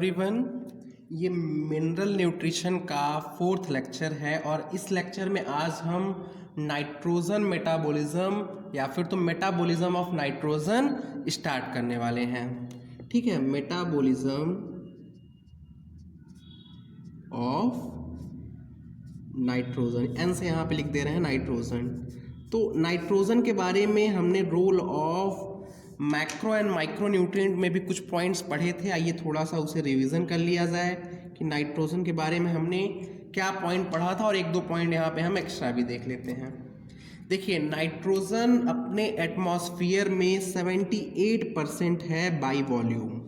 Everyone, ये mineral nutrition का 4th lecture है और इस लेक्चर में आज हम नाइट्रोजन मेटाबॉलिज्म या फिर तो मेटाबॉलिज्म ऑफ नाइट्रोजन स्टार्ट करने वाले हैं। ठीक है, मेटाबॉलिज्म ऑफ नाइट्रोजन, एन से यहाँ पे लिख दे रहे हैं नाइट्रोजन। तो नाइट्रोजन के बारे में हमने role of macro and micro nutrient में भी कुछ पॉइंट्स पढ़े थे। आइए थोड़ा सा उसे रिवीजन कर लिया जाए कि नाइट्रोजन के बारे में हमने क्या पॉइंट पढ़ा था और एक दो पॉइंट यहाँ पे हम एक्स्ट्रा भी देख लेते हैं। देखिए, नाइट्रोजन अपने एटमॉस्फेयर में 78% है बाई वॉल्यूम।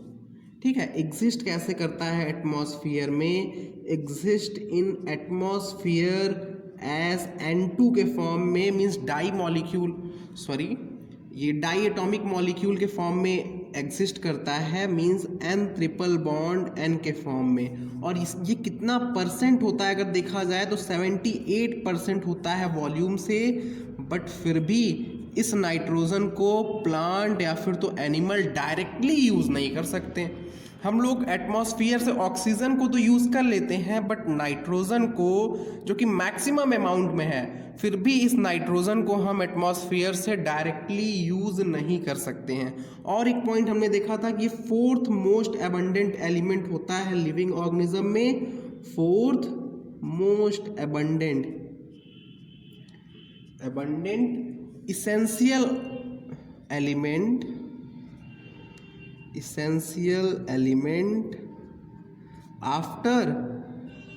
ठीक है, एग्जिस्ट कैसे करता है एटमॉस्फेयर में? Exist in atmosphere as N2 के फॉर्म में, मीन्स ये डाई एटॉमिक मॉलिक्यूल के फॉर्म में एग्जिस्ट करता है, means N triple bond N के फॉर्म में। और ये कितना परसेंट होता है अगर देखा जाए तो 78% होता है वॉल्यूम से। बट फिर भी इस नाइट्रोजन को प्लांट या फिर तो एनिमल डायरेक्टली यूज़ नहीं कर सकते। हम लोग एटमॉस्फेयर से ऑक्सीजन को तो यूज़ कर लेते हैं, बट नाइट्रोजन को, जो कि मैक्सिमम अमाउंट में है, फिर भी इस नाइट्रोजन को हम एटमॉस्फेयर से डायरेक्टली यूज़ नहीं कर सकते हैं। और एक पॉइंट हमने देखा था कि ये 4th मोस्ट एबंडेंट एलिमेंट होता है लिविंग ऑर्गेनिज्म में। 4th most abundant essential element after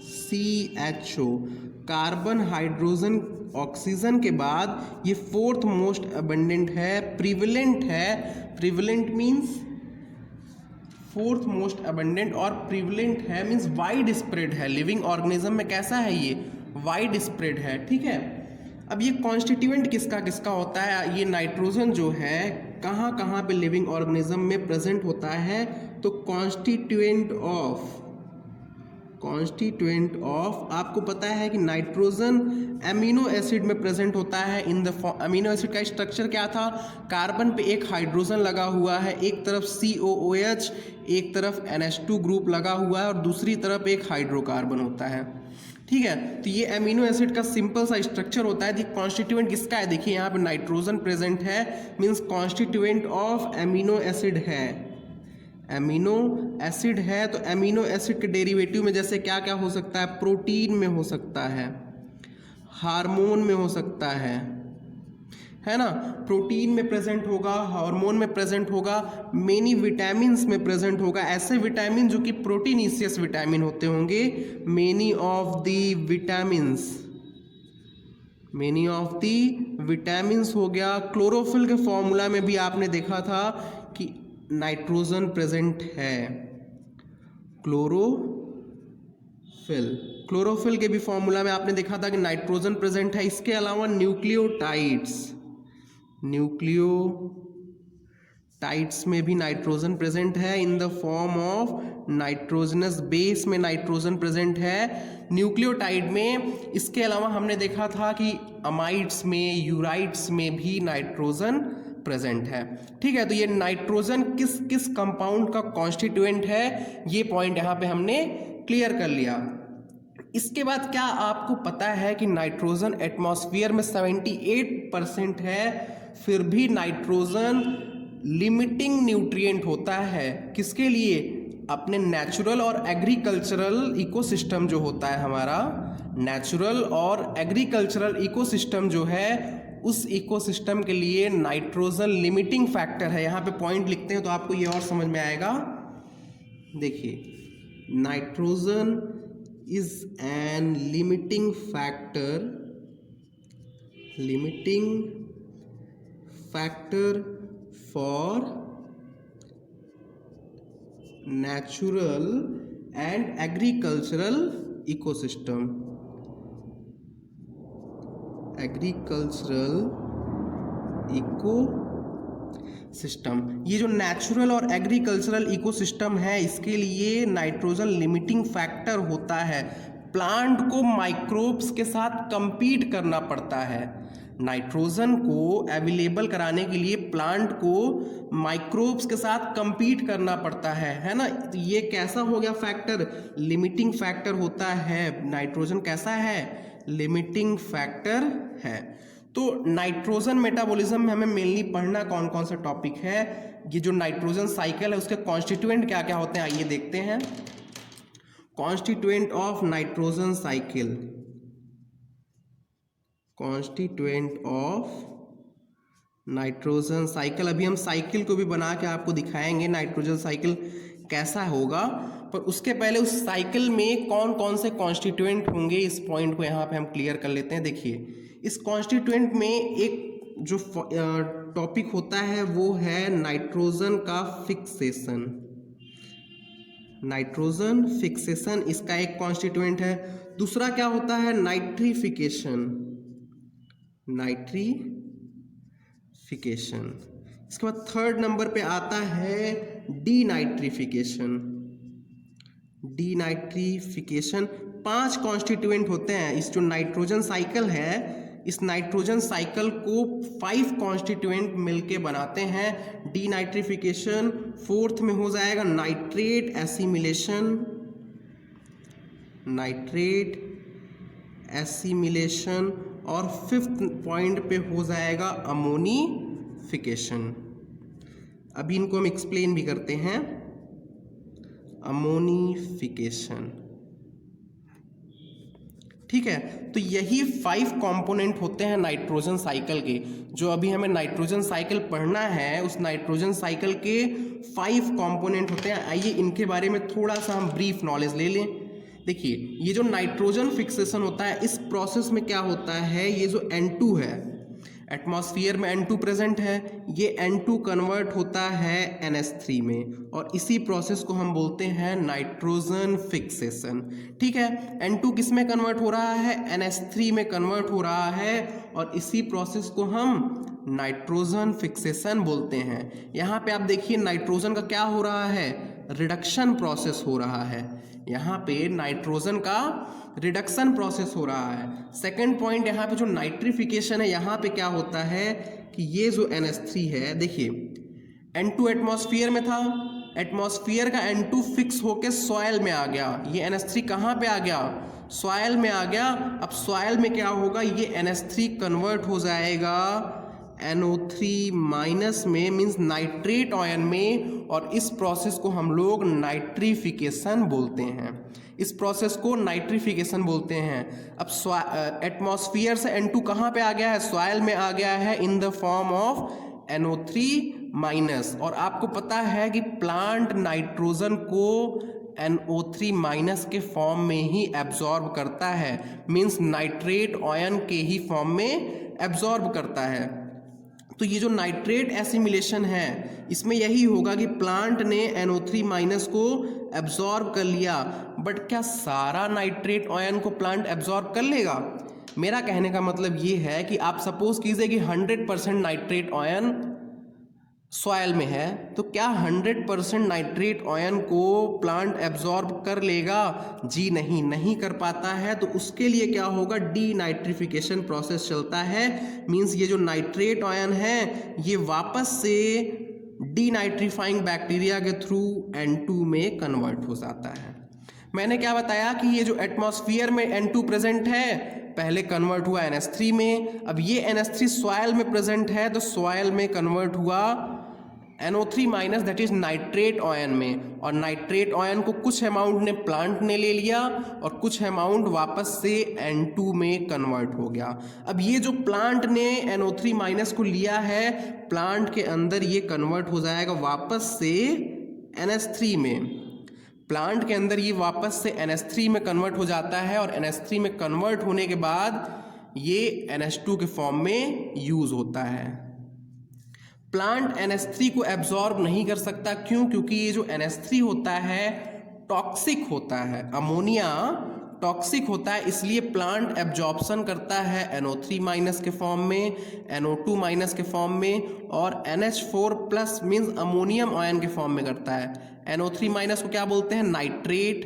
CHO, carbon hydrogen oxygen के बाद ये 4th मोस्ट अबंडेंट है, prevalent means 4th most abundant, और प्रिविलेंट है मीन्स वाइड स्प्रेड है। लिविंग ऑर्गेनिज्म में कैसा है? ये वाइड स्प्रेड है। ठीक है, अब ये कॉन्स्टिट्यूएंट किसका किसका होता है? ये नाइट्रोजन जो है कहाँ कहाँ पे लिविंग ऑर्गेनिज्म में प्रेजेंट होता है? तो कॉन्स्टिट्यूएंट ऑफ आपको पता है कि नाइट्रोजन एमिनो एसिड में प्रेजेंट होता है। इन द अमीनो एसिड का स्ट्रक्चर क्या था? कार्बन पे एक हाइड्रोजन लगा हुआ है, एक तरफ COOH, एक तरफ NH2 ग्रुप लगा हुआ है और दूसरी तरफ एक हाइड्रोकार्बन होता है। ठीक है, तो ये एमिनो एसिड का सिंपल सा स्ट्रक्चर होता है। कॉन्स्टिट्यूएंट किसका है? देखिए यहाँ पे नाइट्रोजन प्रेजेंट है, means constituent of amino acid है। एमिनो एसिड है तो एमिनो एसिड के डेरिवेटिव में जैसे क्या क्या हो सकता है? प्रोटीन में हो सकता है, हार्मोन में हो सकता है ना, प्रोटीन में प्रेजेंट होगा, हार्मोन में प्रेजेंट होगा, मेनी विटामिन्स में प्रेजेंट होगा। ऐसे विटामिन जो कि प्रोटीनेशियस विटामिन होते होंगे। मेनी ऑफ दी विटामिन्स हो गया। क्लोरोफिल के फॉर्मूला में भी आपने देखा था कि नाइट्रोजन प्रेजेंट है। क्लोरोफिल के भी फॉर्मूला में आपने देखा था कि नाइट्रोजन प्रेजेंट है। इसके अलावा न्यूक्लियोटाइड्स में भी नाइट्रोजन प्रेजेंट है। In the form of nitrogenous base में नाइट्रोजन प्रेजेंट है न्यूक्लियोटाइड में। इसके अलावा हमने देखा था कि अमाइड्स में, यूराइड्स में भी नाइट्रोजन प्रेजेंट है। ठीक है, तो ये नाइट्रोजन किस किस कंपाउंड का कॉन्स्टिट्यूएंट है, ये पॉइंट यहाँ पे हमने क्लियर कर लिया। इसके बाद क्या आपको पता है कि नाइट्रोजन एटमॉस्फेयर में 78% है, फिर भी नाइट्रोजन लिमिटिंग न्यूट्रिएंट होता है। किसके लिए? अपने नेचुरल और एग्रीकल्चरल इकोसिस्टम जो होता है हमारा, नेचुरल और एग्रीकल्चरल इकोसिस्टम जो है, उस इकोसिस्टम के लिए नाइट्रोजन लिमिटिंग फैक्टर है। यहाँ पे पॉइंट लिखते हैं तो आपको ये और समझ में आएगा। देखिए, nitrogen is an limiting factor for natural and agricultural ecosystem. ये जो नेचुरल और एग्रीकल्चरल इकोसिस्टम है, इसके लिए नाइट्रोजन लिमिटिंग फैक्टर होता है। प्लांट को माइक्रोब्स के साथ कंपीट करना पड़ता है। नाइट्रोजन को अवेलेबल कराने के लिए प्लांट को माइक्रोब्स के साथ compete करना पड़ता है ना। तो ये कैसा हो गया फैक्टर, लिमिटिंग फैक्टर होता है। नाइट्रोजन कैसा है, लिमिटिंग फैक्टर है। तो नाइट्रोजन मेटाबॉलिज्म में हमें मेनली पढ़ना कौन कौन सा टॉपिक है, ये जो नाइट्रोजन साइकिल है उसके कॉन्स्टिट्यूएंट क्या क्या होते हैं, आइए देखते हैं। Constituent of nitrogen cycle, constituent of nitrogen cycle, अभी हम साइकिल को भी बना के आपको दिखाएंगे नाइट्रोजन साइकिल कैसा होगा, पर उसके पहले उस साइकिल में कौन कौन से कॉन्स्टिट्यूएंट होंगे इस पॉइंट को यहाँ पे हम क्लियर कर लेते हैं। देखिए इस कॉन्स्टिट्यूएंट में एक जो टॉपिक होता है वो है नाइट्रोजन का फिक्सेशन, नाइट्रोजन फिक्सेशन इसका एक कॉन्स्टिट्यूएंट है। दूसरा क्या होता है, नाइट्रिफिकेशन, नाइट्रिफिकेशन। इसके बाद थर्ड नंबर पे आता है डीनाइट्रिफिकेशन, डीनाइट्रिफिकेशन। 5 कॉन्स्टिट्यूएंट होते हैं इस जो नाइट्रोजन साइकिल है, इस नाइट्रोजन साइकिल को 5 कॉन्स्टिट्यूएंट मिलके बनाते हैं डीनाइट्रिफिकेशन। फोर्थ में हो जाएगा नाइट्रेट एसिमिलेशन, नाइट्रेट एसिमिलेशन, और 5th पॉइंट पे हो जाएगा अमोनिफिकेशन। अभी इनको हम एक्सप्लेन भी करते हैं। अमोनिफिकेशन, ठीक है। तो यही 5 कंपोनेंट होते हैं नाइट्रोजन साइकिल के। जो अभी हमें नाइट्रोजन साइकिल पढ़ना है उस नाइट्रोजन साइकिल के 5 कंपोनेंट होते हैं। आइए इनके बारे में थोड़ा सा हम ब्रीफ नॉलेज ले लें। देखिए ये जो नाइट्रोजन फिक्सेशन होता है इस प्रोसेस में क्या होता है, ये जो N2 है, एटमॉस्फेयर में N2 प्रेजेंट है, ये N2 कन्वर्ट होता है NH3 में, और इसी प्रोसेस को हम बोलते हैं नाइट्रोजन फिक्सेशन। ठीक है, N2 किस में कन्वर्ट हो रहा है, NH3 में कन्वर्ट हो रहा है, और इसी प्रोसेस को हम नाइट्रोजन फिक्सेशन बोलते हैं। यहाँ पे आप देखिए नाइट्रोजन का क्या हो रहा है, रिडक्शन प्रोसेस हो रहा है। यहाँ पे नाइट्रोजन का रिडक्शन प्रोसेस हो रहा है। सेकंड पॉइंट यहाँ पे जो नाइट्रिफिकेशन है, यहाँ पे क्या होता है कि ये जो NH3 है, देखिए N2 एटमॉस्फेयर में था, एटमॉस्फेयर का N2 फिक्स होके सॉयल में आ गया, ये NH3 कहाँ पे आ गया, सॉयल में आ गया। अब सॉयल में क्या होगा, ये NH3 कन्वर्ट हो जाएगा NO3 माइनस में, मीन्स नाइट्रेट आयन में, और इस प्रोसेस को हम लोग नाइट्रिफिकेशन बोलते हैं। इस प्रोसेस को नाइट्रिफिकेशन बोलते हैं। अब एटमॉस्फेयर से N2 कहाँ पे आ गया है, सॉयल में आ गया है in the form of NO3 minus, और आपको पता है कि प्लांट नाइट्रोजन को NO3 माइनस के फॉर्म में ही एब्जॉर्ब करता है, मीन्स नाइट्रेट आयन के ही फॉर्म में एब्जॉर्ब करता है। तो ये जो नाइट्रेट एसिमिलेशन है इसमें यही होगा कि प्लांट ने NO3 माइनस को एब्जॉर्ब कर लिया, बट क्या सारा नाइट्रेट आयन को प्लांट एब्जॉर्ब कर लेगा? मेरा कहने का मतलब ये है कि आप सपोज कीजिए कि 100% नाइट्रेट आयन सॉयल में है, तो क्या 100% नाइट्रेट आयन को प्लांट एब्जॉर्ब कर लेगा? जी नहीं, नहीं कर पाता है। तो उसके लिए क्या होगा, डीनाइट्रिफिकेशन प्रोसेस चलता है, मींस ये जो नाइट्रेट आयन है ये वापस से डीनाइट्रीफाइंग बैक्टीरिया के थ्रू N2 में कन्वर्ट हो जाता है। मैंने क्या बताया कि ये जो एटमॉस्फेयर में N2 प्रेजेंट है पहले कन्वर्ट हुआ NH3 में, अब ये NH3 सॉयल में प्रेजेंट है तो सॉयल में कन्वर्ट हुआ NO3 minus, that is nitrate ion में, और नाइट्रेट आयन को कुछ अमाउंट ने प्लांट ने ले लिया और कुछ अमाउंट वापस से N2 में कन्वर्ट हो गया। अब ये जो प्लांट ने NO3 माइनस को लिया है, प्लांट के अंदर ये कन्वर्ट हो जाएगा वापस से NH3 में, प्लांट के अंदर ये वापस से NH3 में कन्वर्ट हो जाता है, और NH3 में कन्वर्ट होने के बाद ये NH2 के फॉर्म में यूज होता है। प्लांट NH3 को एब्जॉर्ब नहीं कर सकता, क्यों? क्योंकि ये जो NH3 होता है टॉक्सिक होता है, अमोनिया टॉक्सिक होता है, इसलिए प्लांट एब्जॉर्प्शन करता है NO3 माइनस के फॉर्म में, NO2 माइनस के फॉर्म में, और NH4 plus means ammonium ion के फॉर्म में करता है। NO3 माइनस को क्या बोलते हैं, नाइट्रेट,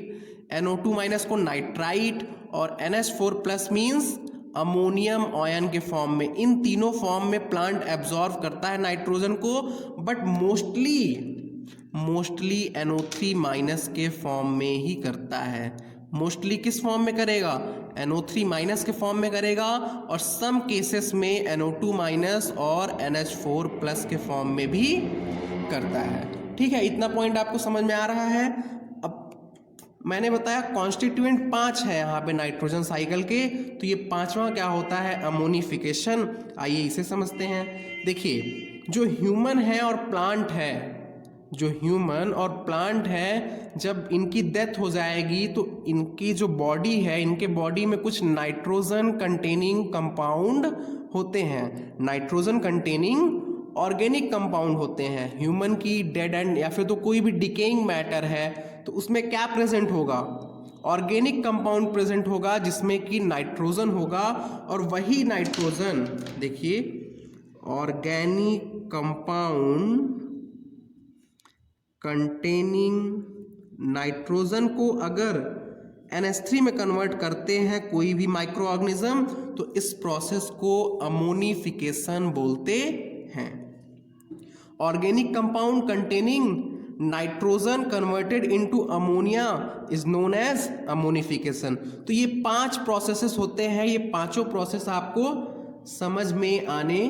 NO2 माइनस को नाइट्राइट, और NH4 plus means ammonium ion के फॉर्म में, इन तीनों फॉर्म में प्लांट एब्जॉर्व करता है नाइट्रोजन को, बट मोस्टली NO3 माइनस के फॉर्म में ही करता है। मोस्टली किस फॉर्म में करेगा? NO3 माइनस के फॉर्म में करेगा, और सम केसेस में NO2 माइनस और NH4 प्लस के फॉर्म में भी करता है। ठीक है, इतना पॉइंट आपको समझ में आ रहा है। अब मैंने बताया कॉन्स्टिट्यूएंट 5 है यहाँ पे नाइट्रोजन साइकिल के, तो ये 5वां क्या होता है? अमोनिफिकेशन। आइए इसे समझते हैं। देखिए, जो ह्यूमन है और प्लांट है, जब इनकी डेथ हो जाएगी तो इनकी जो बॉडी है, इनके बॉडी में कुछ नाइट्रोजन कंटेनिंग कंपाउंड होते हैं, नाइट्रोजन कंटेनिंग ऑर्गेनिक कंपाउंड होते हैं। ह्यूमन की डेड एंड या फिर तो कोई भी डिकेइंग मैटर है तो उसमें क्या प्रेजेंट होगा? ऑर्गेनिक कंपाउंड प्रेजेंट होगा, जिसमें कि नाइट्रोजन होगा, और वही नाइट्रोजन, देखिए, ऑर्गेनिक कंपाउंड कंटेनिंग नाइट्रोजन को अगर NH3 में कन्वर्ट करते हैं कोई भी माइक्रो ऑर्गेनिज्म, तो इस प्रोसेस को अमोनिफिकेशन बोलते हैं। Organic compound containing nitrogen converted into ammonia is known as ammonification. तो ये 5 प्रोसेसेस होते हैं, ये पांचों प्रोसेस आपको समझ में आने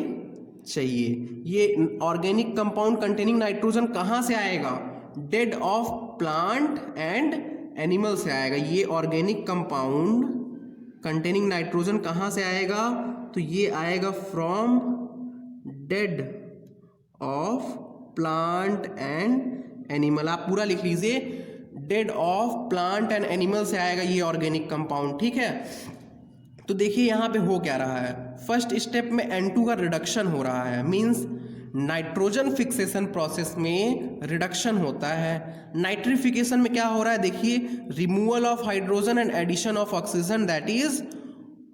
चाहिए। ये ऑर्गेनिक कंपाउंड कंटेनिंग नाइट्रोजन कहाँ से आएगा? Dead of plant and animal से आएगा। ये ऑर्गेनिक कंपाउंड कंटेनिंग नाइट्रोजन कहाँ से आएगा? तो ये आएगा from dead of plant and animal. आप पूरा लिख लीजिए, dead of plant and animal से आएगा ये ऑर्गेनिक कंपाउंड। ठीक है, तो देखिए यहाँ पे हो क्या रहा है। फर्स्ट स्टेप में N2 का रिडक्शन हो रहा है, मींस नाइट्रोजन फिक्सेशन प्रोसेस में रिडक्शन होता है। नाइट्रिफिकेशन में क्या हो रहा है? देखिए, removal of hydrogen and addition of oxygen, that is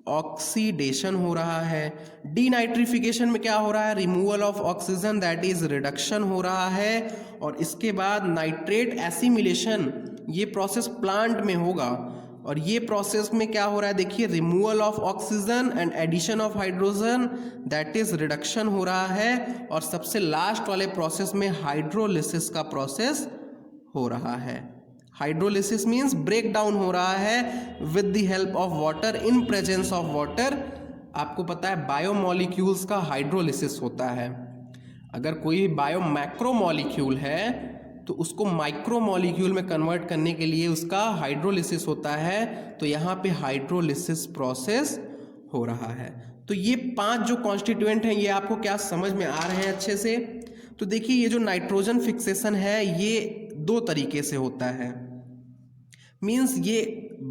oxidation हो रहा है। डीनाइट्रिफिकेशन में क्या हो रहा है? Removal of oxygen, that is reduction हो रहा है। और इसके बाद नाइट्रेट एसिमिलेशन, ये प्रोसेस प्लांट में होगा, और ये प्रोसेस में क्या हो रहा है? देखिए, removal of oxygen and addition of hydrogen, that is reduction हो रहा है। और सबसे लास्ट वाले प्रोसेस में हाइड्रोलिसिस का प्रोसेस हो रहा है। हाइड्रोलिसिस मीन्स ब्रेक डाउन हो रहा है with the help of water, in presence of water. आपको पता है बायोमॉलिक्यूल्स का हाइड्रोलिसिस होता है। अगर कोई बायो मैक्रोमॉलिक्यूल है तो उसको माइक्रोमॉलिक्यूल में कन्वर्ट करने के लिए उसका हाइड्रोलिसिस होता है। तो यहाँ पे हाइड्रोलिसिस प्रोसेस हो रहा है। तो ये 5 जो कॉन्स्टिट्यूएंट हैं, ये आपको क्या समझ में आ रहे हैं अच्छे से? तो देखिए, ये जो नाइट्रोजन फिक्सेशन है ये 2 तरीके से होता है। मीन्स ये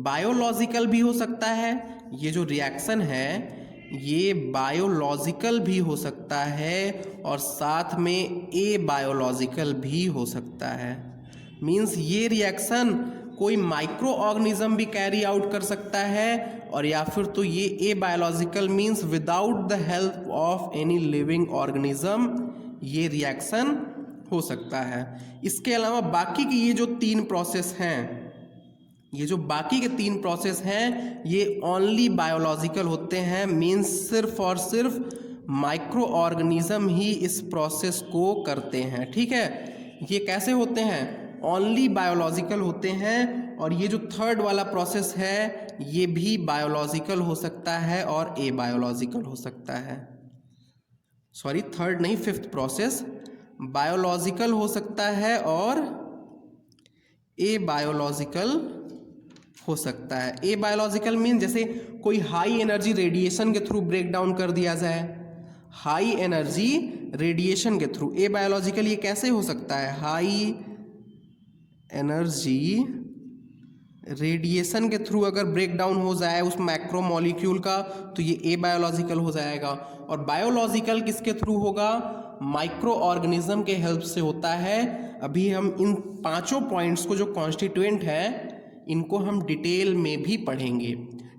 बायोलॉजिकल भी हो सकता है, ये जो रिएक्शन है ये बायोलॉजिकल भी हो सकता है, और साथ में ए बायोलॉजिकल भी हो सकता है। मीन्स ये रिएक्शन कोई माइक्रो ऑर्गेनिज्म भी कैरी आउट कर सकता है, और या फिर तो ये a biological means without the help of any living organism ये रिएक्शन हो सकता है। इसके अलावा बाकी की ये जो 3 प्रोसेस हैं, ये जो बाकी के 3 प्रोसेस हैं, ये ओनली बायोलॉजिकल होते हैं। मीन्स सिर्फ और सिर्फ माइक्रो ऑर्गेनिज्म ही इस प्रोसेस को करते हैं। ठीक है, ये कैसे होते हैं? ओनली बायोलॉजिकल होते हैं। और ये जो 3rd वाला प्रोसेस है ये भी बायोलॉजिकल हो सकता है और ए बायोलॉजिकल हो सकता है। सॉरी, 3rd नहीं, 5th प्रोसेस बायोलॉजिकल हो सकता है और ए बायोलॉजिकल हो सकता है। ए बायोलॉजिकल मीन जैसे कोई हाई एनर्जी रेडिएशन के थ्रू ब्रेक डाउन कर दिया जाए, हाई एनर्जी रेडिएशन के थ्रू। ए बायोलॉजिकल ये कैसे हो सकता है? हाई एनर्जी रेडिएशन के थ्रू अगर ब्रेक डाउन हो जाए उस मैक्रो मॉलिक्यूल का, तो ये ए बायोलॉजिकल हो जाएगा। और बायोलॉजिकल किसके थ्रू होगा? माइक्रो ऑर्गेनिज्म के हेल्प से होता है। अभी हम इन 5 पॉइंट्स को, जो कॉन्स्टिट्यूएंट है, इनको हम डिटेल में भी पढ़ेंगे।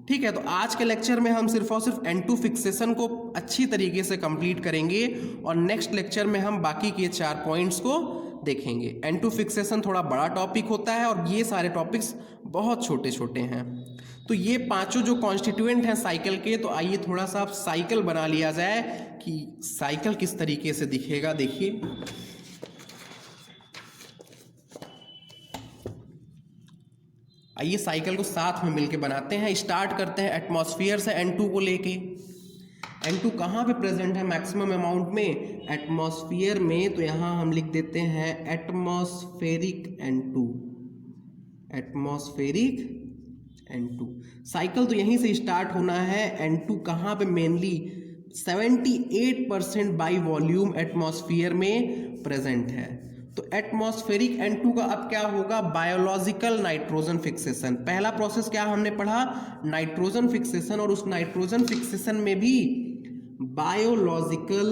ठीक है, तो आज के लेक्चर में हम सिर्फ और सिर्फ N2 फिक्सेशन को अच्छी तरीके से कंप्लीट करेंगे, और नेक्स्ट लेक्चर में हम बाकी के 4 पॉइंट्स को देखेंगे। N2 फिक्सेशन थोड़ा बड़ा टॉपिक होता है और ये सारे टॉपिक्स बहुत छोटे छोटे हैं। तो ये पांचों जो कॉन्स्टिट्यूएंट हैं साइकिल के, तो आइए थोड़ा सा आप साइकिल बना लिया जाए कि साइकिल किस तरीके से दिखेगा। देखिए आइए साइकिल को साथ में मिलके बनाते हैं। स्टार्ट करते हैं एटमॉस्फेयर से N2 को लेके। N2 कहाँ पे प्रेजेंट है मैक्सिमम अमाउंट में? एटमॉस्फेयर में। तो यहाँ हम लिख देते हैं atmospheric N2, atmospheric N2। Cycle तो यहीं से स्टार्ट होना है। N2 कहाँ पे? मेनली 78% बाई वॉल्यूम एटमॉस्फेयर में प्रेजेंट है। तो एटमॉस्फेरिक N2 का अब क्या होगा? Biological nitrogen fixation. पहला प्रोसेस क्या हमने पढ़ा? Nitrogen fixation. और उस नाइट्रोजन फिक्सेशन में भी बायोलॉजिकल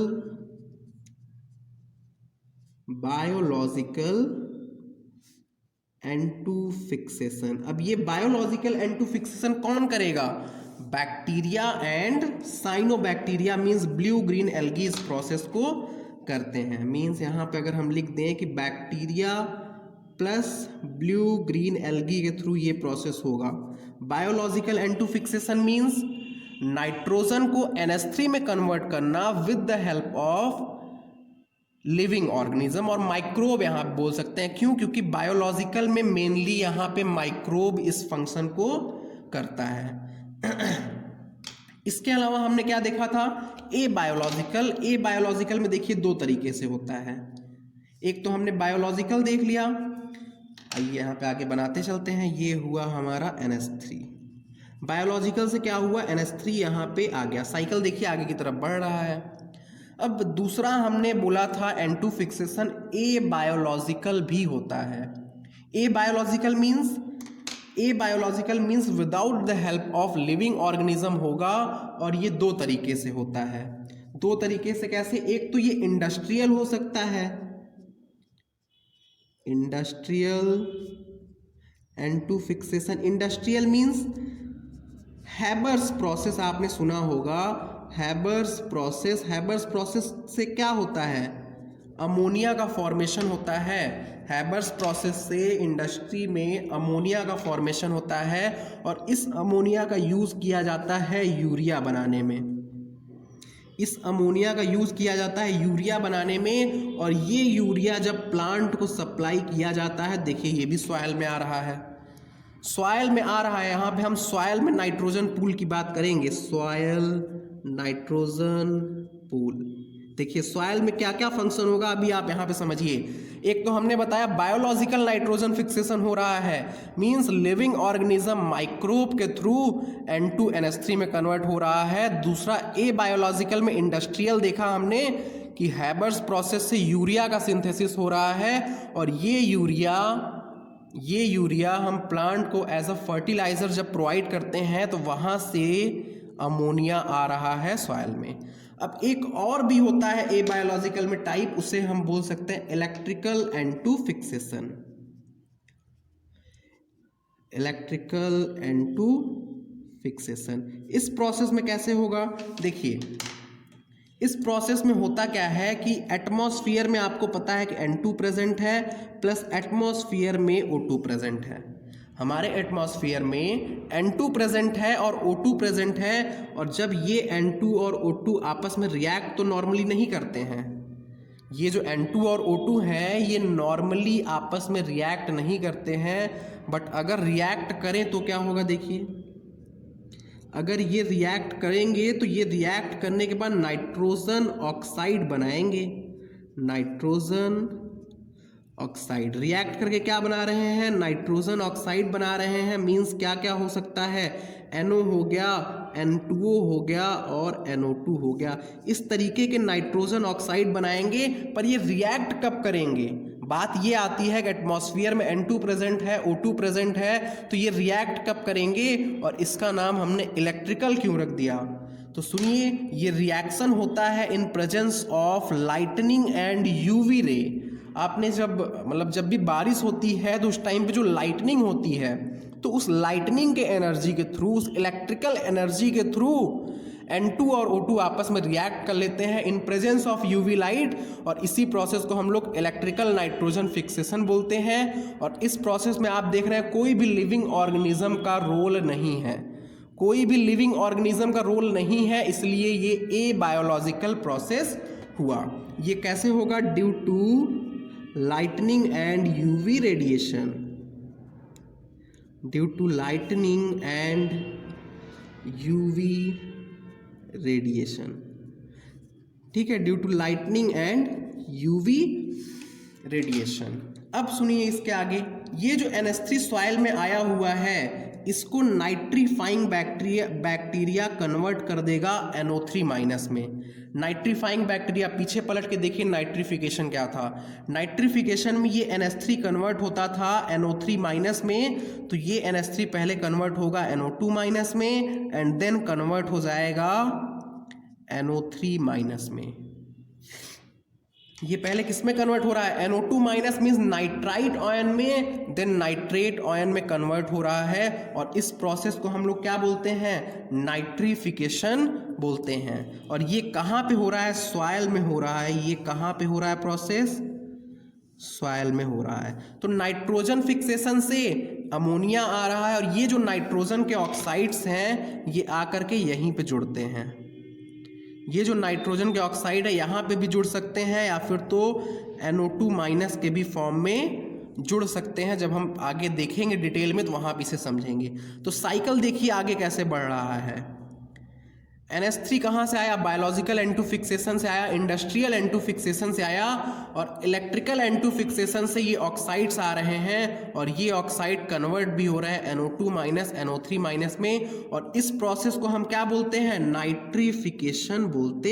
N2 फिक्सेशन। अब ये बायोलॉजिकल N2 फिक्सेशन कौन करेगा? Bacteria and cyanobacteria means blue green algae इस प्रोसेस को करते हैं। मींस यहाँ पे अगर हम लिख दें कि bacteria plus blue green algae के थ्रू ये प्रोसेस होगा। Biological N2 fixation means nitrogen को NH3 में कन्वर्ट करना with the help of living organism और माइक्रोब यहाँ बोल सकते हैं। क्यों? क्योंकि बायोलॉजिकल में मेनली यहाँ पे माइक्रोब इस फंक्शन को करता है। इसके अलावा हमने क्या देखा था? ए बायोलॉजिकल में देखिए दो तरीके से होता है। एक तो हमने बायोलॉजिकल देख लिया। आइए यहाँ पे आगे बनाते चलते हैं। ये हुआ हमारा NH3। बायोलॉजिकल से क्या हुआ? NH3 यहाँ पे आ गया। साइकिल देखिए आगे की तरफ बढ़ रहा है। अब दूसरा हमने बोला था N2 फिक्सेशन ए बायोलॉजिकल भी होता है। A biological means without the help of living organism होगा। और ये दो तरीके से होता है। दो तरीके से कैसे? एक तो ये इंडस्ट्रियल हो सकता है, industrial N2 fixation. Industrial means Haber's process, आपने सुना होगा हैबर्स प्रोसेस से क्या होता है? अमोनिया का फॉर्मेशन होता है। हैबर्स प्रोसेस से इंडस्ट्री में अमोनिया का फॉर्मेशन होता है और इस अमोनिया का यूज़ किया जाता है यूरिया बनाने में। इस अमोनिया का यूज़ किया जाता है यूरिया बनाने में। और ये यूरिया जब प्लांट को सप्लाई किया जाता है, देखिए ये भी सॉइल में आ रहा है, सॉइल में आ रहा है। यहाँ पे हम सॉइल में नाइट्रोजन पूल की बात करेंगे। Soil nitrogen pool. देखिए सॉइल में क्या क्या फंक्शन होगा अभी आप यहाँ पे समझिए। एक तो हमने बताया बायोलॉजिकल नाइट्रोजन फिक्सेशन हो रहा है, मींस लिविंग ऑर्गेनिज्म माइक्रोब के थ्रू N2 NH3 में कन्वर्ट हो रहा है। दूसरा ए बायोलॉजिकल में इंडस्ट्रियल देखा हमने कि हैबर्स प्रोसेस से यूरिया का सिंथेसिस हो रहा है और ये यूरिया हम प्लांट को एज अ फर्टिलाइजर जब प्रोवाइड करते हैं तो वहाँ से अमोनिया आ रहा है सॉइल में। अब एक और भी होता है ए बायोलॉजिकल में टाइप, उसे हम बोल सकते हैं electrical N2 fixation. Electrical N2 fixation इस प्रोसेस में कैसे होगा? देखिए इस प्रोसेस में होता क्या है कि एटमॉस्फेयर में आपको पता है कि N2 प्रेजेंट है प्लस एटमॉस्फेयर में O2 प्रेजेंट है। हमारे एटमॉस्फेयर में N2 प्रेजेंट है और O2 प्रेजेंट है। और जब ये N2 और O2 आपस में रिएक्ट तो नॉर्मली नहीं करते हैं। ये जो N2 और O2 हैं ये नॉर्मली आपस में रिएक्ट नहीं करते हैं। बट अगर रिएक्ट करें तो क्या होगा? देखिए अगर ये रिएक्ट करेंगे तो ये रिएक्ट करने के बाद नाइट्रोजन ऑक्साइड बनाएंगे। नाइट्रोजन ऑक्साइड रिएक्ट करके क्या बना रहे हैं? नाइट्रोजन ऑक्साइड बना रहे हैं। मींस क्या क्या हो सकता है? NO हो गया, N2O हो गया और NO2 हो गया। इस तरीके के नाइट्रोजन ऑक्साइड बनाएंगे। पर ये रिएक्ट कब करेंगे? बात ये आती है कि एटमॉस्फेयर में N2 प्रेजेंट है, O2 प्रेजेंट है, तो ये रिएक्ट कब करेंगे? और इसका नाम हमने इलेक्ट्रिकल क्यों रख दिया? तो सुनिए, ये रिएक्शन होता है in presence of lightning and UV रे। आपने जब भी बारिश होती है तो उस टाइम पे जो लाइटनिंग होती है तो उस लाइटनिंग के एनर्जी के थ्रू, उस इलेक्ट्रिकल एनर्जी के थ्रू N2 और O2 आपस में रिएक्ट कर लेते हैं in presence of UV light. और इसी प्रोसेस को हम लोग इलेक्ट्रिकल नाइट्रोजन फिक्सेशन बोलते हैं। और इस प्रोसेस में आप देख रहे हैं कोई भी लिविंग ऑर्गेनिज्म का रोल नहीं है। कोई भी लिविंग ऑर्गेनिज्म का रोल नहीं है, इसलिए ये ए बायोलॉजिकल प्रोसेस हुआ। ये कैसे होगा? Due to lightning and UV radiation, due to lightning and UV radiation. ठीक है, due to lightning and UV radiation. अब सुनिए इसके आगे, ये जो NH3 सॉइल में आया हुआ है, इसको नाइट्रीफाइंग बैक्टीरिया कन्वर्ट कर देगा NO3 माइनस में। नाइट्रीफाइंग बैक्टीरिया, पीछे पलट के देखिए नाइट्रिफिकेशन क्या था। नाइट्रिफिकेशन में ये NH3 कन्वर्ट होता था NO3 माइनस में, तो ये NH3 पहले कन्वर्ट होगा NO2 माइनस में एंड देन कन्वर्ट हो जाएगा NO3 माइनस में। ये पहले किस में कन्वर्ट हो रहा है? NO2 minus means nitrite ion में, देन नाइट्रेट आयन में कन्वर्ट हो रहा है। और इस प्रोसेस को हम लोग क्या बोलते हैं? नाइट्रिफिकेशन बोलते हैं। और ये कहाँ पे हो रहा है? सॉइल में हो रहा है। ये कहाँ पे हो रहा है प्रोसेस? सॉइल में हो रहा है। तो नाइट्रोजन फिक्सेशन से अमोनिया आ रहा है, और ये जो नाइट्रोजन के ऑक्साइड्स हैं ये आकर के यहीं पे जुड़ते हैं। ये जो नाइट्रोजन के ऑक्साइड है यहाँ पे भी जुड़ सकते हैं, या फिर तो NO2 माइनस के भी फॉर्म में जुड़ सकते हैं। जब हम आगे देखेंगे डिटेल में तो वहाँ पे इसे समझेंगे। तो साइकिल देखिए आगे कैसे बढ़ रहा है। NH3 कहाँ से आया? बायोलॉजिकल N2 फिक्सेशन से आया, इंडस्ट्रियल N2 फिक्सेशन से आया, और इलेक्ट्रिकल N2 फिक्सेशन से ये ऑक्साइड्स आ रहे हैं, और ये ऑक्साइड कन्वर्ट भी हो रहे हैं NO2 माइनस NO3 माइनस में। और इस प्रोसेस को हम क्या बोलते हैं? नाइट्रिफिकेशन बोलते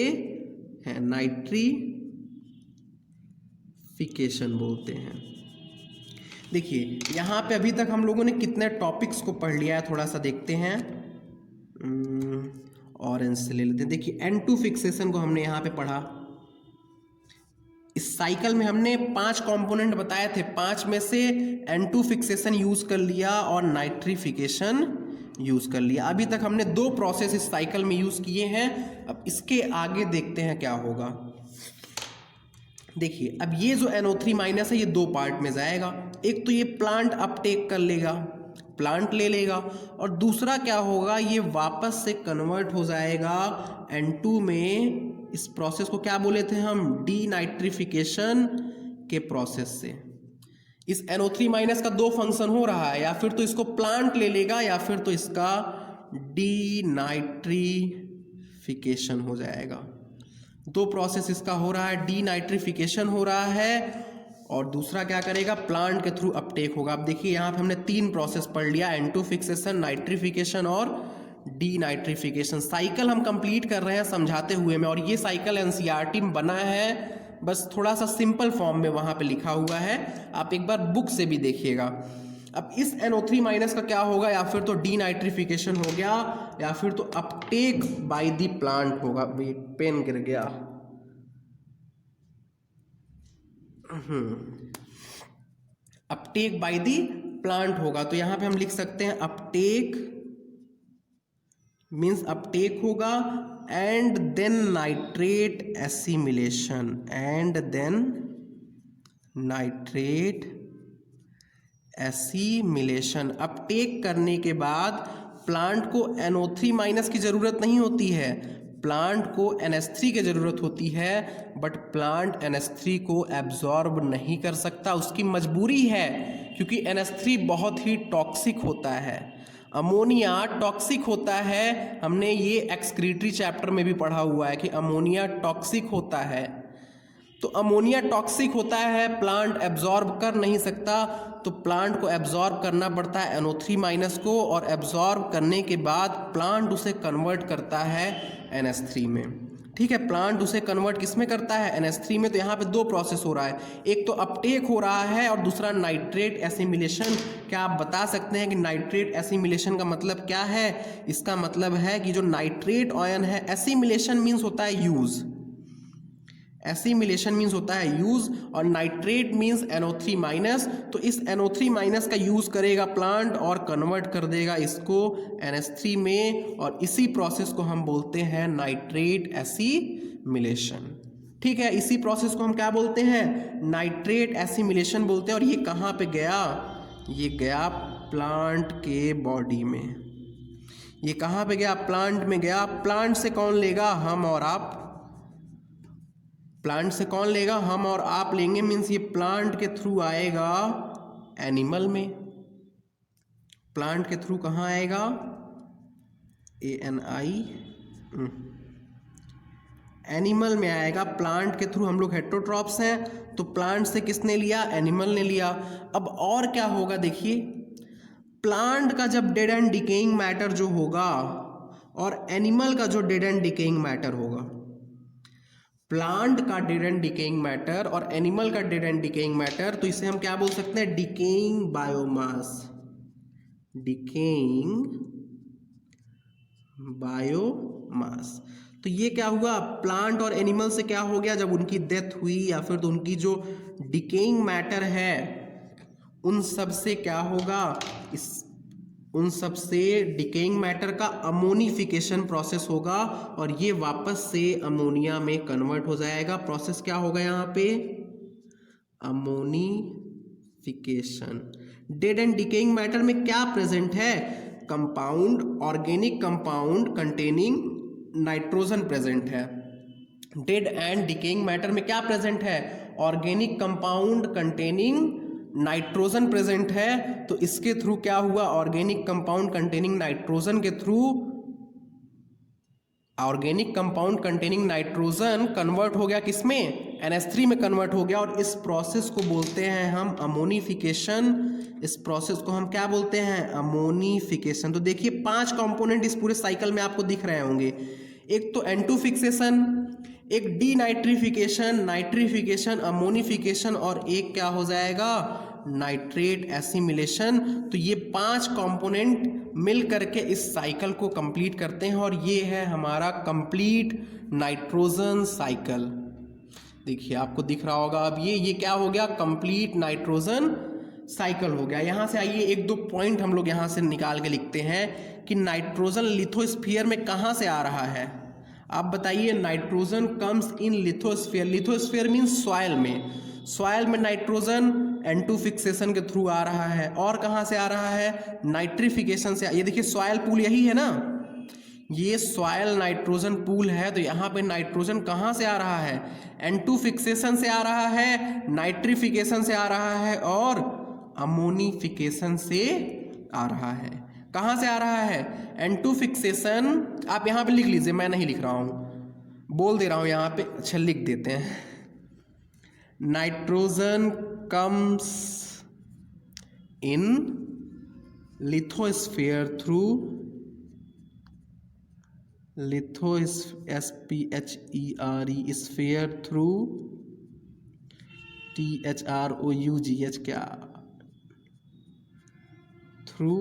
हैं। नाइट्रिफिकेशन बोलते हैं। देखिए यहाँ पे अभी तक हम लोगों ने कितने टॉपिक्स को पढ़ लिया है, थोड़ा सा देखते हैं। ऑरेंज से ले लेते हैं। देखिए N2 फिक्सेशन को हमने यहाँ पे पढ़ा। इस साइकिल में हमने 5 कंपोनेंट बताए थे, 5 में से N2 फिक्सेशन यूज कर लिया और नाइट्रिफिकेशन यूज कर लिया। अभी तक हमने 2 प्रोसेस इस साइकिल में यूज किए हैं। अब इसके आगे देखते हैं क्या होगा। देखिए अब ये जो NO3 माइनस है ये 2 पार्ट में जाएगा। एक तो ये प्लांट अपटेक कर लेगा, प्लांट ले लेगा, और दूसरा क्या होगा? ये वापस से कन्वर्ट हो जाएगा N2 में। इस प्रोसेस को क्या बोले थे हम? डीनाइट्रिफिकेशन के प्रोसेस से। इस NO3 माइनस का 2 फंक्शन हो रहा है, या फिर तो इसको प्लांट ले लेगा या फिर तो इसका डीनाइट्रिफिकेशन हो जाएगा। 2 प्रोसेस इसका हो रहा है, डीनाइट्रिफिकेशन हो रहा है, और दूसरा क्या करेगा? प्लांट के थ्रू अपटेक होगा। अब देखिए यहाँ पे हमने 3 प्रोसेस पढ़ लिया, N2 फिक्सेशन, नाइट्रिफिकेशन और डीनाइट्रिफिकेशन। साइकिल हम कंप्लीट कर रहे हैं समझाते हुए में, और ये साइकिल NCERT में बना है, बस थोड़ा सा सिंपल फॉर्म में वहाँ पे लिखा हुआ है। आप एक बार बुक से भी देखिएगा। अब इस NO3 माइनस का क्या होगा? या फिर तो डीनाइट्रिफिकेशन हो गया, या फिर तो अपटेक बाय द प्लांट होगा। पेन गिर गया। अपटेक बाय द प्लांट होगा। तो यहां पे हम लिख सकते हैं अपटेक मीन्स अपटेक होगा, and then nitrate assimilation, and then nitrate assimilation. Uptake करने के बाद प्लांट को NO3 माइनस की जरूरत नहीं होती है, प्लांट को NH3 की ज़रूरत होती है, बट प्लांट NH3 को एब्जॉर्ब नहीं कर सकता, उसकी मजबूरी है, क्योंकि NH3 बहुत ही टॉक्सिक होता है। अमोनिया टॉक्सिक होता है, हमने ये एक्सक्रीटरी चैप्टर में भी पढ़ा हुआ है कि अमोनिया टॉक्सिक होता है। तो अमोनिया टॉक्सिक होता है, प्लांट एब्जॉर्ब कर नहीं सकता, तो प्लांट को एब्जॉर्ब करना पड़ता है NO3 माइनस को, और एब्जॉर्ब करने के बाद प्लांट उसे कन्वर्ट करता है NH3 में। ठीक है, प्लांट उसे कन्वर्ट किस में करता है? NH3 में। तो यहाँ पे 2 प्रोसेस हो रहा है, एक तो अपटेक हो रहा है और दूसरा नाइट्रेट एसिमिलेशन। क्या आप बता सकते हैं कि नाइट्रेट एसिमिलेशन का मतलब क्या है? इसका मतलब है कि जो नाइट्रेट आयन है, एसिमिलेशन मीन्स होता है यूज, एसिमिलेशन मीन्स होता है यूज, और नाइट्रेट मीन्स NO3 माइनस। तो इस NO3 माइनस का यूज करेगा प्लांट और कन्वर्ट कर देगा इसको NH3 में, और इसी प्रोसेस को हम बोलते हैं नाइट्रेट एसिमिलेशन। ठीक है, इसी प्रोसेस को हम क्या बोलते हैं? नाइट्रेट एसिमिलेशन बोलते हैं। और ये कहाँ पे गया? ये गया प्लांट के बॉडी में, ये कहाँ पे गया? प्लांट में गया। प्लांट से कौन लेगा? हम और आप। प्लांट से कौन लेगा? हम और आप लेंगे, मीन्स ये प्लांट के थ्रू आएगा एनिमल में। प्लांट के थ्रू कहाँ आएगा? ANI एनिमल में आएगा। प्लांट के थ्रू हम लोग हेटेरोट्रॉप्स हैं, तो प्लांट से किसने लिया? एनिमल ने लिया। अब और क्या होगा देखिए, प्लांट का जब डेड एंड डिकेइंग मैटर जो होगा और एनिमल का जो डेड एंड डिकेइंग मैटर होगा, प्लांट का डेड एंड डिकेइंग मैटर और एनिमल का डेड एंड डिकेइंग मैटर, तो इसे हम क्या बोल सकते हैं? Decaying biomass. Decaying biomass. तो ये क्या हुआ? प्लांट और एनिमल से क्या हो गया? जब उनकी डेथ हुई या फिर तो उनकी जो डिकेइंग मैटर है उन सब से क्या होगा? उन सब से डिकेइंग मैटर का अमोनिफिकेशन प्रोसेस होगा और ये वापस से अमोनिया में कन्वर्ट हो जाएगा। प्रोसेस क्या होगा यहाँ पे? Ammonification. Dead and decaying matter में क्या प्रेजेंट है? Compound, organic compound containing nitrogen present है। डेड एंड डिकेइंग मैटर में क्या प्रेजेंट है? Organic compound containing nitrogen present है। तो इसके थ्रू क्या हुआ? ऑर्गेनिक कंपाउंड कंटेनिंग नाइट्रोजन के through organic compound containing nitrogen convert हो गया किसमें? NH3 में कन्वर्ट हो गया। और इस प्रोसेस को बोलते हैं हम अमोनिफिकेशन। इस प्रोसेस को हम क्या बोलते हैं? अमोनिफिकेशन। तो देखिए 5 कंपोनेंट इस पूरे साइकिल में आपको दिख रहे होंगे। एक तो N2 फिक्सेशन, एक डीनाइट्रिफिकेशन, नाइट्रिफिकेशन, अमोनिफिकेशन और एक क्या हो जाएगा? Nitrate assimilation. तो ये 5 कंपोनेंट मिल करके इस साइकिल को कंप्लीट करते हैं और ये है हमारा कंप्लीट नाइट्रोजन साइकिल। देखिए आपको दिख रहा होगा अब ये क्या हो गया? कंप्लीट नाइट्रोजन साइकिल हो गया। यहाँ से आइए 1-2 पॉइंट हम लोग यहाँ से निकाल के लिखते हैं कि नाइट्रोजन लिथोस्फीयर में कहाँ से आ रहा है। आप बताइए, nitrogen comes in lithosphere. Lithosphere means soil में। सॉइल में नाइट्रोजन N2 फिक्सेशन के थ्रू आ रहा है। और कहाँ से आ रहा है? नाइट्रिफिकेशन से। ये देखिए सॉइल पूल यही है ना, ये सॉइल नाइट्रोजन पूल है। तो यहाँ पे नाइट्रोजन कहाँ से आ रहा है? N2 फिक्सेशन से आ रहा है, नाइट्रिफिकेशन से आ रहा है और अमोनिफिकेशन से आ रहा है। कहाँ से आ रहा है? N2 fixation. आप यहाँ पे लिख लीजिए, मैं नहीं लिख रहा हूँ, बोल दे रहा हूँ यहाँ पे। अच्छा लिख देते हैं, nitrogen comes in lithosphere through SPHERE sphere through THROUGH क्या through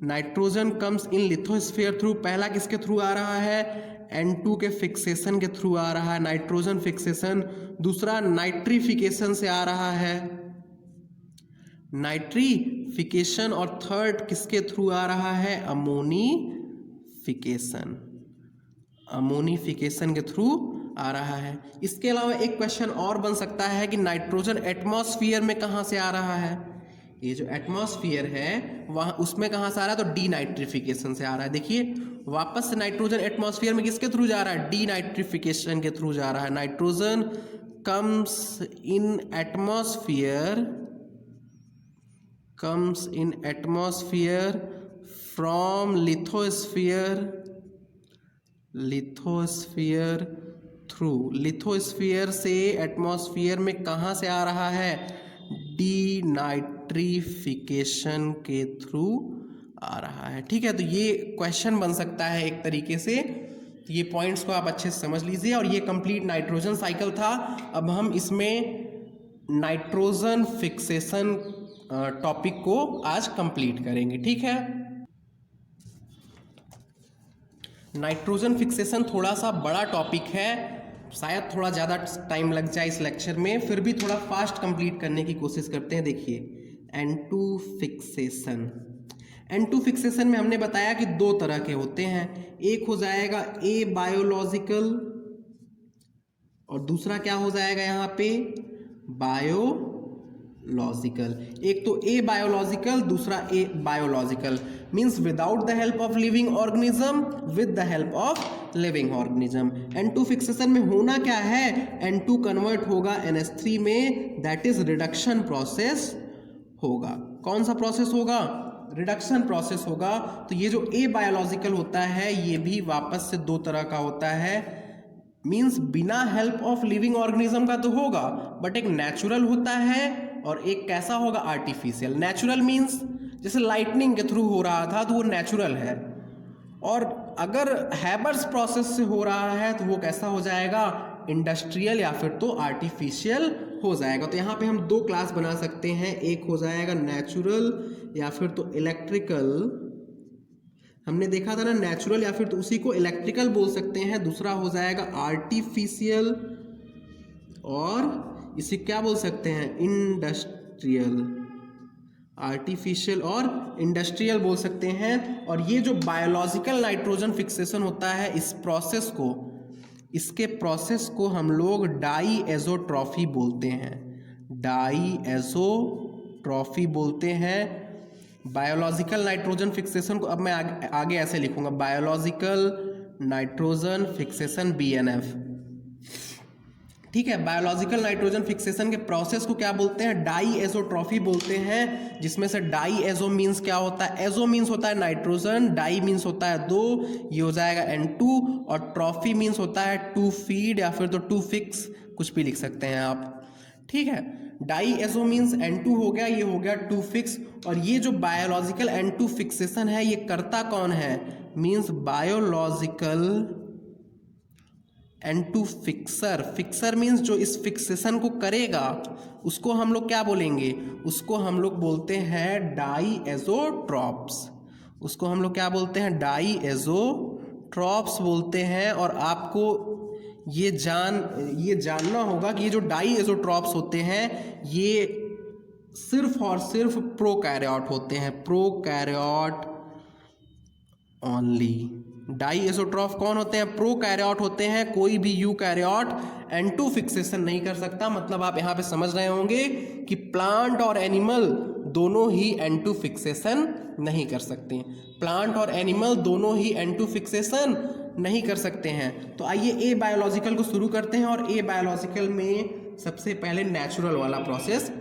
nitrogen comes in lithosphere through. पहला किसके थ्रू आ रहा है? N2 के फिक्सेशन के थ्रू आ रहा है, नाइट्रोजन फिक्सेशन। दूसरा नाइट्रिफिकेशन से आ रहा है, नाइट्रिफिकेशन। और थर्ड किसके थ्रू आ रहा है? अमोनिफिकेशन। अमोनिफिकेशन के थ्रू आ रहा है। इसके अलावा एक क्वेश्चन और बन सकता है कि नाइट्रोजन एटमॉस्फेयर में कहाँ से आ रहा है? ये जो एटमॉस्फेयर है वहाँ उसमें कहाँ से आ रहा है? तो डीनाइट्रिफिकेशन से आ रहा है। देखिए वापस से नाइट्रोजन एटमॉस्फेयर में किसके थ्रू जा रहा है? डीनाइट्रिफिकेशन के थ्रू जा रहा है। Nitrogen comes in atmosphere from lithosphere through. Lithosphere से एटमॉस्फेयर में कहाँ से आ रहा है? डीनाइट्रिफिकेशन के थ्रू आ रहा है। ठीक है, तो ये क्वेश्चन बन सकता है एक तरीके से। तो ये पॉइंट्स को आप अच्छे से समझ लीजिए। और ये कंप्लीट नाइट्रोजन साइकिल था। अब हम इसमें नाइट्रोजन फिक्सेशन टॉपिक को आज कंप्लीट करेंगे। ठीक है, नाइट्रोजन फिक्सेशन थोड़ा सा बड़ा टॉपिक है, शायद थोड़ा ज़्यादा टाइम लग जाए इस लेक्चर में, फिर भी थोड़ा फास्ट कंप्लीट करने की कोशिश करते हैं। देखिए N2 फिक्सेशन। N2 फिक्सेशन में हमने बताया कि 2 तरह के होते हैं। एक हो जाएगा ए बायोलॉजिकल और दूसरा क्या हो जाएगा यहाँ पे? बायो लॉजिकल, एक तो ए बायोलॉजिकल, दूसरा a biological, means without the help of living organism, with the help of living organism. N2 fixation में होना क्या है, N2 कन्वर्ट होगा NH3 में, दैट इज रिडक्शन प्रोसेस होगा। कौन सा प्रोसेस होगा, रिडक्शन प्रोसेस होगा। तो ये जो ए बायोलॉजिकल होता है ये भी वापस से दो तरह का होता है, मीन्स बिना हेल्प ऑफ लिविंग ऑर्गेनिज्म का तो होगा, बट एक नेचुरल होता है और एक कैसा होगा, आर्टिफिशियल। नेचुरल मीन्स जैसे लाइटनिंग के थ्रू हो रहा था तो वो नेचुरल है, और अगर हैबर्स प्रोसेस से हो रहा है तो वो कैसा हो जाएगा, इंडस्ट्रियल या फिर तो आर्टिफिशियल हो जाएगा। तो यहाँ पे हम दो क्लास बना सकते हैं, एक हो जाएगा नेचुरल या फिर तो इलेक्ट्रिकल। हमने देखा था ना नेचुरल या फिर तो उसी को इलेक्ट्रिकल बोल सकते हैं, दूसरा हो जाएगा आर्टिफिशियल, और इसे क्या बोल सकते हैं, इंडस्ट्रियल। आर्टिफिशियल और इंडस्ट्रियल बोल सकते हैं। और ये जो बायोलॉजिकल नाइट्रोजन फिक्सेशन होता है, इस प्रोसेस को, इसके प्रोसेस को हम लोग डाईएज़ोट्रॉफी बोलते हैं, डाईएज़ोट्रॉफी बोलते हैं। बायोलॉजिकल नाइट्रोजन फिक्सेशन को अब मैं आगे ऐसे लिखूंगा, बायोलॉजिकल नाइट्रोजन फिक्सेशन BNF, ठीक है। बायोलॉजिकल नाइट्रोजन फिक्सेशन के प्रोसेस को क्या बोलते हैं, डाईएज़ोट्रॉफी बोलते हैं, जिसमें से डाईएज़ो मीन्स क्या होता है, एज़ो मीन्स होता है नाइट्रोजन, डाई मीन्स होता है दो, ये हो जाएगा N2, और ट्रॉफी मीन्स होता है टू फीड या फिर तो टू फिक्स, कुछ भी लिख सकते हैं आप, ठीक है। डाईएज़ो मीन्स N2 हो गया, ये हो गया टू फिक्स। और ये जो बायोलॉजिकल N2 फिक्सेशन है ये करता कौन है, means biological N2 fixer. Fixer means जो इस फिक्सेशन को करेगा उसको हम लोग क्या बोलेंगे, उसको हम लोग बोलते हैं डाईएज़ोट्रॉप्स, उसको हम लोग क्या बोलते हैं, डाईएज़ोट्रॉप्स बोलते हैं। और आपको ये जानना होगा कि ये जो डाईएज़ोट्रॉप्स होते हैं ये सिर्फ और सिर्फ प्रोकैरियोट होते हैं, प्रोकैरियोट ओनली। डाईएज़ोट्रॉफ कौन होते हैं, प्रोकैरियोट होते हैं, कोई भी यूकैरियोट N2 फिक्सेशन नहीं कर सकता। मतलब आप यहाँ पे समझ रहे होंगे कि प्लांट और एनिमल दोनों ही N2 फिक्सेशन नहीं कर सकते, प्लांट और एनिमल दोनों ही N2 फिक्सेशन नहीं कर सकते हैं। तो आइए ए बायोलॉजिकल को शुरू करते हैं, और ए बायोलॉजिकल में सबसे पहले नेचुरल वाला प्रोसेस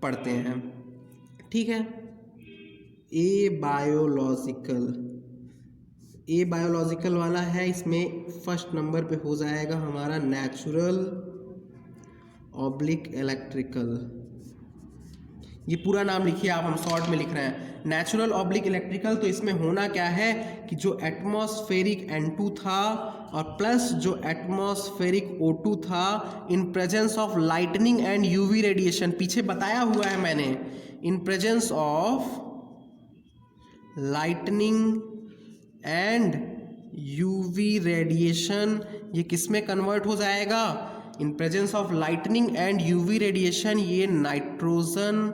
पढ़ते हैं, ठीक है। ए बायोलॉजिकल वाला है, इसमें फर्स्ट नंबर पे हो जाएगा हमारा नेचुरल ऑब्लिक इलेक्ट्रिकल। ये पूरा नाम लिखिए आप, हम शॉर्ट में लिख रहे हैं, नेचुरल ऑब्लिक इलेक्ट्रिकल। तो इसमें होना क्या है कि जो एटमॉस्फेरिक N2 था और प्लस जो एटमॉस्फेरिक O2 था, in presence of lightning and UV radiation, पीछे बताया हुआ है मैंने, in presence of lightning and UV radiation, ये किस में कन्वर्ट हो जाएगा, in presence of lightning and UV radiation, ये नाइट्रोजन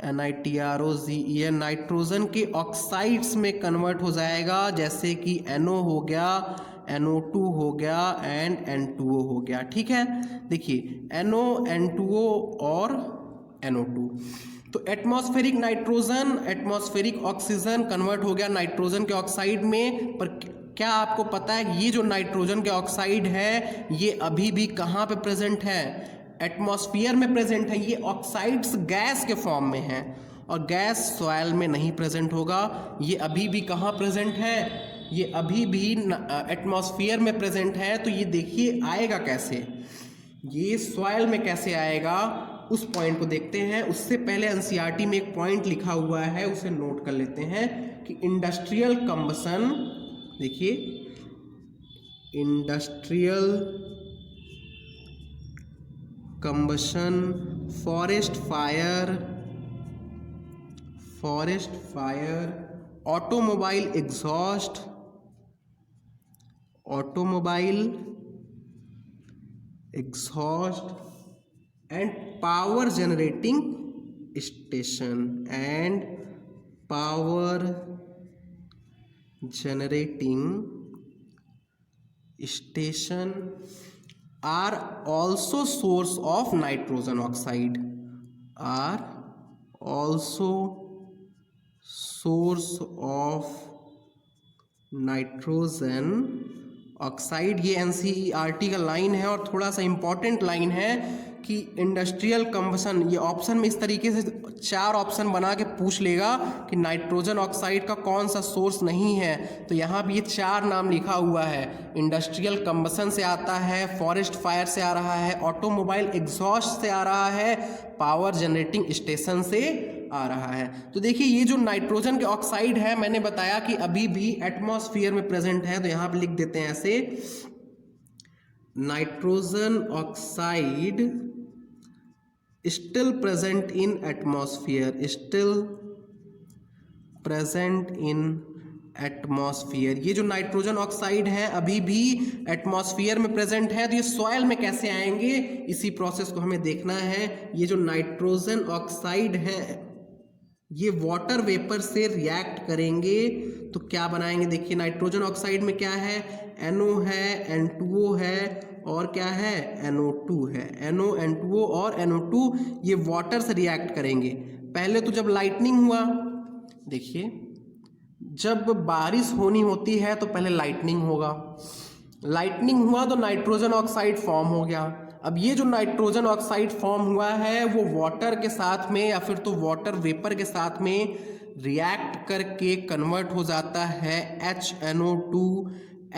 NiTROZ, ये नाइट्रोजन के ऑक्साइड्स में कन्वर्ट हो जाएगा, जैसे कि NO हो गया, NO2 हो गया एंड N2O हो गया, ठीक है। देखिए NO, N2O और NO2, तो atmospheric nitrogen, atmospheric oxygen convert हो गया नाइट्रोजन के ऑक्साइड में। पर क्या आपको पता है कि ये जो नाइट्रोजन के ऑक्साइड है ये अभी भी कहाँ पे प्रेजेंट है, एटमॉस्फेयर में प्रेजेंट है। ये ऑक्साइड्स गैस के फॉर्म में है, और गैस सॉइल में नहीं प्रेजेंट होगा। ये अभी भी कहाँ प्रेजेंट है, ये अभी भी एटमॉस्फेयर में प्रेजेंट है। तो ये देखिए आएगा कैसे, ये सॉइल में कैसे आएगा, उस पॉइंट को देखते हैं। उससे पहले एनसीईआरटी में एक पॉइंट लिखा हुआ है, उसे नोट कर लेते हैं कि इंडस्ट्रियल कंबसन, देखिए industrial combustion, forest fire, automobile exhaust, and power generating station are also source of nitrogen oxide, are also source of nitrogen oxide. ये NCERT का लाइन है और थोड़ा सा इम्पॉर्टेंट लाइन है कि इंडस्ट्रियल कंबसन, ये ऑप्शन में इस तरीके से 4 ऑप्शन बना के पूछ लेगा कि नाइट्रोजन ऑक्साइड का कौन सा सोर्स नहीं है, तो यहाँ भी ये 4 नाम लिखा हुआ है। इंडस्ट्रियल कंबसन से आता है, फॉरेस्ट फायर से आ रहा है, ऑटोमोबाइल एग्जॉस्ट से आ रहा है, पावर जनरेटिंग स्टेशन से आ रहा है। तो देखिए ये जो नाइट्रोजन के ऑक्साइड है, मैंने बताया कि अभी भी एटमॉस्फेयर में प्रेजेंट है, तो यहाँ पे लिख देते हैं ऐसे, nitrogen oxide still present in atmosphere, still present in atmosphere. ये जो नाइट्रोजन ऑक्साइड है अभी भी एटमॉस्फेयर में प्रेजेंट है, तो ये सॉइल में कैसे आएंगे, इसी प्रोसेस को हमें देखना है। ये जो नाइट्रोजन ऑक्साइड है ये वाटर वेपर से रिएक्ट करेंगे तो क्या बनाएंगे, देखिए नाइट्रोजन ऑक्साइड में क्या है, NO है, N2O है और क्या है, NO2 है। NO, N2O और NO2 ये वाटर से रिएक्ट करेंगे। पहले तो जब लाइटनिंग हुआ, देखिए जब बारिश होनी होती है तो पहले लाइटनिंग होगा, लाइटनिंग हुआ तो नाइट्रोजन ऑक्साइड फॉर्म हो गया। अब ये जो नाइट्रोजन ऑक्साइड फॉर्म हुआ है वो वाटर के साथ में या फिर तो वाटर वेपर के साथ में रिएक्ट करके कन्वर्ट हो जाता है HNO2,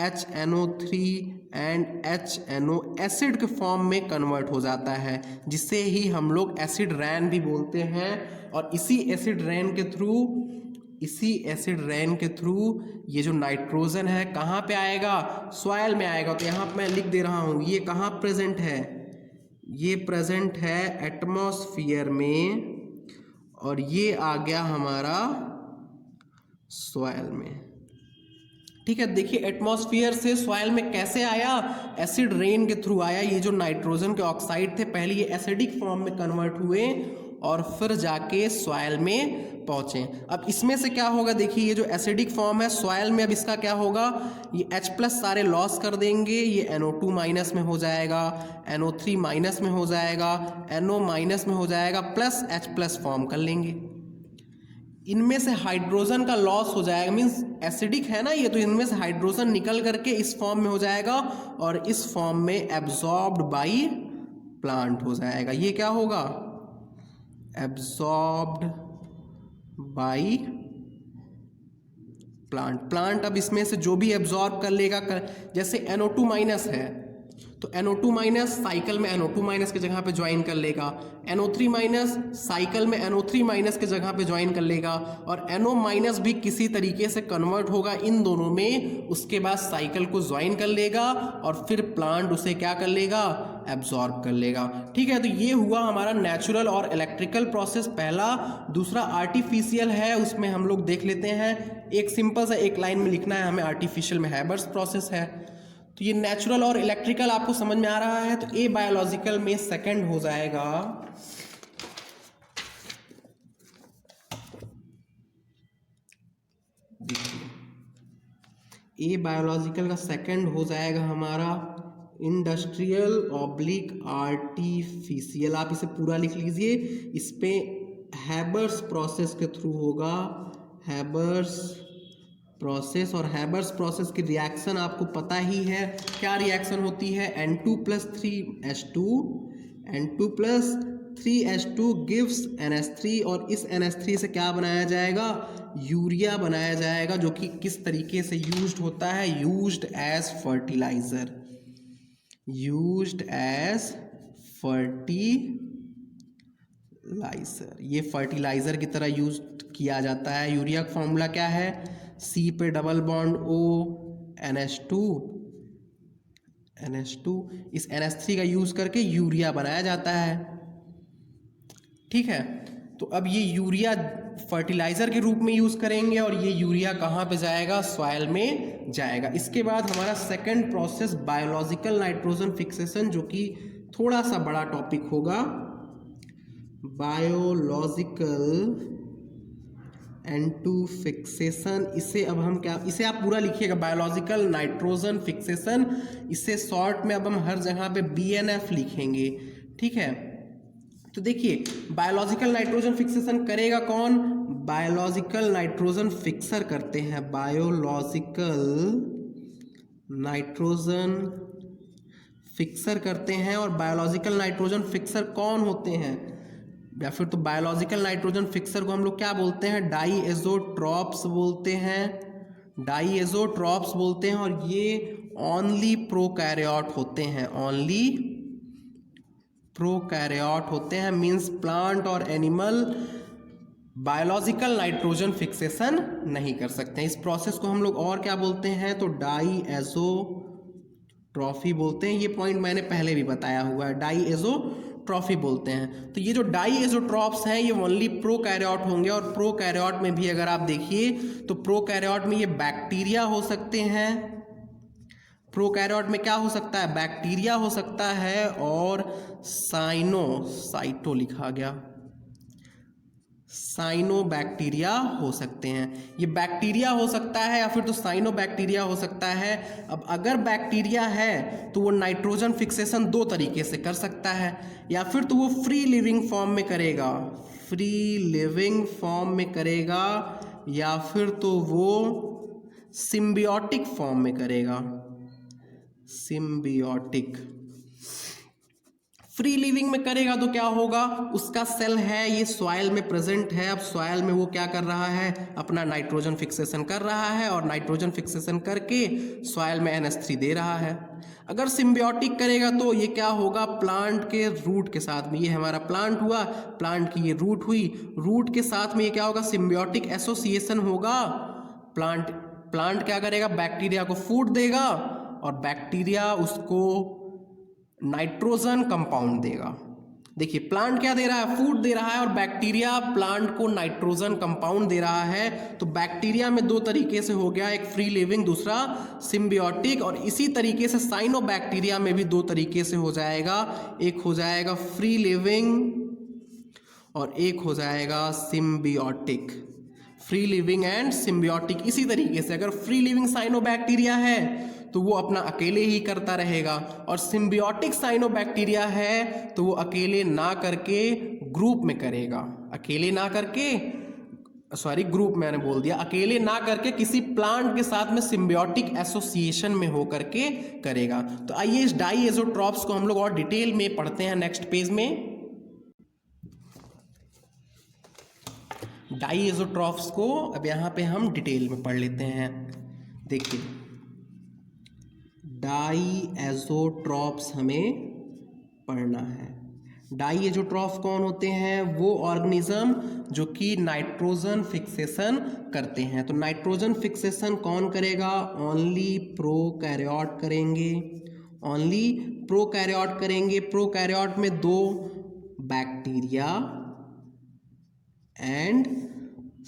HNO3 and HNO acid के फॉर्म में कन्वर्ट हो जाता है, जिसे ही हम लोग एसिड रेन भी बोलते हैं। और इसी एसिड रेन के थ्रू ये जो नाइट्रोजन है कहाँ पे आएगा, सॉइल में आएगा। तो यहाँ पे मैं लिख दे रहा हूँ ये कहाँ प्रेजेंट है, ये प्रेजेंट है एटमॉस्फेयर में और ये आ गया हमारा सॉइल में। ठीक है, देखिए एटमॉस्फेयर से सॉइल में कैसे आया, एसिड रेन के थ्रू आया। ये जो नाइट्रोजन के ऑक्साइड थे पहले ये एसिडिक फॉर्म में कन्वर्ट हुए और फिर जाके सॉइल में पहुंचे। अब इसमें से क्या होगा, देखिए ये जो एसिडिक फॉर्म है सॉइल में, अब इसका क्या होगा, ये H+ सारे लॉस कर देंगे, ये NO2 माइनस में हो जाएगा, NO3 माइनस में हो जाएगा, NO माइनस में हो जाएगा, प्लस H+ फॉर्म कर लेंगे। इनमें से हाइड्रोजन का लॉस हो जाएगा, मीन्स एसिडिक है ना ये, तो इनमें से हाइड्रोजन निकल करके इस फॉर्म में हो जाएगा और इस फॉर्म में एब्जॉर्ब्ड बाई प्लांट हो जाएगा। ये क्या होगा, एब्जॉर्ब्ड बाई प्लांट। अब इसमें से जो भी एब्जॉर्ब कर लेगा जैसे NO2 माइनस है तो NO2 माइनस साइकिल में NO2 माइनस की जगह पे ज्वाइन कर लेगा, NO3 माइनस साइकिल में NO3 माइनस की जगह पे ज्वाइन कर लेगा और NO माइनस भी किसी तरीके से कन्वर्ट होगा इन दोनों में, उसके बाद साइकिल को ज्वाइन कर लेगा और फिर प्लांट उसे क्या कर लेगा, एब्जॉर्ब कर लेगा। ठीक है, तो ये हुआ हमारा नेचुरल और इलेक्ट्रिकल प्रोसेस पहला। दूसरा आर्टिफिशियल है, उसमें हम लोग देख लेते हैं। एक सिंपल सा एक लाइन में लिखना है हमें, आर्टिफिशियल में हैबर्स प्रोसेस है। तो ये नेचुरल और इलेक्ट्रिकल आपको समझ में आ रहा है, तो ए बायोलॉजिकल में सेकंड हो जाएगा ए बायोलॉजिकल का सेकंड हो जाएगा हमारा इंडस्ट्रियल ऑब्लिक आर्टिफिशियल। आप इसे पूरा लिख लीजिए, इस पे हैबर्स प्रोसेस के थ्रू होगा, हैबर्स प्रोसेस। और हैबर्स प्रोसेस की रिएक्शन आपको पता ही है, क्या रिएक्शन होती है, N2 + 3H2, N2 + 3H2 gives NH3 और इस NH3 से क्या बनाया जाएगा, यूरिया बनाया जाएगा, जो कि किस तरीके से यूज्ड होता है, used as fertiliser, used as fertiliser. ये फर्टिलाइजर की तरह यूज किया जाता है। यूरिया का फॉर्मूला क्या है, C पे डबल बॉन्ड O NH2, इस NH3 का यूज करके यूरिया बनाया जाता है। ठीक है, तो अब ये यूरिया फर्टिलाइजर के रूप में यूज करेंगे और ये यूरिया कहाँ पे जाएगा, सॉइल में जाएगा। इसके बाद हमारा second process biological nitrogen fixation, जो कि थोड़ा सा बड़ा टॉपिक होगा, बायोलॉजिकल N2 फिक्सेशन। इसे अब हम क्या, इसे आप पूरा लिखिएगा, बायोलॉजिकल नाइट्रोजन फिक्सेशन। इसे शॉर्ट में अब हम हर जगह पे BNF लिखेंगे। ठीक है, तो देखिए बायोलॉजिकल नाइट्रोजन फिक्सेशन करेगा कौन, बायोलॉजिकल नाइट्रोजन फिक्सर करते हैं, बायोलॉजिकल नाइट्रोजन फिक्सर करते हैं। और बायोलॉजिकल नाइट्रोजन फिक्सर कौन होते हैं, या फिर तो बायोलॉजिकल नाइट्रोजन फिक्सर को हम लोग क्या बोलते हैं, डाईएज़ोट्रॉप्स बोलते हैं, डाईएज़ोट्रॉप्स बोलते हैं। और ये ओनली प्रोकैरियोट होते हैं, ओनली प्रोकैरियोट होते हैं, मीन्स प्लांट और एनिमल बायोलॉजिकल नाइट्रोजन फिक्सेशन नहीं कर सकते हैं। इस प्रोसेस को हम लोग और क्या बोलते हैं, तो डाईएज़ोट्रॉफी बोलते हैं। ये पॉइंट मैंने पहले भी बताया हुआ है, डाईएज़ोट्रॉफी बोलते हैं। तो ये जो डाईएज़ोट्रॉप्स हैं ये ओनली प्रोकैरियोट होंगे। और प्रोकैरियोट में भी अगर आप देखिए तो प्रोकैरियोट में ये बैक्टीरिया हो सकते हैं, प्रोकैरियोट में क्या हो सकता है, बैक्टीरिया हो सकता है, और साइटो लिखा गया, साइनोबैक्टीरिया हो सकते हैं। ये बैक्टीरिया हो सकता है या फिर तो साइनोबैक्टीरिया हो सकता है। अब अगर बैक्टीरिया है तो वो नाइट्रोजन फिक्सेशन दो तरीके से कर सकता है, या फिर तो वो फ्री लिविंग फॉर्म में करेगा, फ्री लिविंग फॉर्म में करेगा, या फिर तो वो सिम्बियोटिक फॉर्म में करेगा, सिम्बियोटिक। फ्री लिविंग में करेगा तो क्या होगा, उसका सेल है ये सॉइल में प्रेजेंट है। अब सॉइल में वो क्या कर रहा है, अपना नाइट्रोजन फिक्सेशन कर रहा है, और नाइट्रोजन फिक्सेशन करके सॉइल में NH3 दे रहा है। अगर सिम्बियोटिक करेगा तो ये क्या होगा, प्लांट के रूट के साथ में, ये हमारा प्लांट हुआ, प्लांट की ये रूट हुई, रूट के साथ में ये क्या होगा, सिम्बियोटिक एसोसिएशन होगा। प्लांट क्या करेगा, बैक्टीरिया को फूड देगा, और बैक्टीरिया उसको नाइट्रोजन कंपाउंड देगा। देखिए प्लांट क्या दे रहा है, फूड दे रहा है, और बैक्टीरिया प्लांट को नाइट्रोजन कंपाउंड दे रहा है। तो बैक्टीरिया में दो तरीके से हो गया, एक फ्री लिविंग, दूसरा सिम्बियोटिक। और इसी तरीके से साइनोबैक्टीरिया में भी दो तरीके से हो जाएगा, एक हो जाएगा फ्री लिविंग और एक हो जाएगा symbiotic, free living and symbiotic. इसी तरीके से अगर फ्री लिविंग साइनोबैक्टीरिया है तो वो अपना अकेले ही करता रहेगा, और सिम्बियोटिक साइनोबैक्टीरिया है तो वो अकेले ना करके ग्रुप में करेगा, अकेले ना करके, सॉरी ग्रुप मैंने बोल दिया, अकेले ना करके किसी प्लांट के साथ में सिम्बियोटिक एसोसिएशन में होकर के करेगा। तो आइए इस डाईएज़ोट्रॉप्स को हम लोग और डिटेल में पढ़ते हैं नेक्स्ट पेज में। डाईएज़ोट्रॉप्स को अब यहाँ पे हम डिटेल में पढ़ लेते हैं। देखिए डाईएज़ोट्रॉप्स हमें पढ़ना है। डाईएज़ोट्रॉप्स कौन होते हैं, वो ऑर्गेनिज्म जो कि नाइट्रोजन फिक्सेशन करते हैं। तो नाइट्रोजन फिक्सेशन कौन करेगा, ओनली प्रोकैरियोट करेंगे, ओनली प्रोकैरियोट करेंगे। प्रोकैरियोट में दो, bacteria and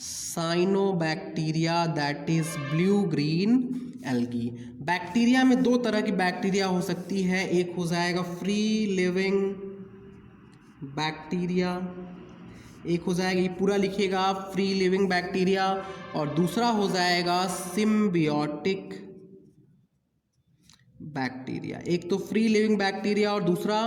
cyanobacteria, that is blue green algae. Bacteria में दो तरह की बैक्टीरिया हो सकती है, एक हो जाएगा फ्री लिविंग बैक्टीरिया, एक हो जाएगा, ये पूरा लिखिएगा आप, फ्री लिविंग बैक्टीरिया, और दूसरा हो जाएगा सिम्बियोटिक बैक्टीरिया। एक तो फ्री लिविंग बैक्टीरिया और दूसरा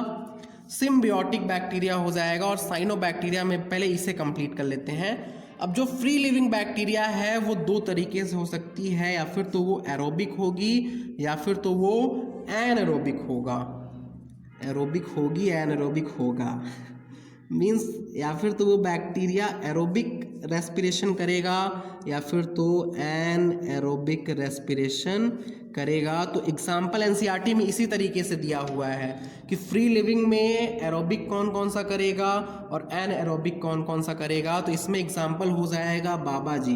सिम्बियोटिक बैक्टीरिया हो जाएगा। और साइनोबैक्टीरिया में पहले इसे कंप्लीट कर लेते हैं। अब जो फ्री लिविंग बैक्टीरिया है वो दो तरीके से हो सकती है, या फिर तो वो एरोबिक होगी या फिर तो वो एनएरोबिक होगा, एरोबिक होगी एनएरोबिक होगा, मीन्स या फिर तो वो बैक्टीरिया एरोबिक रेस्पिरेशन करेगा या फिर तो एनएरोबिक रेस्पिरेशन करेगा। तो एग्जाम्पल एनसीईआरटी में इसी तरीके से दिया हुआ है कि फ्री लिविंग में एरोबिक कौन कौन सा करेगा और एनएरोबिक कौन कौन सा करेगा। तो इसमें एग्जाम्पल हो जाएगा बाबा जी,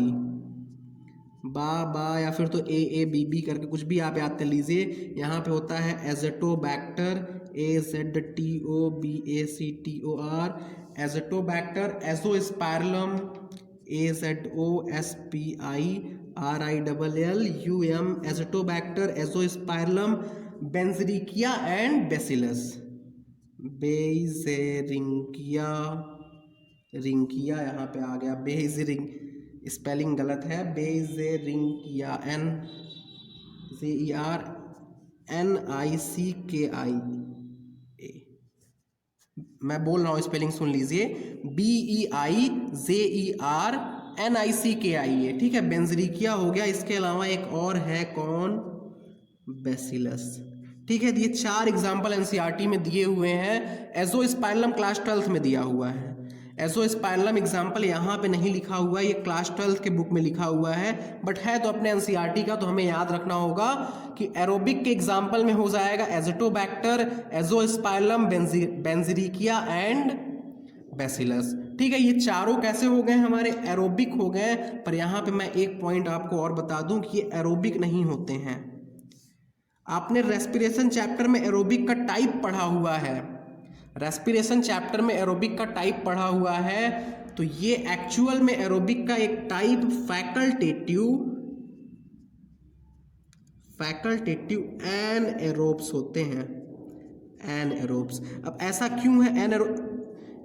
बा या फिर तो AABB करके कुछ भी आप याद कर लीजिए। यहाँ पे होता है Azotobacter, AZTOBACTOR, Azotobacter, Azospirillum, AZOSPIRILLUM, Azotobacter, Azospirillum, Beijerinckia and Bacillus, Beijerinckia, रिंकिया यहाँ पे आ गया, बेइज़रिंग, स्पेलिंग गलत है, बेइज़ेरिंकिया, NZERNICKIA, मैं बोल रहा हूँ स्पेलिंग सुन लीजिए, BEIZERNICKIA, ठीक है, बेंजरिकिया हो गया। इसके अलावा एक और है कौन, बैसिलस, ठीक है। ये 4 एग्जाम्पल एनसीईआरटी में दिए हुए हैं। एजोस्पाइरलम क्लास 12th में दिया हुआ है। एजोस्पाइरलम एग्जाम्पल यहाँ पे नहीं लिखा हुआ है, ये क्लास 12th के बुक में लिखा हुआ है, बट है तो अपने एनसीईआरटी का, तो हमें याद रखना होगा कि एरोबिक के एग्जाम्पल में हो जाएगा एजोटोबैक्टर, एजोस्पाइरलम, बेंजरिकिया एंड बैसिलस, ठीक है। ये चारों कैसे हो गए हमारे, एरोबिक हो गए। पर यहाँ पे मैं एक पॉइंट आपको और बता दूं कि ये एरोबिक नहीं होते हैं। आपने रेस्पिरेशन चैप्टर में एरोबिक का टाइप पढ़ा हुआ है, रेस्पिरेशन चैप्टर में एरोबिक का टाइप पढ़ा हुआ है, तो ये एक्चुअल में एरोबिक का एक टाइप फैकल्टेटिव एनएरोब्स होते हैं, एनएरोब्स। अब ऐसा क्यों है,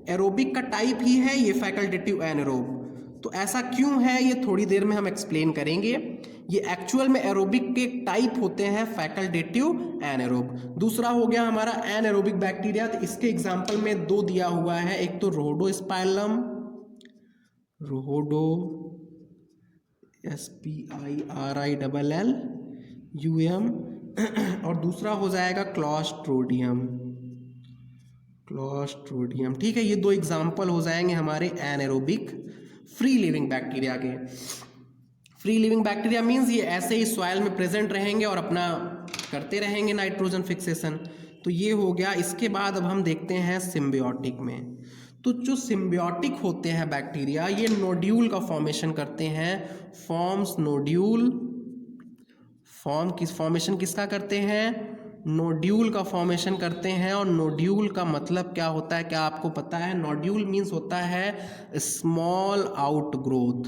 एरोबिक का टाइप ही है ये फैकल्टेटिव एनएरोब, तो ऐसा क्यों है ये थोड़ी देर में हम एक्सप्लेन करेंगे। ये एक्चुअल में एरोबिक के टाइप होते हैं फैकल्टेटिव एनएरोब। दूसरा हो गया हमारा एनएरोबिक बैक्टीरिया, तो इसके एग्जांपल में 2 दिया हुआ है, एक तो रोहोडोस्पाइरलम, रोहोडो SPIRILLUM, और दूसरा हो जाएगा क्लॉस्ट्रोडियम, ठीक है। ये 2 एग्जाम्पल हो जाएंगे हमारे एनएरोबिक फ्री लिविंग बैक्टीरिया के। फ्री लिविंग बैक्टीरिया मीन्स ये ऐसे ही सॉइल में प्रेजेंट रहेंगे और अपना करते रहेंगे नाइट्रोजन फिक्सेशन, तो ये हो गया। इसके बाद अब हम देखते हैं सिम्बियोटिक में। तो जो सिम्बियोटिक होते हैं बैक्टीरिया, ये नोड्यूल का फॉर्मेशन करते हैं, फॉर्म्स नोड्यूल, फॉर्मेशन किसका करते हैं, नोड्यूल का फॉर्मेशन करते हैं। और नोड्यूल का मतलब क्या होता है, क्या आपको पता है, नोड्यूल मीन्स होता है स्मॉल आउटग्रोथ,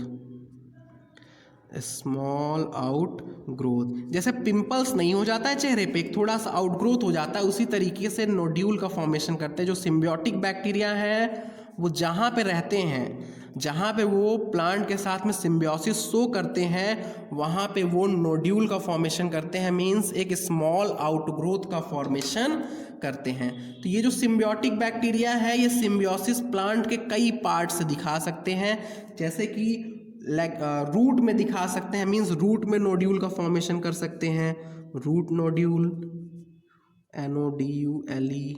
जैसे पिंपल्स नहीं हो जाता है चेहरे पे, एक थोड़ा सा आउटग्रोथ हो जाता है, उसी तरीके से नोड्यूल का फॉर्मेशन करते हैं। जो सिम्बियोटिक बैक्टीरिया हैं वो जहाँ पे रहते हैं, जहाँ पे वो प्लांट के साथ में सिम्बियोसिस शो करते हैं, वहाँ पे वो नोड्यूल का फॉर्मेशन करते हैं, मीन्स एक स्मॉल आउटग्रोथ का फॉर्मेशन करते हैं। तो ये जो सिम्बियोटिक बैक्टीरिया है, ये सिम्बियोसिस प्लांट के कई पार्ट से दिखा सकते हैं, जैसे कि रूट में दिखा सकते हैं, मीन्स रूट में नोड्यूल का फॉर्मेशन कर सकते हैं, रूट नोड्यूल NODULE,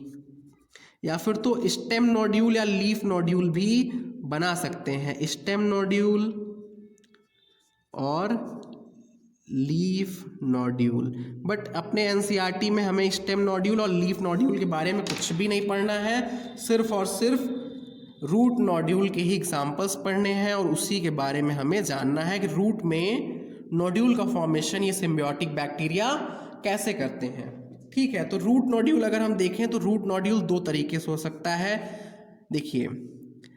या फिर तो स्टेम नोड्यूल या लीफ नोड्यूल भी बना सकते हैं, स्टेम नोड्यूल और लीफ नोड्यूल। बट अपने एनसीईआरटी में हमें स्टेम नोड्यूल और लीफ नोड्यूल के बारे में कुछ भी नहीं पढ़ना है, सिर्फ और सिर्फ रूट नोड्यूल के ही एग्जाम्पल्स पढ़ने हैं, और उसी के बारे में हमें जानना है कि रूट में नोड्यूल का फॉर्मेशन ये सिम्बियोटिक बैक्टीरिया कैसे करते हैं, ठीक है। तो रूट नोड्यूल अगर हम देखें तो रूट नोड्यूल 2 तरीके से हो सकता है। देखिए,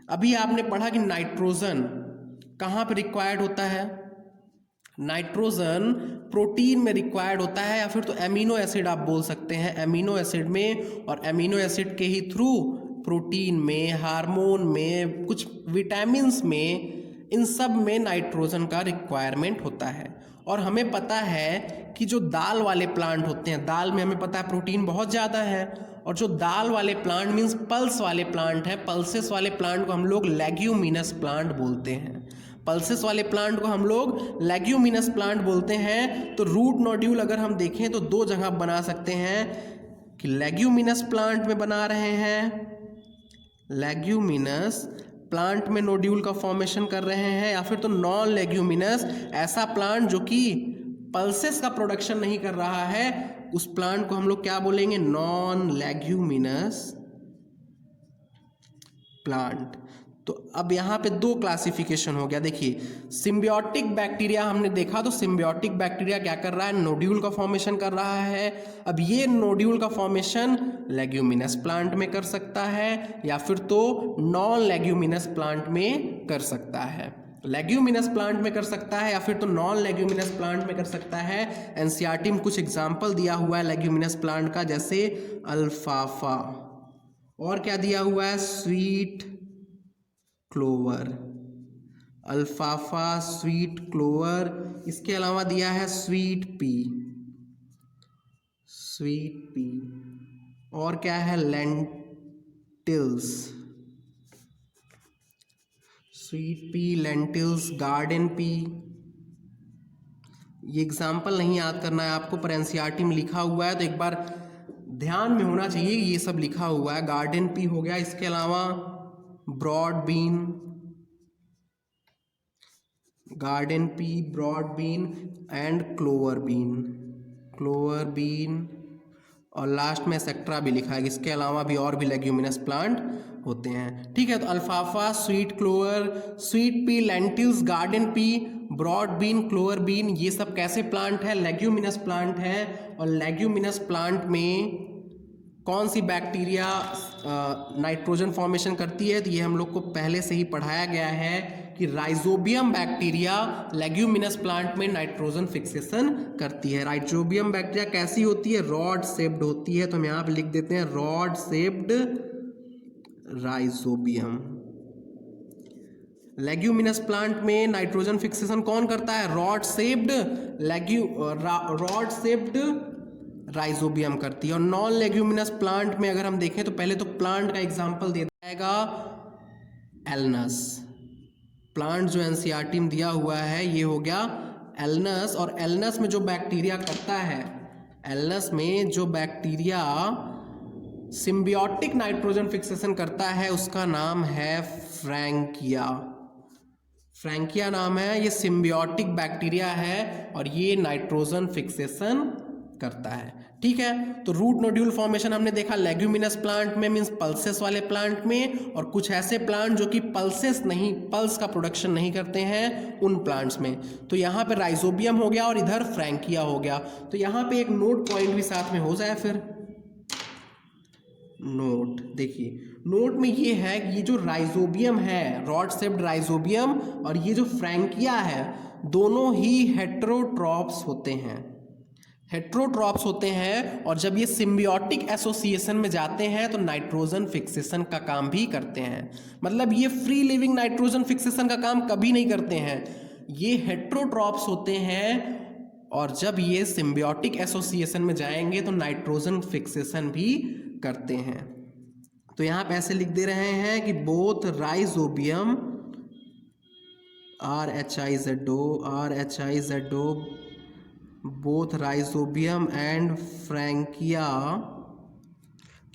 अभी आपने पढ़ा कि नाइट्रोजन कहाँ पर रिक्वायर्ड होता है, नाइट्रोजन प्रोटीन में रिक्वायर्ड होता है, या फिर तो एमिनो एसिड आप बोल सकते हैं, एमिनो एसिड में, और एमिनो एसिड के ही थ्रू प्रोटीन में, हार्मोन में, कुछ विटामिन्स में, इन सब में नाइट्रोजन का रिक्वायरमेंट होता है। और हमें पता है कि जो दाल वाले प्लांट होते हैं, दाल में हमें पता है प्रोटीन बहुत ज़्यादा है, और जो दाल वाले प्लांट मीन्स पल्स वाले प्लांट हैं, पल्सेस वाले प्लांट को हम लोग लेग्यूमिनस प्लांट बोलते हैं, पल्सेस वाले प्लांट को हम लोग लेग्यूमिनस प्लांट बोलते हैं। तो रूट नोड्यूल अगर हम देखें तो 2 जगह बना सकते हैं, कि लेग्यूमिनस प्लांट में बना रहे हैं, लेग्यूमिनस प्लांट में नोड्यूल का फॉर्मेशन कर रहे हैं, या फिर तो नॉन लेग्यूमिनस, ऐसा प्लांट जो कि पल्सेस का प्रोडक्शन नहीं कर रहा है, उस प्लांट को हम लोग क्या बोलेंगे, नॉन लेग्यूमिनस प्लांट। तो अब यहाँ पे 2 क्लासिफिकेशन हो गया। देखिए, सिम्बियोटिक बैक्टीरिया हमने देखा, तो सिम्बियोटिक बैक्टीरिया क्या कर रहा है, नोड्यूल का फॉर्मेशन कर रहा है। अब ये नोड्यूल का फॉर्मेशन लेग्यूमिनस प्लांट में कर सकता है, या फिर तो नॉन लेग्यूमिनस प्लांट में कर सकता है, लेग्यूमिनस प्लांट में कर सकता है, या फिर तो नॉन लेग्यूमिनस प्लांट में कर सकता है। एनसीईआरटी में कुछ एग्जाम्पल दिया हुआ है लेग्यूमिनस प्लांट का, जैसे अल्फाफा, और क्या दिया हुआ है, स्वीट क्लोवर, अल्फाफा, स्वीट क्लोवर। इसके अलावा दिया है स्वीट पी, और क्या है, sweet pea, lentils, garden P. ये एग्जाम्पल नहीं याद करना है आपको, पर एनसीईआरटी में लिखा हुआ है तो एक बार ध्यान में होना चाहिए, ये सब लिखा हुआ है। गार्डन पी हो गया, इसके अलावा broad bean, garden pea, broad bean and clover bean, और लास्ट में सेक्ट्रा भी लिखा है। इसके अलावा भी और भी लेग्यूमिनस प्लांट होते हैं। ठीक है, तो alfalfa, sweet clover, sweet pea, lentils, garden pea, broad bean, clover bean, ये सब कैसे प्लांट है? लेग्यूमिनस प्लांट है। और लेग्यूमिनस प्लांट में कौन सी बैक्टीरिया नाइट्रोजन फॉर्मेशन करती है? तो ये हम लोग को पहले से ही पढ़ाया गया है कि राइजोबियम बैक्टीरिया लेग्यूमिनस प्लांट में नाइट्रोजन फिक्सेशन करती है। राइजोबियम बैक्टीरिया कैसी होती है? रॉड शेप्ड होती है। तो हम यहाँ पे लिख देते हैं rod shaped rhizobium. Leguminous plant में नाइट्रोजन फिक्सेशन कौन करता है? रॉड शेप्ड राइजोबियम करती है। और नॉन लेग्यूमिनस प्लांट में अगर हम देखें तो पहले तो प्लांट का एग्जांपल दे जाएगा एल्नस। प्लांट जो एनसीईआरटी में दिया हुआ है ये हो गया एल्नस। और एल्नस में जो बैक्टीरिया करता है, एल्नस में जो बैक्टीरिया सिम्बियोटिक नाइट्रोजन फिक्सेशन करता है उसका नाम है फ्रैंकिया। फ्रैंकिया नाम है, ये सिम्बियोटिक बैक्टीरिया है और ये नाइट्रोजन फिक्सेशन करता है। ठीक है, तो रूट नोड्यूल फॉर्मेशन हमने देखा लेग्यूमिनस प्लांट में, मींस पल्सेस वाले प्लांट में, और कुछ ऐसे प्लांट जो कि पल्स का प्रोडक्शन नहीं करते हैं उन प्लांट्स में। तो यहाँ पे राइजोबियम हो गया और इधर फ्रैंकिया हो गया। तो यहाँ पे एक नोट पॉइंट भी साथ में हो जाए फिर। नोट देखिए, नोट में ये है कि ये जो राइजोबियम है, रॉड शेप्ड राइजोबियम, और ये जो फ्रैंकिया है, दोनों ही हेटेरोट्रॉप्स होते हैं। और जब ये सिम्बियोटिक एसोसिएशन में जाते हैं तो नाइट्रोजन फिक्सेशन का काम भी करते हैं। मतलब ये फ्री लिविंग नाइट्रोजन फिक्सेशन का काम कभी नहीं करते हैं, ये हेटेरोट्रॉप्स होते हैं। और जब ये सिम्बियोटिक एसोसिएशन में जाएंगे तो नाइट्रोजन फिक्सेशन भी करते हैं। तो यहाँ पे ऐसे लिख दे रहे हैं कि both rhizobium RHIZO both rhizobium and Frankia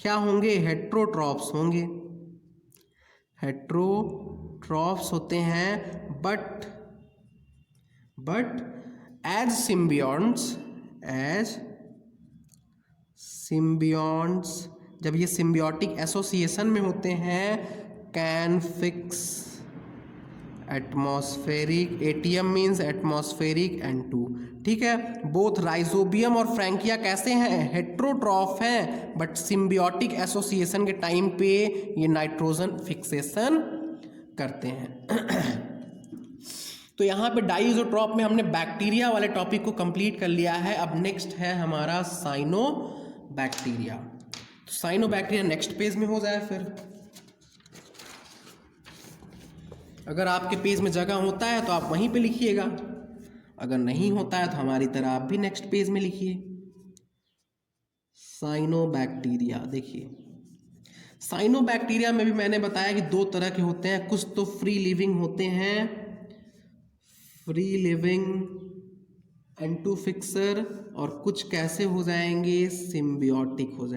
क्या होंगे? हेटेरोट्रॉप्स होंगे। हेटेरोट्रॉप्स होते हैं, बट एज सिम्बियोन्ट्स जब ये सिम्बियोटिक एसोसिएशन में होते हैं, can fix atmospheric, ATM means atmospheric N2। ठीक है, बोथ राइजोबियम और फ्रैंकिया कैसे हैं? हेटेरोट्रॉफ हैं, बट सिम्बियोटिक एसोसिएशन के टाइम पे ये नाइट्रोजन फिक्सेशन करते हैं। तो यहाँ पे डाइइज़ोट्रॉप में हमने बैक्टीरिया वाले टॉपिक को कंप्लीट कर लिया है। अब नेक्स्ट है हमारा साइनोबैक्टीरिया। तो साइनोबैक्टीरिया नेक्स्ट पेज में हो जाए फिर। अगर आपके पेज में जगह होता है तो आप वहीं पे लिखिएगा, अगर नहीं होता है तो हमारी तरह आप भी नेक्स्ट पेज में लिखिए। साइनोबैक्टीरिया देखिए, साइनोबैक्टीरिया में भी मैंने बताया कि दो तरह के होते हैं। कुछ तो फ्री लिविंग होते हैं, फ्री लिविंग N2 फिक्सर, और कुछ कैसे हो जाएंगे? सिम्बियोटिक हो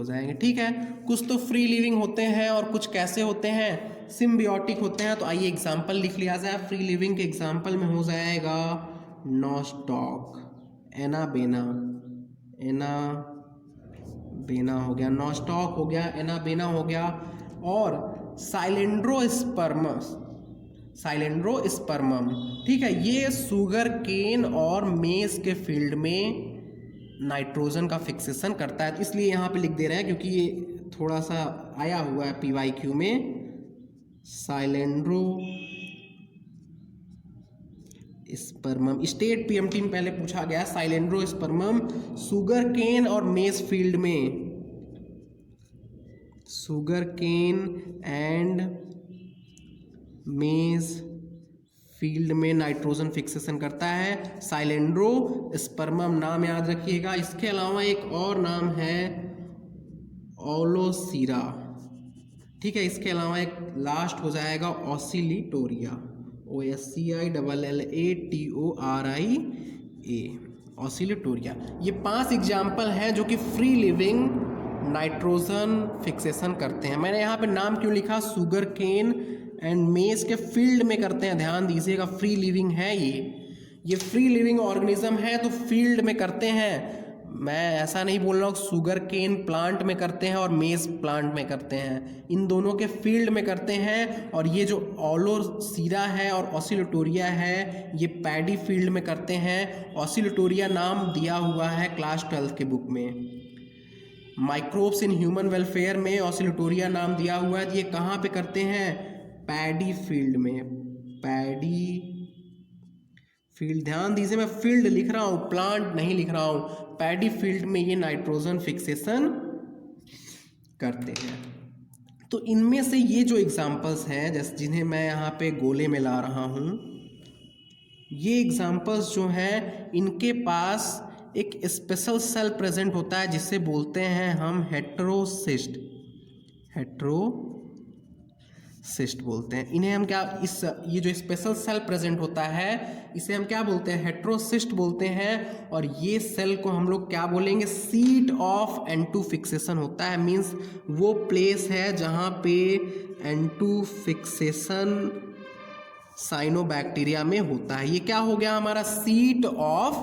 जाएंगे। ठीक है, कुछ तो फ्री लिविंग होते हैं और कुछ कैसे होते हैं? सिम्बियोटिक होते हैं। तो आइए एग्जांपल लिख लिया जाए। फ्री लिविंग के एग्जांपल में हो जाएगा नॉस्टॉक, एनाबेना हो गया, नॉस्टॉक हो गया, एनाबेना हो गया, और साइलेंड्रोस्पर्मम। ठीक है, ये शुगर केन और मेज के फील्ड में नाइट्रोजन का फिक्सेशन करता है। इसलिए यहाँ पे लिख दे रहे हैं क्योंकि ये थोड़ा सा आया हुआ है PYQ में। साइलेंड्रोस्पर्मम स्टेट PMT में पहले पूछा गया, साइलेंड्रोस्पर्मम शुगर केन और मेज फील्ड में, sugar cane and maize field में नाइट्रोजन फिक्सेशन करता है। साइलेंड्रोस्पर्मम नाम याद रखिएगा। इसके अलावा एक और नाम है ओलोसीरा, ठीक है। इसके अलावा एक लास्ट हो जाएगा ऑसिलिटोरिया, OSCILLATORIA, ऑसिलिटोरिया। ये 5 एग्जाम्पल हैं जो कि फ्री लिविंग नाइट्रोजन फिक्सेशन करते हैं। मैंने यहाँ पे नाम क्यों लिखा, शुगर केन एंड मेज के फील्ड में करते हैं, ध्यान दीजिएगा, फ्री लिविंग है ये फ्री लिविंग ऑर्गेनिज्म है तो फील्ड में करते हैं। मैं ऐसा नहीं बोल रहा हूँ शुगर केन प्लांट में करते हैं और मेज प्लांट में करते हैं, इन दोनों के फील्ड में करते हैं। और ये जो ओलोसीरा है और ऑसिलिटोरिया है ये पैडी फील्ड में करते हैं। ऑसिलिटोरिया नाम दिया हुआ है क्लास 12 के बुक में। माइक्रोब्स इन ह्यूमन वेलफेयर में ऑसिलिटोरिया नाम दिया हुआ है। ये कहाँ पे करते हैं, पैडी फील्ड में, पैडी फील्ड, ध्यान दीजिए मैं फील्ड लिख रहा हूँ, प्लांट नहीं लिख रहा हूँ। पैडी फील्ड में ये नाइट्रोजन फिक्सेशन करते हैं। तो इनमें से ये जो एग्जांपल्स हैं जैसे जिन्हें मैं यहाँ पे गोले में ला रहा हूँ, ये एग्जांपल्स जो हैं इनके पास एक स्पेशल सेल प्रेजेंट होता है जिसे बोलते हैं हम हेटेरोसिस्ट, हेटेरोसिस्ट बोलते हैं इन्हें। हम क्या, इस ये जो स्पेशल सेल प्रेजेंट होता है इसे हम क्या बोलते हैं, हेटेरोसिस्ट बोलते हैं। और ये सेल को हम लोग क्या बोलेंगे, सीट ऑफ N2 फिक्सेशन होता है। मीन्स वो प्लेस है जहाँ पे N2 फिक्सेशन साइनोबैक्टीरिया में होता है। ये क्या हो गया हमारा, सीट ऑफ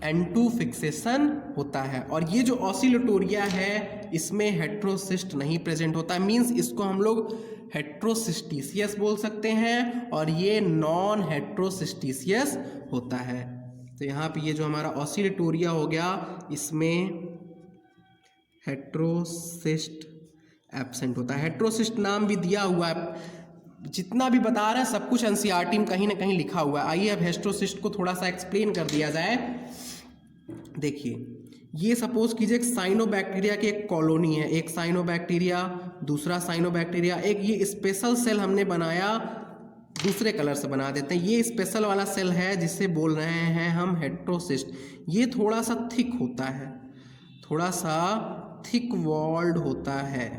N2 फिक्सेशन होता है। और ये जो ऑसिलिटोरिया है इसमें हेटेरोसिस्ट नहीं प्रेजेंट होता है, मीन्स इसको हम लोग हेटेरोसिस्टिशियस बोल सकते हैं और ये नॉन हेटेरोसिस्टिशियस होता है। तो यहाँ पे ये जो हमारा ऑसिलिटोरिया हो गया इसमें हेटेरोसिस्ट एब्सेंट होता है। हेटेरोसिस्ट नाम भी दिया हुआ है, जितना भी बता रहे हैं सब कुछ एनसीईआरटी में कहीं ना कहीं लिखा हुआ है। आइए अब हेटेरोसिस्ट को थोड़ा सा एक्सप्लेन कर दिया जाए। देखिए ये सपोज कीजिए एक साइनोबैक्टीरिया की एक कॉलोनी है, एक साइनोबैक्टीरिया, दूसरा साइनोबैक्टीरिया, एक ये स्पेशल सेल हमने बनाया, दूसरे कलर से बना देते हैं। ये स्पेशल वाला सेल है जिसे बोल रहे हैं हम हेटेरोसिस्ट। ये थोड़ा सा थिक होता है, थोड़ा सा थिक वॉल्ड होता है,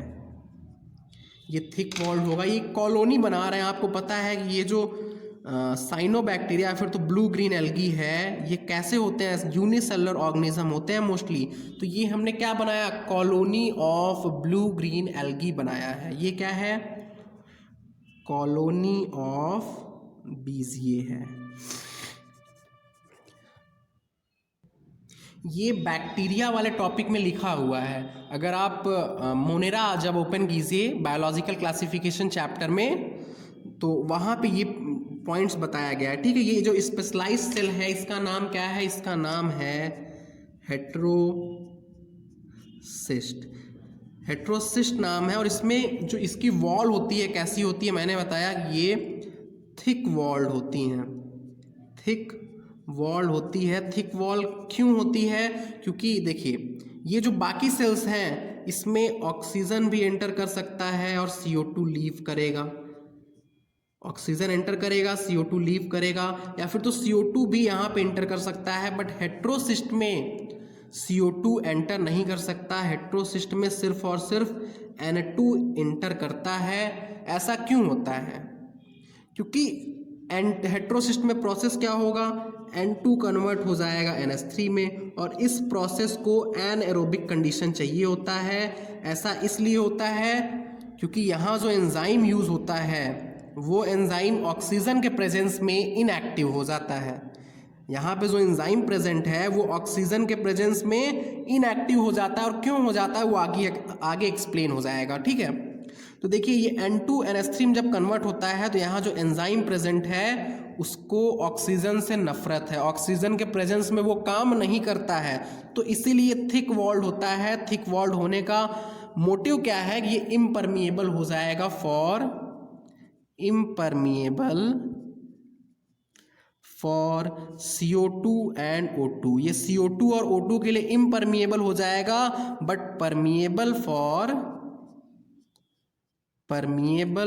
ये थिक वॉल्ड होगा। ये कॉलोनी बना रहे हैं, आपको पता है कि ये जो साइनोबैक्टीरिया फिर तो ब्लू ग्रीन एल्गी है, ये कैसे होते हैं, यूनिसेलुलर ऑर्गेनिज्म होते हैं मोस्टली। तो ये हमने क्या बनाया, colony of blue green algae बनाया है। ये क्या है, कॉलोनी ऑफ बीज, ये है। ये बैक्टीरिया वाले टॉपिक में लिखा हुआ है। अगर आप मोनेरा जब ओपन कीजिए बायोलॉजिकल क्लासिफिकेशन चैप्टर में तो वहाँ पे ये पॉइंट्स बताया गया है, ठीक है। ये जो स्पेशलाइज्ड सेल है इसका नाम क्या है, इसका नाम है हेटेरोसिस्ट, हेटेरोसिस्ट नाम है। और इसमें जो इसकी वॉल होती है कैसी होती है, मैंने बताया ये थिक वॉल्ड होती हैं, थिक वॉल होती है। थिक वॉल क्यों होती है, क्योंकि देखिए ये जो बाकी सेल्स हैं इसमें ऑक्सीजन भी एंटर कर सकता है और CO2 लीव करेगा, ऑक्सीजन एंटर करेगा, CO2 लीव करेगा, या फिर तो CO2 भी यहाँ पे एंटर कर सकता है। बट हेटेरोसिस्ट में CO2 एंटर नहीं कर सकता, हेटेरोसिस्ट में सिर्फ और सिर्फ N2 एंटर करता है। ऐसा क्यों होता है, क्योंकि हेटेरोसिस्ट में प्रोसेस क्या होगा, N2 कन्वर्ट हो जाएगा NH3 में, और इस प्रोसेस को एनएरोबिक कंडीशन चाहिए होता है। ऐसा इसलिए होता है क्योंकि यहाँ जो एंजाइम यूज़ होता है वो एंजाइम ऑक्सीजन के प्रेजेंस में इनएक्टिव हो जाता है। यहाँ पे जो एंजाइम प्रेजेंट है वो ऑक्सीजन के प्रेजेंस में इनएक्टिव हो जाता है, और क्यों हो जाता है वो आगे एक्सप्लेन हो जाएगा, ठीक है। तो देखिए ये N2NH3 में जब कन्वर्ट होता है तो यहाँ जो एंजाइम प्रेजेंट है उसको ऑक्सीजन से नफरत है, ऑक्सीजन के प्रेजेंस में वो काम नहीं करता है, तो इसीलिए थिक वॉल्ड होता है। थिक वॉल्ड होने का मोटिव क्या है कि ये इम्परमिएबल हो जाएगा फॉर CO2 एंड O2। ये CO2 और O2 के लिए इम्परमिएबल हो जाएगा, बट परमिएबल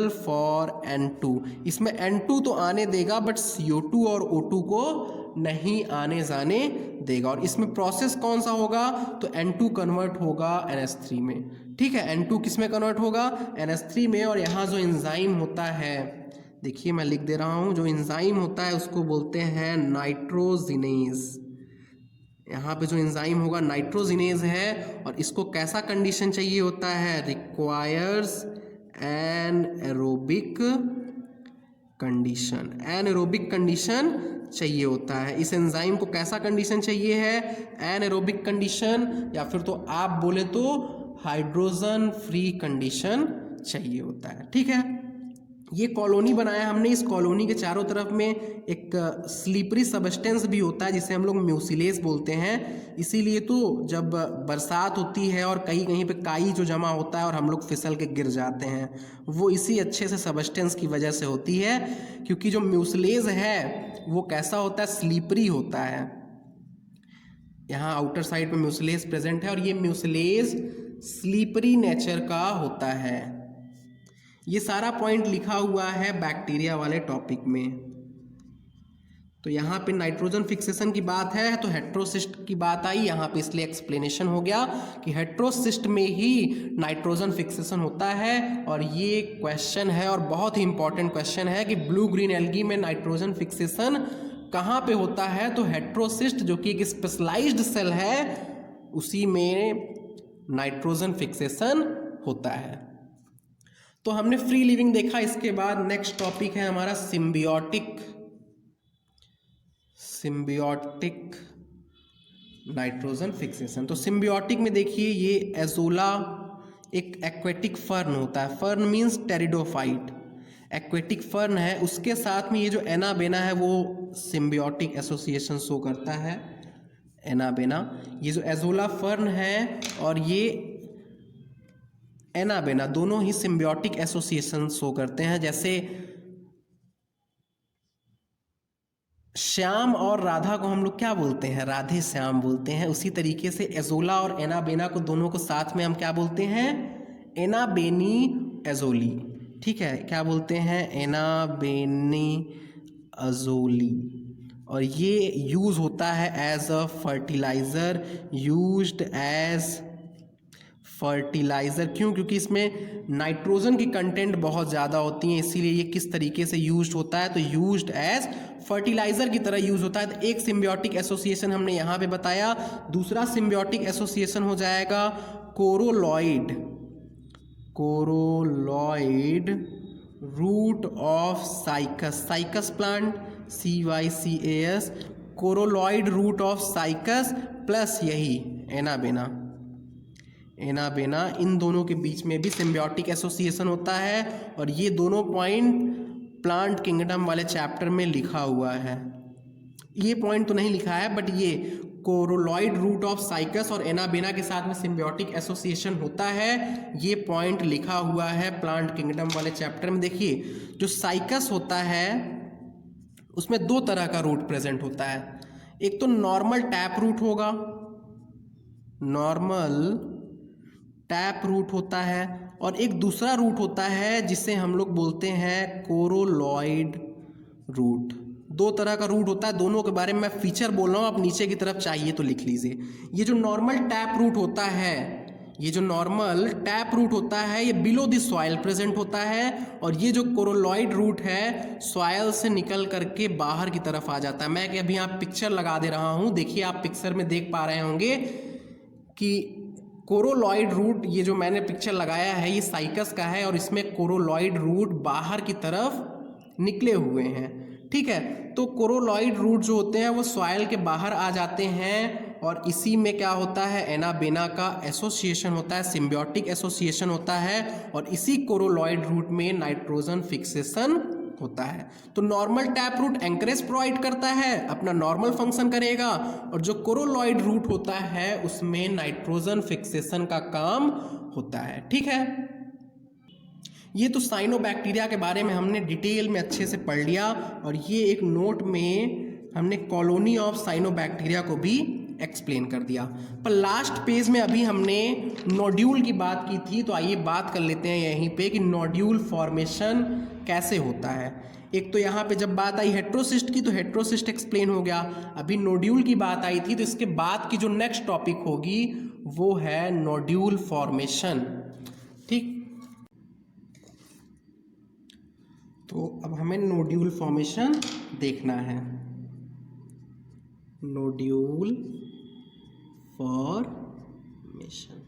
फॉर N2। इसमें N2 तो आने देगा बट CO2 और O2 को नहीं आने जाने देगा। और इसमें प्रोसेस कौन सा होगा, तो N2 कन्वर्ट होगा NH3 में। ठीक है, N2 किस में कन्वर्ट होगा, NH3 में। और यहाँ जो एंजाइम होता है, देखिए मैं लिख दे रहा हूँ, जो एंजाइम होता है उसको बोलते हैं नाइट्रोजिनेज। यहाँ पे जो एंजाइम होगा नाइट्रोजिनेज है, और इसको कैसा कंडीशन चाहिए होता है, requires N aerobic condition. Anaerobic condition चाहिए होता है। इस एंजाइम को कैसा कंडीशन चाहिए है, एनएरोबिक कंडीशन, या फिर तो आप बोले तो हाइड्रोजन फ्री कंडीशन चाहिए होता है। ठीक है, ये कॉलोनी बनाया हमने। इस कॉलोनी के चारों तरफ में एक स्लीपरी सबस्टेंस भी होता है जिसे हम लोग म्यूसिलेज बोलते हैं। इसीलिए तो जब बरसात होती है और कहीं कहीं पे काई जो जमा होता है और हम लोग फिसल के गिर जाते हैं, वो इसी अच्छे से सबस्टेंस की वजह से होती है, क्योंकि जो म्यूसिलेज है वो कैसा होता है, स्लीपरी होता है। यहाँ आउटर साइड में म्यूसिलेज प्रेजेंट है, और ये म्यूसिलेज स्लीपरी नेचर का होता है। ये सारा पॉइंट लिखा हुआ है बैक्टीरिया वाले टॉपिक में। तो यहाँ पे नाइट्रोजन फिक्सेशन की बात है तो हेट्रोसिस्ट की बात आई यहाँ पे, इसलिए एक्सप्लेनेशन हो गया कि हेट्रोसिस्ट में ही नाइट्रोजन फिक्सेशन होता है। और ये क्वेश्चन है और बहुत ही इंपॉर्टेंट क्वेश्चन है कि ब्लू ग्रीन एल्गी में नाइट्रोजन फिक्सेशन कहाँ पे होता है, तो हेट्रोसिस्ट जो कि एक स्पेशलाइज्ड सेल है उसी में नाइट्रोजन फिक्सेशन होता है। तो हमने फ्री लिविंग देखा। इसके बाद नेक्स्ट टॉपिक है हमारा सिम्बियोटिक नाइट्रोजन फिक्सेशन। तो सिम्बियोटिक में देखिए ये एजोला एक एक्वेटिक फर्न होता है। Fern means pteridophyte, aquatic fern है। उसके साथ में ये जो एनाबेना है वो सिम्बियोटिक एसोसिएशन शो करता है। एनाबेना, ये जो एजोला फर्न है और ये एनाबेना दोनों ही सिम्बियोटिक एसोसिएशन शो करते हैं। जैसे श्याम और राधा को हम लोग क्या बोलते हैं, राधे श्याम बोलते हैं। उसी तरीके से एजोला और एनाबेना को दोनों को साथ में हम क्या बोलते हैं, एनाबेनी एजोली। ठीक है, क्या बोलते हैं, एनाबेनी एजोली। और ये यूज होता है as a fertiliser, used as fertiliser. क्यों, क्योंकि इसमें नाइट्रोजन की कंटेंट बहुत ज़्यादा होती है, इसीलिए ये किस तरीके से यूज्ड होता है, तो यूज्ड एज फर्टिलाइज़र की तरह यूज होता है। तो एक सिम्बियोटिक एसोसिएशन हमने यहाँ पे बताया। दूसरा सिम्बियोटिक एसोसिएशन हो जाएगा coralloid root of cycas. Cycas plant, CYCAS, coralloid root of cycas plus यही एनाबेना। इन दोनों के बीच में भी सिम्बियोटिक एसोसिएशन होता है। और ये दोनों पॉइंट प्लांट किंगडम वाले चैप्टर में लिखा हुआ है। ये पॉइंट तो नहीं लिखा है, बट ये कोरोलॉइड रूट ऑफ साइकस और एनाबेना के साथ में सिम्बियोटिक एसोसिएशन होता है, ये पॉइंट लिखा हुआ है प्लांट किंगडम वाले चैप्टर में। देखिए जो साइकस होता है उसमें दो तरह का रूट प्रेजेंट होता है। एक तो नॉर्मल टैप रूट होगा, नॉर्मल टैप रूट होता है, और एक दूसरा रूट होता है जिसे हम लोग बोलते हैं कोरोलॉइड रूट। दो तरह का रूट होता है, दोनों के बारे में मैं फीचर बोल रहा हूँ, आप नीचे की तरफ चाहिए तो लिख लीजिए। ये जो नॉर्मल टैप रूट होता है, ये बिलो द सॉइल प्रेजेंट होता है। और ये जो कोरोलॉइड रूट है सॉइल से निकल करके बाहर की तरफ आ जाता है। मैं कि अभी यहाँ पिक्चर लगा दे रहा हूँ, देखिए आप पिक्चर में देख पा रहे होंगे कि कोरोलॉइड रूट, ये जो मैंने पिक्चर लगाया है ये साइकस का है, और इसमें कोरोलॉइड रूट बाहर की तरफ निकले हुए हैं। ठीक है, तो कोरोलॉइड रूट जो होते हैं वो सॉइल के बाहर आ जाते हैं, और इसी में क्या होता है, एनाबेना का एसोसिएशन होता है, सिम्बियोटिक एसोसिएशन होता है। और इसी कोरोलॉइड रूट में नाइट्रोजन फिक्सेशन होता है। तो normal tap root anchorage provide करता है, अपना नॉर्मल फंक्शन करेगा, और जो कोरोलॉइड रूट होता है उसमें नाइट्रोजन फिक्सेशन का काम होता है। ठीक है, ये तो साइनोबैक्टीरिया के बारे में हमने डिटेल में अच्छे से पढ़ लिया। और ये एक नोट में हमने कॉलोनी ऑफ साइनोबैक्टीरिया को भी एक्सप्लेन कर दिया। पर लास्ट पेज में अभी हमने नोड्यूल की बात की थी, तो आइए बात कर लेते हैं यहीं पे कि नोड्यूल फॉर्मेशन कैसे होता है। एक तो यहाँ पे जब बात आई हेट्रोसिस्ट की तो हेट्रोसिस्ट एक्सप्लेन हो गया, अभी नोड्यूल की बात आई थी तो इसके बाद की जो नेक्स्ट टॉपिक होगी वो है नोड्यूल फॉर्मेशन। ठीक, तो अब हमें नोड्यूल फॉर्मेशन देखना है। नोड्यूल फॉर्मेशन,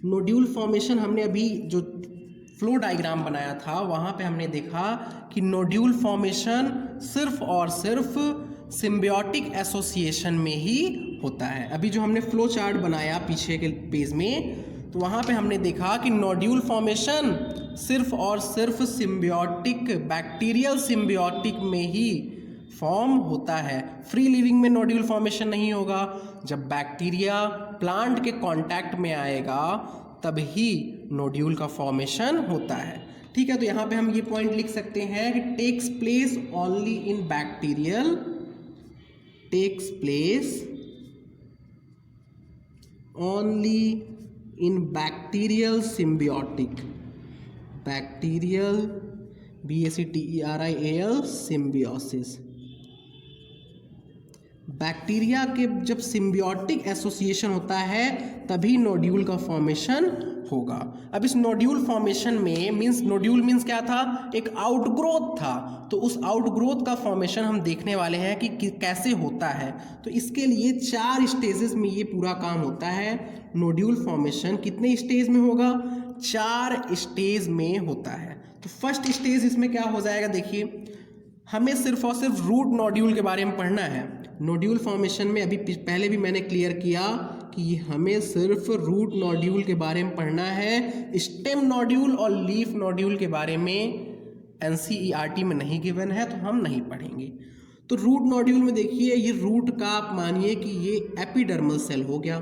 नोड्यूल फॉर्मेशन हमने अभी जो फ्लो डायग्राम बनाया था वहाँ पे हमने देखा कि नोड्यूल फॉर्मेशन सिर्फ और सिर्फ सिम्बियोटिक एसोसिएशन में ही होता है। अभी जो हमने फ्लो चार्ट बनाया पीछे के पेज में, तो वहाँ पे हमने देखा कि नोड्यूल फॉर्मेशन सिर्फ और सिर्फ सिम्बियोटिक, बैक्टीरियल सिम्बियोटिक में ही फॉर्म होता है। फ्री लिविंग में नोड्यूल फॉर्मेशन नहीं होगा। जब बैक्टीरिया प्लांट के कांटेक्ट में आएगा तभी नोड्यूल का फॉर्मेशन होता है। ठीक है, तो यहाँ पे हम ये पॉइंट लिख सकते हैं कि takes place only in bacterial, takes place only in bacterial symbiotic, bacterial BACTERIAL symbiosis. Bacteria के जब सिम्बियोटिक एसोसिएशन होता है तभी नोड्यूल का फॉर्मेशन होगा। अब इस नोड्यूल फॉर्मेशन में नोड्यूल मीन्स क्या था, एक आउटग्रोथ था, तो उस आउटग्रोथ का फॉर्मेशन हम देखने वाले हैं कि कैसे होता है। तो इसके लिए 4 स्टेजेस में ये पूरा काम होता है। नोड्यूल फॉर्मेशन कितने स्टेज में होगा, 4 स्टेज में होता है। तो फर्स्ट स्टेज इसमें क्या हो जाएगा, देखिए हमें सिर्फ और सिर्फ रूट नोड्यूल के बारे में पढ़ना है। नोड्यूल फॉर्मेशन में अभी पहले भी मैंने क्लियर किया कि हमें सिर्फ रूट नोड्यूल के बारे में पढ़ना है। स्टेम नोड्यूल और लीफ नोड्यूल के बारे में NCERT में नहीं गिवन है तो हम नहीं पढ़ेंगे। तो रूट नोड्यूल में देखिए, ये रूट का आप मानिए कि ये एपिडर्मल सेल हो गया।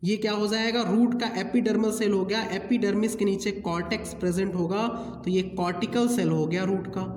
ये क्या हो जाएगा, रूट का एपिडर्मल सेल हो गया। एपिडर्मिस के नीचे कॉर्टेक्स प्रेजेंट होगा तो ये कॉर्टिकल सेल हो गया रूट का।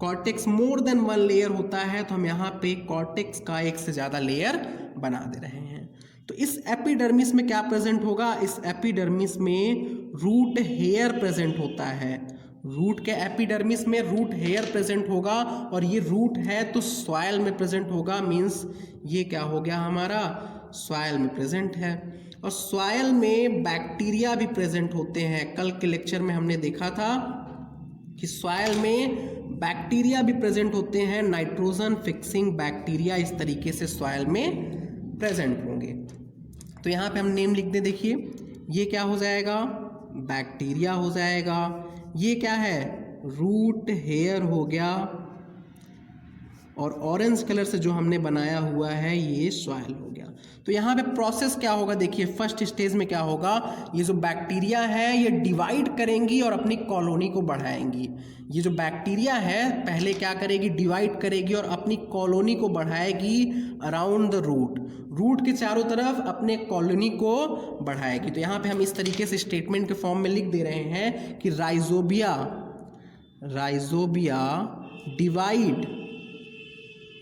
कॉर्टेक्स मोर देन 1 लेयर होता है तो हम यहाँ पे कॉर्टेक्स का 1 से ज़्यादा लेयर बना दे रहे हैं। तो इस एपिडर्मिस में क्या प्रेजेंट होगा, इस एपिडर्मिस में रूट हेयर प्रेजेंट होता है। रूट के एपिडर्मिस में रूट हेयर प्रेजेंट होगा और ये रूट है तो सॉइल में प्रेजेंट होगा, मीन्स ये क्या हो गया हमारा, सॉइल में प्रेजेंट है। और सॉइल में बैक्टीरिया भी प्रेजेंट होते हैं। कल के लेक्चर में हमने देखा था कि सॉइल में बैक्टीरिया भी प्रेजेंट होते हैं। नाइट्रोजन फिक्सिंग बैक्टीरिया इस तरीके से सॉइल में प्रेजेंट होंगे। तो यहाँ पे हम नेम लिख दें, देखिए ये क्या हो जाएगा, बैक्टीरिया हो जाएगा। ये क्या है, रूट हेयर हो गया। और ऑरेंज कलर से जो हमने बनाया हुआ है ये सॉइल हो गया। तो यहाँ पे प्रोसेस क्या होगा, देखिए फर्स्ट स्टेज में क्या होगा, ये जो बैक्टीरिया है ये डिवाइड करेंगी और अपनी कॉलोनी को बढ़ाएंगी। ये जो बैक्टीरिया है पहले क्या करेगी, डिवाइड करेगी और अपनी कॉलोनी को बढ़ाएगी अराउंड द रूट, रूट के चारों तरफ अपने कॉलोनी को बढ़ाएगी। तो यहाँ पे हम इस तरीके से स्टेटमेंट के फॉर्म में लिख दे रहे हैं कि राइजोबिया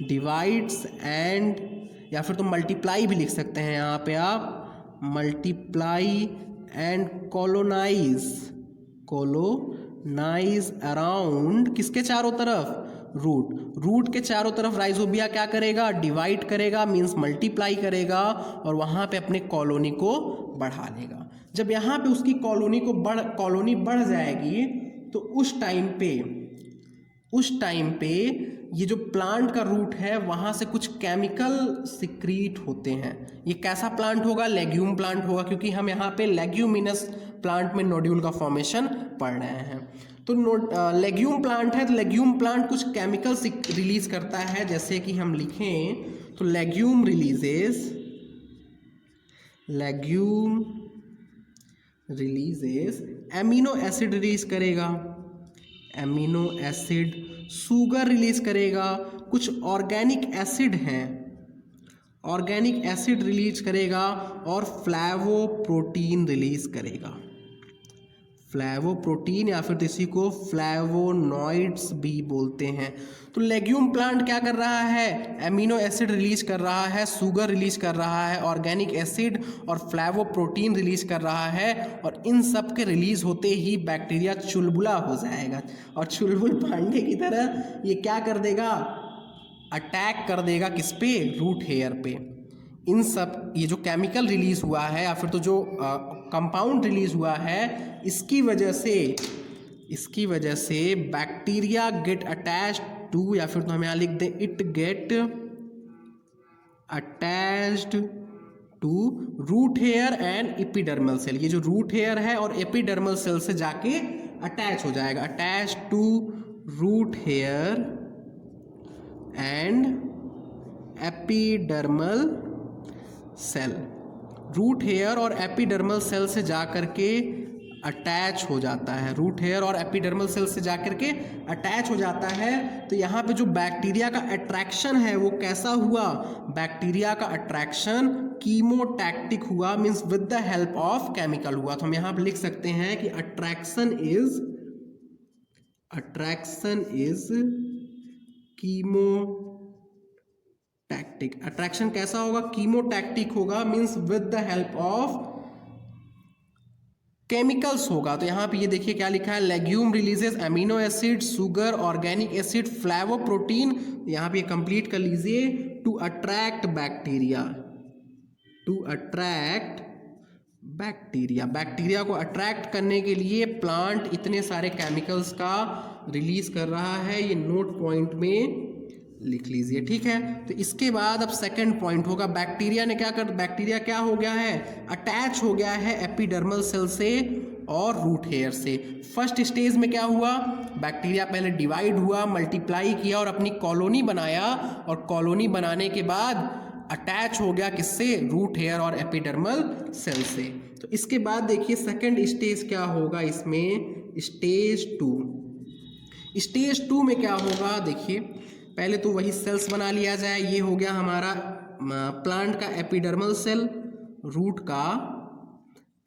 डिवाइड्स एंड, या फिर तो मल्टीप्लाई भी लिख सकते हैं यहाँ पे आप, मल्टीप्लाई एंड कॉलोनाइज अराउंड किसके चारों तरफ, रूट के चारों तरफ राइजोबिया क्या करेगा, डिवाइड करेगा, मीन्स मल्टीप्लाई करेगा और वहाँ पे अपने कॉलोनी को बढ़ा लेगा। जब यहाँ पे उसकी कॉलोनी बढ़ जाएगी तो उस टाइम पे ये जो प्लांट का रूट है वहाँ से कुछ केमिकल सिक्रीट होते हैं। ये कैसा प्लांट होगा, लेग्यूम प्लांट होगा, क्योंकि हम यहाँ पे लेग्यूमिनस प्लांट में नोड्यूल का फॉर्मेशन पढ़ रहे हैं। तो लेग्यूम प्लांट है तो लेग्यूम प्लांट कुछ केमिकल रिलीज करता है, जैसे कि हम लिखें तो legume releases amino acid release करेगा, एमिनो एसिड, शुगर रिलीज करेगा, कुछ ऑर्गेनिक एसिड हैं, ऑर्गेनिक एसिड रिलीज करेगा और फ्लैवोप्रोटीन रिलीज करेगा। फ्लैवोप्रोटीन या फिर इसी को फ्लैवोनॉइड्स भी बोलते हैं। तो लेग्यूम प्लांट क्या कर रहा है, एमिनो एसिड रिलीज कर रहा है, शुगर रिलीज कर रहा है, ऑर्गेनिक एसिड और फ्लैवोप्रोटीन रिलीज कर रहा है, और इन सब के रिलीज होते ही बैक्टीरिया चुलबुला हो जाएगा और चुलबुल पांडे की तरह ये क्या कर देगा, अटैक कर देगा किस पे, रूट हेयर पे। इन सब ये जो केमिकल रिलीज हुआ है या फिर तो जो कंपाउंड रिलीज हुआ है, इसकी वजह से बैक्टीरिया गेट अटैच्ड टू, या फिर तो हम यहाँ लिख दें it get attached to root hair and epidermal cell. ये जो रूट हेयर है और एपिडर्मल सेल से जाके अटैच हो जाएगा, attach to root hair and epidermal cell. Root hair और एपिडर्मल सेल से जाकर के अटैच हो जाता है, रूट हेयर और एपिडर्मल सेल से जाकर के अटैच हो जाता है। तो यहाँ पे जो बैक्टीरिया का अट्रैक्शन है वो कैसा हुआ, बैक्टीरिया का अट्रैक्शन कीमोटैक्टिक हुआ, means with the help of chemical हुआ। तो हम यहाँ पे लिख सकते हैं कि अट्रैक्शन इज कीमोटैक्टिक। अट्रैक्शन कैसा होगा, कीमोटैक्टिक होगा, means with the help of chemicals होगा। तो यहाँ पे ये देखिए क्या लिखा है, legume releases amino acid, sugar, organic acid, flavoprotein. यहाँ पे कंप्लीट कर लीजिए, टू अट्रैक्ट बैक्टीरिया, बैक्टीरिया को अट्रैक्ट करने के लिए प्लांट इतने सारे केमिकल्स का रिलीज कर रहा है। ये नोट पॉइंट में लिख लीजिए, ठीक है। तो इसके बाद अब सेकंड पॉइंट होगा, बैक्टीरिया क्या हो गया है, अटैच हो गया है एपिडर्मल सेल से और रूट हेयर से। फर्स्ट स्टेज में क्या हुआ, बैक्टीरिया पहले डिवाइड हुआ, मल्टीप्लाई किया और अपनी कॉलोनी बनाया, और कॉलोनी बनाने के बाद अटैच हो गया किससे, रूट हेयर और एपिडर्मल सेल से। तो इसके बाद देखिए सेकंड स्टेज क्या होगा इसमें, स्टेज टू में क्या होगा, देखिए पहले तो वही सेल्स बना लिया जाए। ये हो गया हमारा प्लांट का एपिडर्मल सेल, रूट का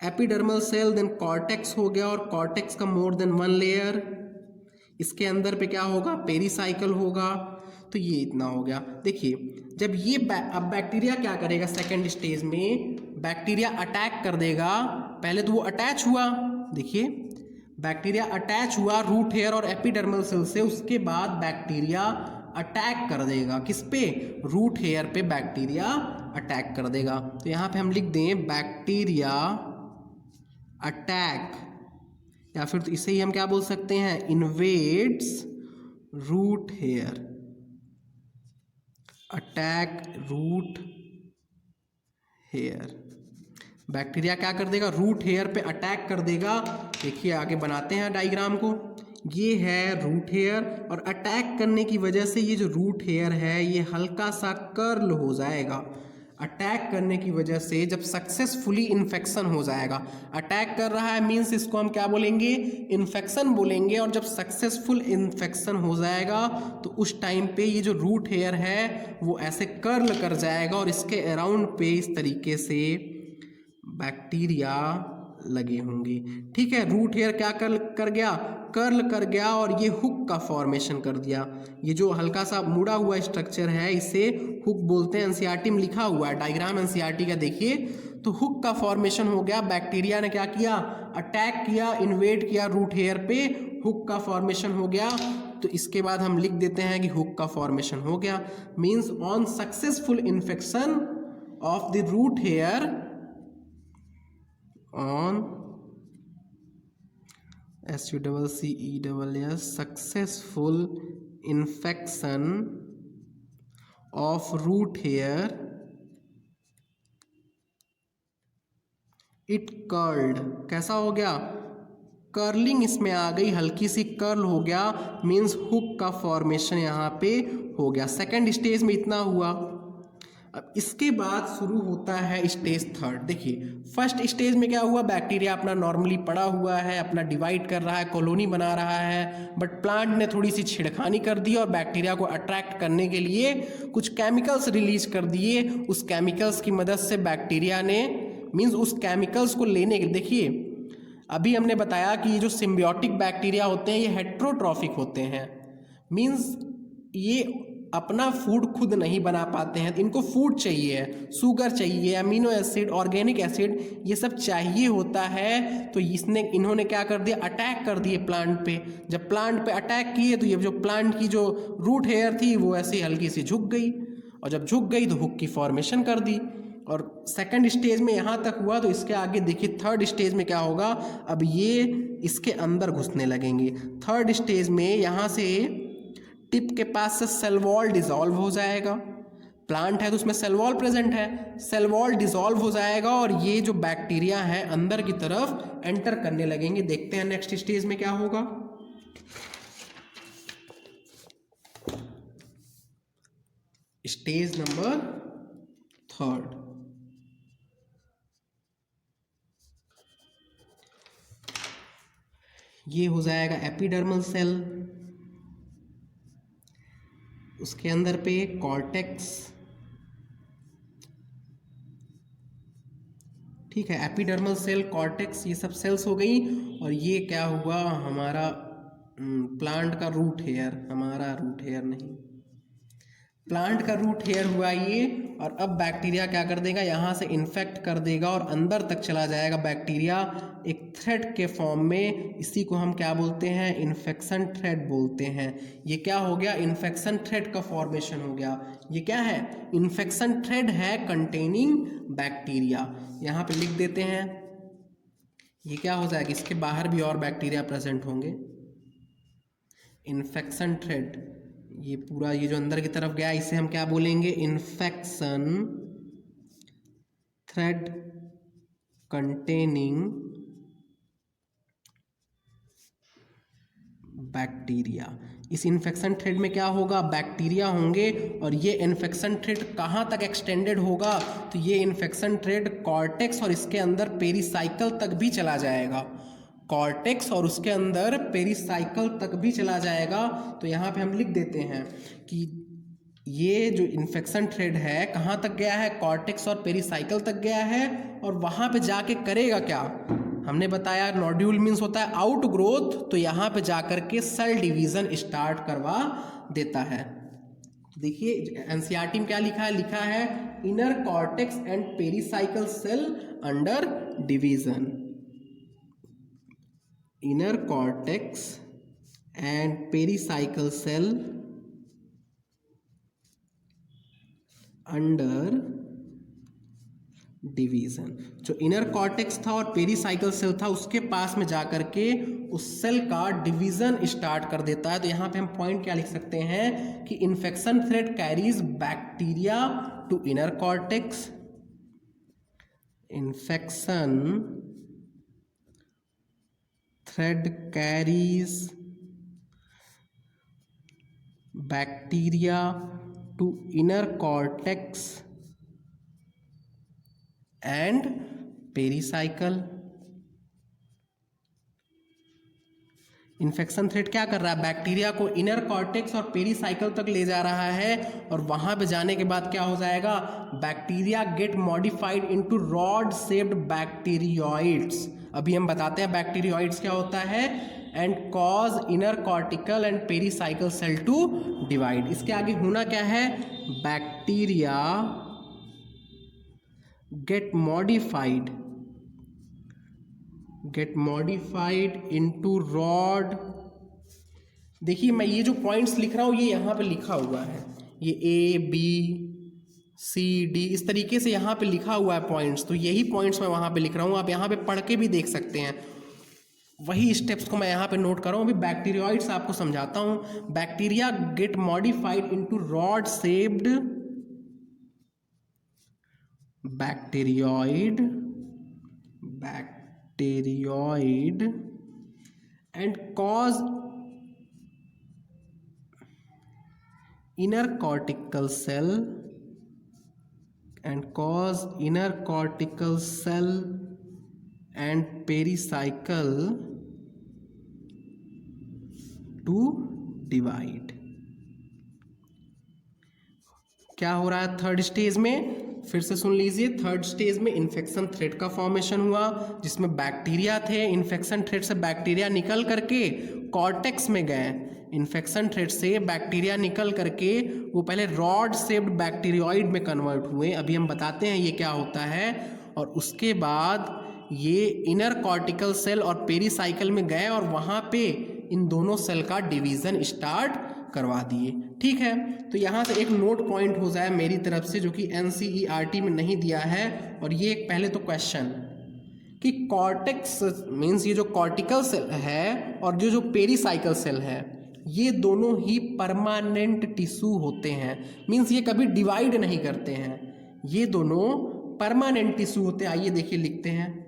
एपिडर्मल सेल, देन कॉर्टेक्स हो गया, और कॉर्टेक्स का मोर देन वन लेयर। इसके अंदर पे क्या होगा, पेरीसाइकिल होगा। तो ये इतना हो गया। देखिए जब ये अब बैक्टीरिया क्या करेगा, सेकेंड स्टेज में बैक्टीरिया अटैक कर देगा। पहले तो वो अटैच हुआ, देखिए बैक्टीरिया अटैच हुआ रूट हेयर और एपिडर्मल सेल से, उसके बाद बैक्टीरिया अटैक कर देगा किस पे, रूट हेयर पे बैक्टीरिया अटैक कर देगा। तो यहाँ पे हम लिख दें बैक्टीरिया अटैक, या फिर तो इसे ही हम क्या बोल सकते हैं, invades root hair, attack root hair. Bacteria क्या कर देगा, रूट हेयर पे अटैक कर देगा। देखिए आगे बनाते हैं डायग्राम को, ये है रूट हेयर, और अटैक करने की वजह से ये जो रूट हेयर है ये हल्का सा कर्ल हो जाएगा। अटैक करने की वजह से जब सक्सेसफुली इन्फेक्शन हो जाएगा, अटैक कर रहा है मीन्स इसको हम क्या बोलेंगे, इन्फेक्शन बोलेंगे। और जब सक्सेसफुल इन्फेक्शन हो जाएगा तो उस टाइम पे ये जो रूट हेयर है वो ऐसे कर्ल कर जाएगा, और इसके अराउंड पे इस तरीके से बैक्टीरिया लगे होंगे, ठीक है। रूट हेयर क्या कर गया, कर्ल कर गया, और ये हुक का फॉर्मेशन कर दिया। ये जो हल्का सा मुड़ा हुआ स्ट्रक्चर है इसे हुक बोलते हैं, एनसीईआरटी में लिखा हुआ है, डायग्राम एनसीईआरटी का देखिए। तो हुक का फॉर्मेशन हो गया, बैक्टीरिया ने क्या किया, अटैक किया, इन्वेड किया रूट हेयर पे, हुक का फॉर्मेशन हो गया। तो इसके बाद हम लिख देते हैं कि हुक का फॉर्मेशन हो गया, means on successful infection of the root hair on SUCCESS successful infection of root hair, it curled। कैसा हो गया, कर्लिंग इसमें आ गई, हल्की सी कर्ल हो गया, मीन्स हुक का फॉर्मेशन यहाँ पे हो गया। सेकंड स्टेज में इतना हुआ। अब इसके बाद शुरू होता है स्टेज थर्ड। देखिए फर्स्ट स्टेज में क्या हुआ, बैक्टीरिया अपना नॉर्मली पड़ा हुआ है, अपना डिवाइड कर रहा है, कॉलोनी बना रहा है, बट प्लांट ने थोड़ी सी छेड़खानी कर दी और बैक्टीरिया को अट्रैक्ट करने के लिए कुछ केमिकल्स रिलीज कर दिए। उस केमिकल्स की मदद से बैक्टीरिया ने, मीन्स उस केमिकल्स को लेने के, देखिए अभी हमने बताया कि ये जो सिम्बियोटिक बैक्टीरिया होते हैं ये हेट्रोट्रॉफिक होते हैं, मीन्स ये अपना फूड खुद नहीं बना पाते हैं, इनको फूड चाहिए, शुगर चाहिए, अमीनो एसिड, ऑर्गेनिक एसिड, ये सब चाहिए होता है। तो इन्होंने क्या कर दिया, अटैक कर दिए प्लांट पे। जब प्लांट पे अटैक किए तो ये जो प्लांट की जो रूट हेयर थी वो ऐसी हल्की सी झुक गई, और जब झुक गई तो हुक की फॉर्मेशन कर दी। और सेकंड स्टेज में यहाँ तक हुआ, तो इसके आगे देखिए थर्ड स्टेज में क्या होगा, अब ये इसके अंदर घुसने लगेंगे। थर्ड स्टेज में यहाँ से टिप के पास से सेल वॉल डिसॉल्व हो जाएगा, प्लांट है तो उसमें सेल वॉल प्रेजेंट है, सेल वॉल डिसॉल्व हो जाएगा और ये जो बैक्टीरिया है अंदर की तरफ एंटर करने लगेंगे। देखते हैं नेक्स्ट स्टेज में क्या होगा। स्टेज नंबर थर्ड, ये हो जाएगा एपिडर्मल सेल, उसके अंदर पे कॉर्टेक्स, ठीक है, एपिडर्मल सेल, कॉर्टेक्स, ये सब सेल्स हो गई। और ये क्या हुआ, हमारा प्लांट का रूट हेयर, हमारा रूट हेयर नहीं, प्लांट का रूट हेयर हुआ ये। और अब बैक्टीरिया क्या कर देगा, यहाँ से इन्फेक्ट कर देगा और अंदर तक चला जाएगा बैक्टीरिया एक थ्रेड के फॉर्म में। इसी को हम क्या बोलते हैं, इन्फेक्शन थ्रेड बोलते हैं। ये क्या हो गया, इन्फेक्शन थ्रेड का फॉर्मेशन हो गया। ये क्या है, इन्फेक्शन थ्रेड है कंटेनिंग बैक्टीरिया। यहाँ पे लिख देते हैं, ये क्या हो जाएगा, इसके बाहर भी और बैक्टीरिया प्रेजेंट होंगे। इन्फेक्शन थ्रेड, ये पूरा ये जो अंदर की तरफ गया इसे हम क्या बोलेंगे, इन्फेक्शन थ्रेड कंटेनिंग बैक्टीरिया। इस इन्फेक्शन थ्रेड में क्या होगा, बैक्टीरिया होंगे। और ये इन्फेक्शन थ्रेड कहाँ तक एक्सटेंडेड होगा, तो ये इन्फेक्शन थ्रेड कॉर्टेक्स और इसके अंदर पेरिसाइकल तक भी चला जाएगा, कॉर्टेक्स और उसके अंदर पेरिसाइकल तक भी चला जाएगा। तो यहाँ पे हम लिख देते हैं कि ये जो इन्फेक्शन थ्रेड है कहाँ तक गया है, कॉर्टेक्स और पेरिसाइकल तक गया है। और वहाँ पे जाके करेगा क्या, हमने बताया नोड्यूल मीन्स होता है आउट ग्रोथ, तो यहाँ पे जाकर के सेल डिवीजन स्टार्ट करवा देता है। देखिए एनसीईआरटी में क्या लिखा है inner cortex and pericycle cell under division, inner cortex and pericycle cell under division. जो इनर कॉर्टेक्स था और पेरिसाइकल सेल था उसके पास में जाकर के उस सेल का डिवीजन स्टार्ट कर देता है। तो यहाँ पे हम पॉइंट क्या लिख सकते हैं कि infection thread carries bacteria to inner cortex, infection thread carries bacteria to inner cortex and pericycle। Infection thread क्या कर रहा है, बैक्टीरिया को इनर कॉर्टेक्स और पेरिसाइकल तक ले जा रहा है। और वहां पे जाने के बाद क्या हो जाएगा, bacteria get modified into rod shaped bacteroids. अभी हम बताते हैं बैक्टीरियोइड्स क्या होता है, and cause inner cortical and pericycle cell to divide. इसके आगे होना क्या है, bacteria get modified into rod. देखिए मैं ये जो पॉइंट्स लिख रहा हूँ ये यहाँ पे लिखा हुआ है, ये ए बी सी डी इस तरीके से यहाँ पे लिखा हुआ है पॉइंट्स। तो यही पॉइंट्स मैं वहाँ पे लिख रहा हूँ, आप यहाँ पे पढ़ के भी देख सकते हैं। वही स्टेप्स को मैं यहाँ पे नोट कर रहा हूँ। अभी बैक्टीरियोइड्स आपको समझाता हूँ। Bacteria get modified into rod shaped bacteroid and cause inner cortical cell and pericycle to divide। क्या हो रहा है थर्ड स्टेज में, फिर से सुन लीजिए, थर्ड स्टेज में इन्फेक्शन थ्रेड का फॉर्मेशन हुआ जिसमें बैक्टीरिया थे। इन्फेक्शन थ्रेड से बैक्टीरिया निकल करके कॉर्टेक्स में गए। इन्फेक्शन थ्रेड से बैक्टीरिया निकल करके वो पहले रॉड शेप्ड बैक्टीरियोइड में कन्वर्ट हुए, अभी हम बताते हैं ये क्या होता है। और उसके बाद ये इनर कॉर्टिकल सेल और पेरीसाइकिल में गए और वहाँ पे इन दोनों सेल का डिवीज़न स्टार्ट करवा दिए। ठीक है, तो यहाँ से एक नोट पॉइंट हो जाए मेरी तरफ से जो कि NCERT में नहीं दिया है। और ये एक पहले तो क्वेश्चन कि कॉर्टेक्स मीन्स ये जो कॉर्टिकल सेल है और जो पेरीसाइकिल सेल है ये दोनों ही परमानेंट टिश्यू होते हैं। मीन्स ये कभी डिवाइड नहीं करते हैं, ये दोनों परमानेंट टिश्यू होते हैं। आइए देखिए लिखते हैं,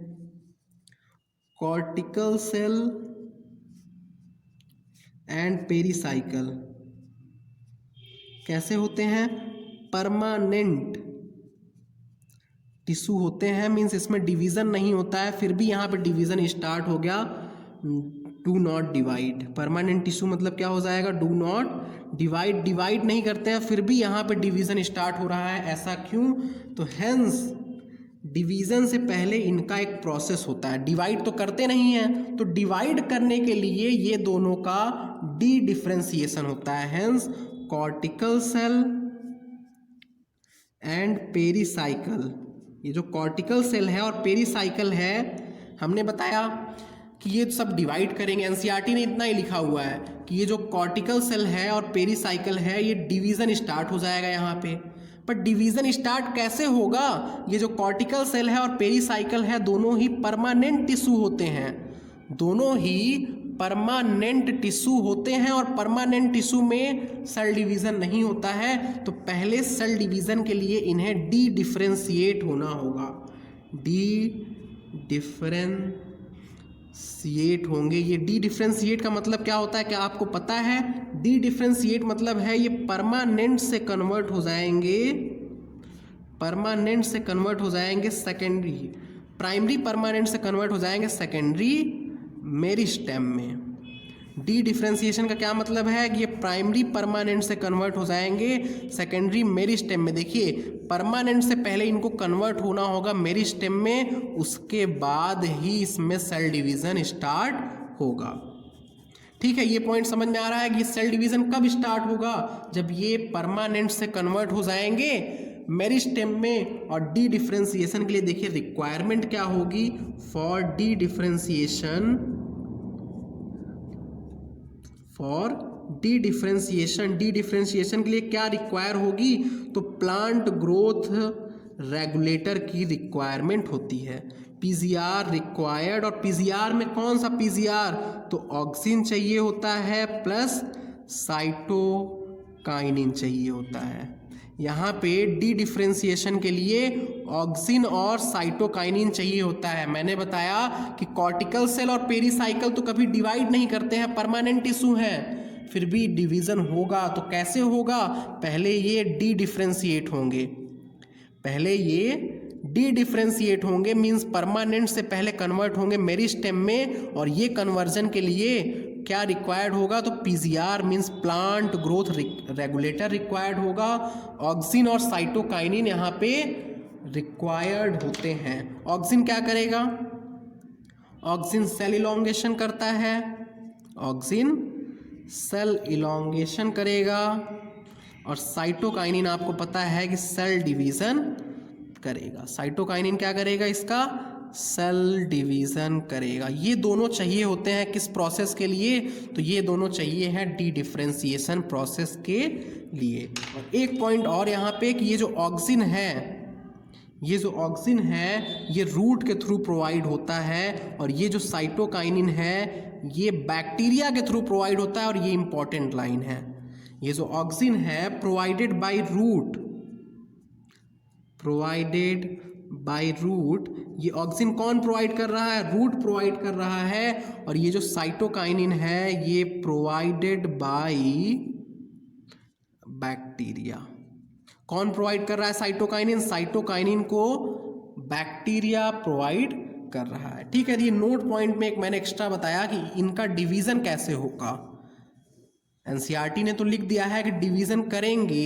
कॉर्टिकल सेल एंड पेरीसाइकिल कैसे होते हैं? परमानेंट टिश्यू होते हैं। मीन्स इसमें डिवीज़न नहीं होता है, फिर भी यहाँ पे डिवीज़न स्टार्ट हो गया, do not divide. Permanent tissue मतलब क्या हो जाएगा? Do not divide. डिवाइड नहीं करते हैं फिर भी यहाँ पे डिवीज़न स्टार्ट हो रहा है, ऐसा क्यों? तो हेंस डिवीज़न से पहले इनका एक प्रोसेस होता है। डिवाइड तो करते नहीं हैं, तो डिवाइड करने के लिए ये दोनों का डी डिफ्रेंसिएशन होता है। Hence cortical cell and pericycle, ये जो कॉर्टिकल सेल है और पेरीसाइकिल है, हमने बताया कि ये सब डिवाइड करेंगे। एनसीईआरटी ने इतना ही लिखा हुआ है कि ये जो कॉर्टिकल सेल है और पेरीसाइकिल है ये डिवीज़न स्टार्ट हो जाएगा यहाँ पे। पर डिवीज़न स्टार्ट कैसे होगा? ये जो कॉर्टिकल सेल है और पेरीसाइकिल है दोनों ही परमानेंट टिश्यू होते हैं, दोनों ही परमानेंट टिश्यू होते हैं और परमानेंट टिश्यू में सेल डिवीज़न नहीं होता है। तो पहले सेल डिवीज़न के लिए इन्हें डी डिफ्रेंशिएट होना होगा, डी डिफ्रेंशिएट होंगे। ये डी डिफ्रेंशिएट का मतलब क्या होता है, क्या आपको पता है? डी डिफ्रेंशिएट मतलब है ये परमानेंट से कन्वर्ट हो जाएंगे, परमानेंट से कन्वर्ट हो जाएंगे सेकेंडरी, प्राइमरी परमानेंट से कन्वर्ट हो जाएंगे सेकेंडरी मेरिस्टेम में। डी डिफ्रेंशिएशन का क्या मतलब है कि ये प्राइमरी परमानेंट से कन्वर्ट हो जाएंगे सेकेंडरी मेरिस्टेम में। देखिए परमानेंट से पहले इनको कन्वर्ट होना होगा मेरिस्टेम में, उसके बाद ही इसमें सेल डिवीज़न स्टार्ट होगा। ठीक है, ये पॉइंट समझ में आ रहा है कि सेल डिवीज़न कब स्टार्ट होगा? जब ये परमानेंट से कन्वर्ट हो जाएंगे मेरिस्टेम में। और डी डिफ्रेंशिएशन के लिए देखिए रिक्वायरमेंट क्या होगी? For D differentiation, for D differentiation, D differentiation के लिए क्या रिक्वायर होगी? तो प्लांट ग्रोथ रेगुलेटर की रिक्वायरमेंट होती है। पीजीआर रिक्वायर्ड, और पीजीआर में कौन सा पीजीआर? तो ऑक्सिन चाहिए होता है प्लस साइटोकाइनिन चाहिए होता है। यहाँ पे डी डिफ्रेंशिएशन के लिए ऑक्सिन और साइटोकाइनिन चाहिए होता है। मैंने बताया कि कॉर्टिकल सेल और पेरीसाइकिल तो कभी डिवाइड नहीं करते हैं, परमानेंट टिश्यू हैं, फिर भी डिवीज़न होगा। तो कैसे होगा? पहले ये डी डिफ्रेंशिएट होंगे, पहले ये डी डिफ्रेंशिएट होंगे, मीन्स परमानेंट से पहले कन्वर्ट होंगे मेरिस्टेम में। और ये कन्वर्जन के लिए क्या रिक्वायर्ड होगा? तो PGR means plant growth regulator required होगा। ऑक्सिन और साइटोकाइनिन यहाँ पे रिक्वायर्ड होते हैं। ऑक्सिन क्या करेगा? ऑक्सिन सेल इलॉन्गेशन करता है, ऑक्सिन सेल इलॉन्गेशन करेगा। और साइटोकाइनिन आपको पता है कि सेल डिवीज़न करेगा। साइटोकाइनिन क्या करेगा? इसका सेल डिवीज़न करेगा। ये दोनों चाहिए होते हैं किस प्रोसेस के लिए? तो ये दोनों चाहिए हैं डी डिफ्रेंशिएशन प्रोसेस के लिए। और एक पॉइंट और यहाँ पे कि ये जो ऑक्सिन है, ये जो ऑक्सिन है ये रूट के थ्रू प्रोवाइड होता है, और ये जो साइटोकाइनिन है ये बैक्टीरिया के थ्रू प्रोवाइड होता है। और ये इंपॉर्टेंट लाइन है, ये जो ऑक्सिन है provided by root, provided by root, ये ऑक्सिन कौन प्रोवाइड कर रहा है? रूट प्रोवाइड कर रहा है। और ये जो साइटोकाइनिन है ये प्रोवाइडेड बाय बैक्टीरिया। कौन प्रोवाइड कर रहा है साइटोकाइनिन? साइटोकाइनिन को बैक्टीरिया प्रोवाइड कर रहा है। ठीक है, ये नोट पॉइंट में एक मैंने एक्स्ट्रा बताया कि इनका डिवीज़न कैसे होगा। एनसीईआरटी ने तो लिख दिया है कि डिवीज़न करेंगे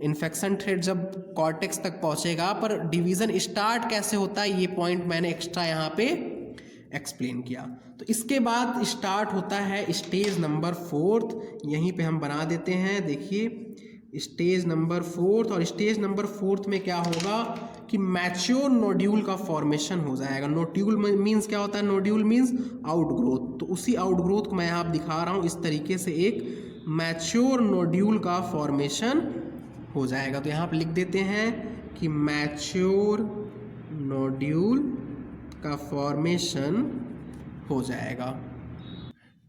इन्फेक्शन थ्रेड जब कॉर्टेक्स तक पहुंचेगा, पर डिवीज़न स्टार्ट कैसे होता है ये पॉइंट मैंने एक्स्ट्रा यहाँ पे एक्सप्लेन किया। तो इसके बाद स्टार्ट होता है स्टेज नंबर 4, यहीं पे हम बना देते हैं। देखिए स्टेज नंबर 4, और स्टेज नंबर 4 में क्या होगा कि मैच्योर नोड्यूल का फॉर्मेशन हो जाएगा। नोड्यूल मीन्स क्या होता है? Nodule means outgrowth. तो उसी आउटग्रोथ को मैं आप दिखा रहा हूँ, इस तरीके से एक मैच्योर नोड्यूल का फॉर्मेशन हो जाएगा। तो यहाँ पर लिख देते हैं कि मैच्योर नोड्यूल का फॉर्मेशन हो जाएगा।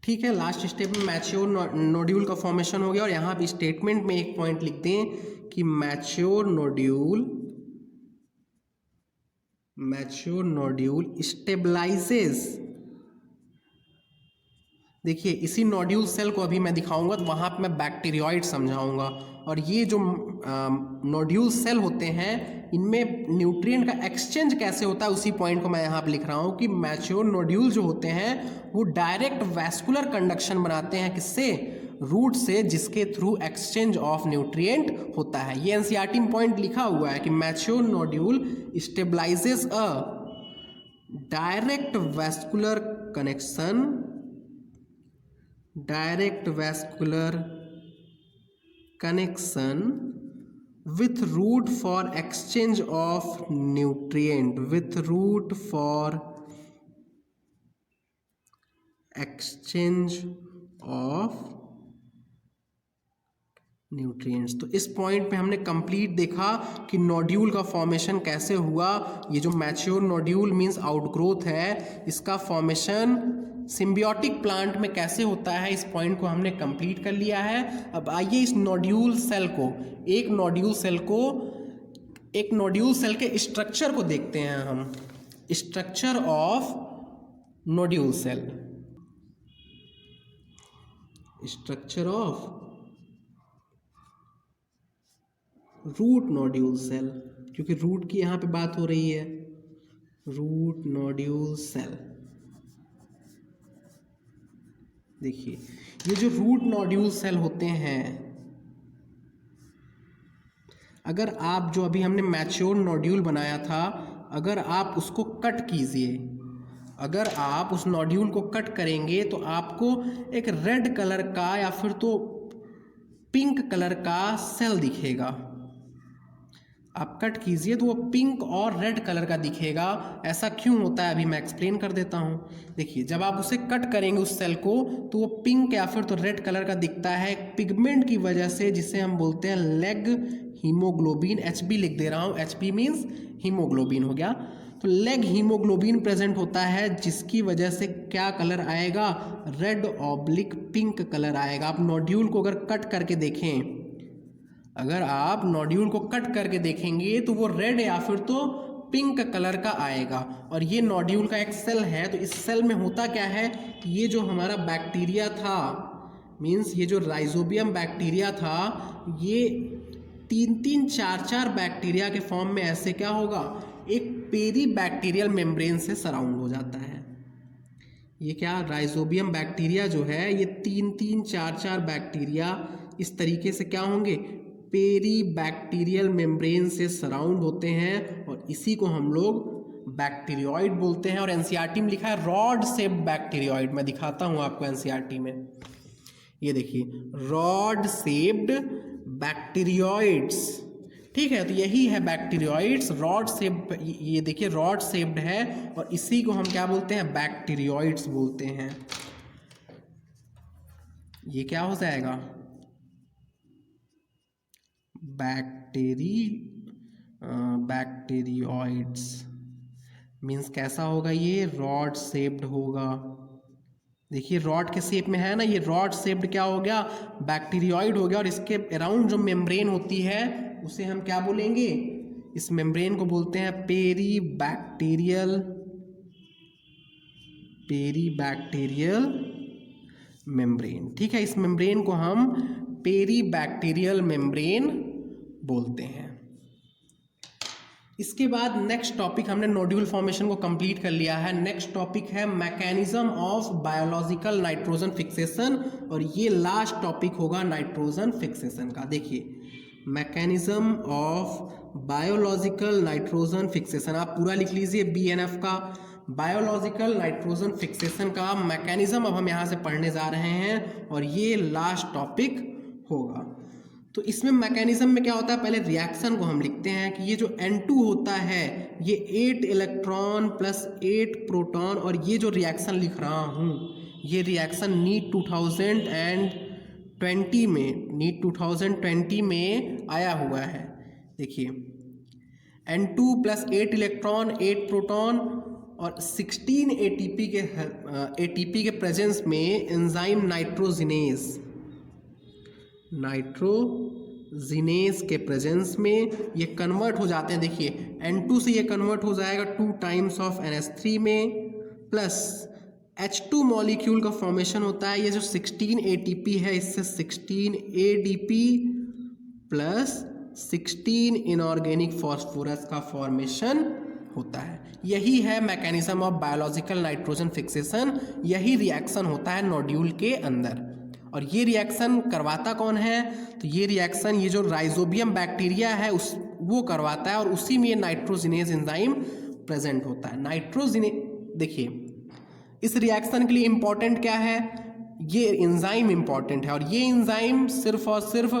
ठीक है, लास्ट स्टेप में मैच्योर नोड्यूल का फॉर्मेशन हो गया। और यहाँ पे स्टेटमेंट में एक पॉइंट लिख दें कि मैच्योर नोड्यूल स्टेबलाइजेस। देखिए इसी नोड्यूल सेल को अभी मैं दिखाऊंगा, तो वहाँ पे मैं बैक्टीरियोइड समझाऊंगा। और ये जो नोड्यूल सेल होते हैं, इनमें न्यूट्रिएंट का एक्सचेंज कैसे होता है, उसी पॉइंट को मैं यहाँ पे लिख रहा हूँ कि मैच्योर नोड्यूल जो होते हैं वो डायरेक्ट वैस्कुलर कंडक्शन बनाते हैं। किससे? रूट से, जिसके थ्रू एक्सचेंज ऑफ न्यूट्रिएंट होता है। ये एनसीईआरटी में पॉइंट लिखा हुआ है कि mature nodule stabilises a direct vascular connection with root for exchange of nutrient, with root for exchange of nutrients. तो इस पॉइंट पे हमने कंप्लीट देखा कि नोड्यूल का फॉर्मेशन कैसे हुआ। ये जो मैच्योर नोड्यूल मींस आउटग्रोथ है, इसका फॉर्मेशन सिम्बियोटिक प्लांट में कैसे होता है, इस पॉइंट को हमने कंप्लीट कर लिया है। अब आइए इस नोड्यूल सेल को, एक नोड्यूल सेल के स्ट्रक्चर को देखते हैं हम। Structure of nodule cell, structure of root nodule cell, क्योंकि रूट की यहाँ पे बात हो रही है। रूट नोड्यूल सेल, देखिए ये जो रूट नोड्यूल सेल होते हैं, अगर आप जो अभी हमने मैच्योर नोड्यूल बनाया था, अगर आप उसको कट कीजिए, अगर आप उस नोड्यूल को कट करेंगे तो आपको एक रेड कलर का या फिर तो पिंक कलर का सेल दिखेगा। आप कट कीजिए तो वो पिंक और रेड कलर का दिखेगा। ऐसा क्यों होता है अभी मैं एक्सप्लेन कर देता हूँ। देखिए जब आप उसे कट करेंगे उस सेल को, तो वो पिंक या फिर तो रेड कलर का दिखता है पिगमेंट की वजह से, जिसे हम बोलते हैं लेग हीमोग्लोबिन। HB लिख दे रहा हूँ, HB मीन्स हीमोग्लोबिन हो गया। तो लेग हीमोग्लोबिन प्रेजेंट होता है, जिसकी वजह से क्या कलर आएगा? रेड ऑब्लिक पिंक कलर आएगा। आप नोड्यूल को अगर कट करके देखें, अगर आप नोड्यूल को कट करके देखेंगे तो वो रेड या फिर तो पिंक कलर का आएगा। और ये नोड्यूल का एक सेल है। तो इस सेल में होता क्या है कि ये जो हमारा बैक्टीरिया था, मीन्स ये जो राइजोबियम बैक्टीरिया था, ये 3-3, 4-4 बैक्टीरिया के फॉर्म में ऐसे क्या होगा, एक पेरी बैक्टीरियल मेम्ब्रेन से सराउंड हो जाता है। ये क्या राइजोबियम बैक्टीरिया जो है, ये 3-3, 4-4 बैक्टीरिया इस तरीके से क्या होंगे, पेरी बैक्टीरियल मेम्ब्रेन से सराउंड होते हैं। और इसी को हम लोग बैक्टीरियोइड बोलते हैं। और एनसीईआरटी में लिखा है रॉड शेप्ड बैक्टीरियोइड। मैं दिखाता हूँ आपको एनसीईआरटी में, ये देखिए रॉड शेप्ड बैक्टीरियोइड्स। ठीक है, तो यही है बैक्टीरियोइड्स, रॉड शेप्ड। ये देखिए रॉड शेप्ड है और इसी को हम क्या बोलते हैं, बैक्टीरियोइड्स बोलते हैं। ये क्या हो जाएगा, बैक्टीरियोइड्स मीन्स कैसा होगा, ये रॉड शेप्ड होगा। देखिए रॉड के शेप में है ना, ये रॉड शेप्ड क्या हो गया, बैक्टीरियोइड हो गया। और इसके अराउंड जो मेम्ब्रेन होती है उसे हम क्या बोलेंगे, इस मेम्ब्रेन को बोलते हैं पेरी बैक्टीरियल मेम्ब्रेन। ठीक है, इस मेम्ब्रेन को हम पेरी बैक्टीरियल मेम्ब्रेन बोलते हैं। इसके बाद नेक्स्ट टॉपिक, हमने नोड्यूल फॉर्मेशन को कंप्लीट कर लिया है। नेक्स्ट टॉपिक है mechanism of biological nitrogen fixation, और ये लास्ट टॉपिक होगा नाइट्रोजन फिक्सेशन का। देखिए mechanism of biological nitrogen fixation, आप पूरा लिख लीजिए BNF का बायोलॉजिकल नाइट्रोजन फिक्सेशन का मैकेनिज्म अब हम यहाँ से पढ़ने जा रहे हैं और ये लास्ट टॉपिक होगा। तो इसमें मैकेनिज्म में क्या होता है, पहले रिएक्शन को हम लिखते हैं कि ये जो N2 होता है ये 8 इलेक्ट्रॉन प्लस 8 प्रोटॉन, और ये जो रिएक्शन लिख रहा हूँ ये रिएक्शन नीट 2020 में आया हुआ है। देखिए N2 प्लस 8 इलेक्ट्रॉन 8 प्रोटॉन और 16 ATP के प्रेजेंस में एंजाइम नाइट्रोजिनेज के प्रेजेंस में ये कन्वर्ट हो जाते हैं। देखिए N2 से ये कन्वर्ट हो जाएगा 2 टाइम्स ऑफ NH3 में, प्लस H2 मॉलिक्यूल का फॉर्मेशन होता है। ये जो 16 ATP है इससे 16 ADP प्लस 16 इनऑर्गेनिक फॉस्फोरस का फॉर्मेशन होता है। यही है mechanism of biological nitrogen fixation, यही रिएक्शन होता है नोड्यूल के अंदर। और ये रिएक्शन करवाता कौन है, तो ये रिएक्शन ये जो राइजोबियम बैक्टीरिया है वो करवाता है, और उसी में ये नाइट्रोजिनेज एंजाइम प्रेजेंट होता है। देखिए इस रिएक्शन के लिए इम्पॉर्टेंट क्या है, ये एंजाइम इम्पॉर्टेंट है, और ये एंजाइम सिर्फ और सिर्फ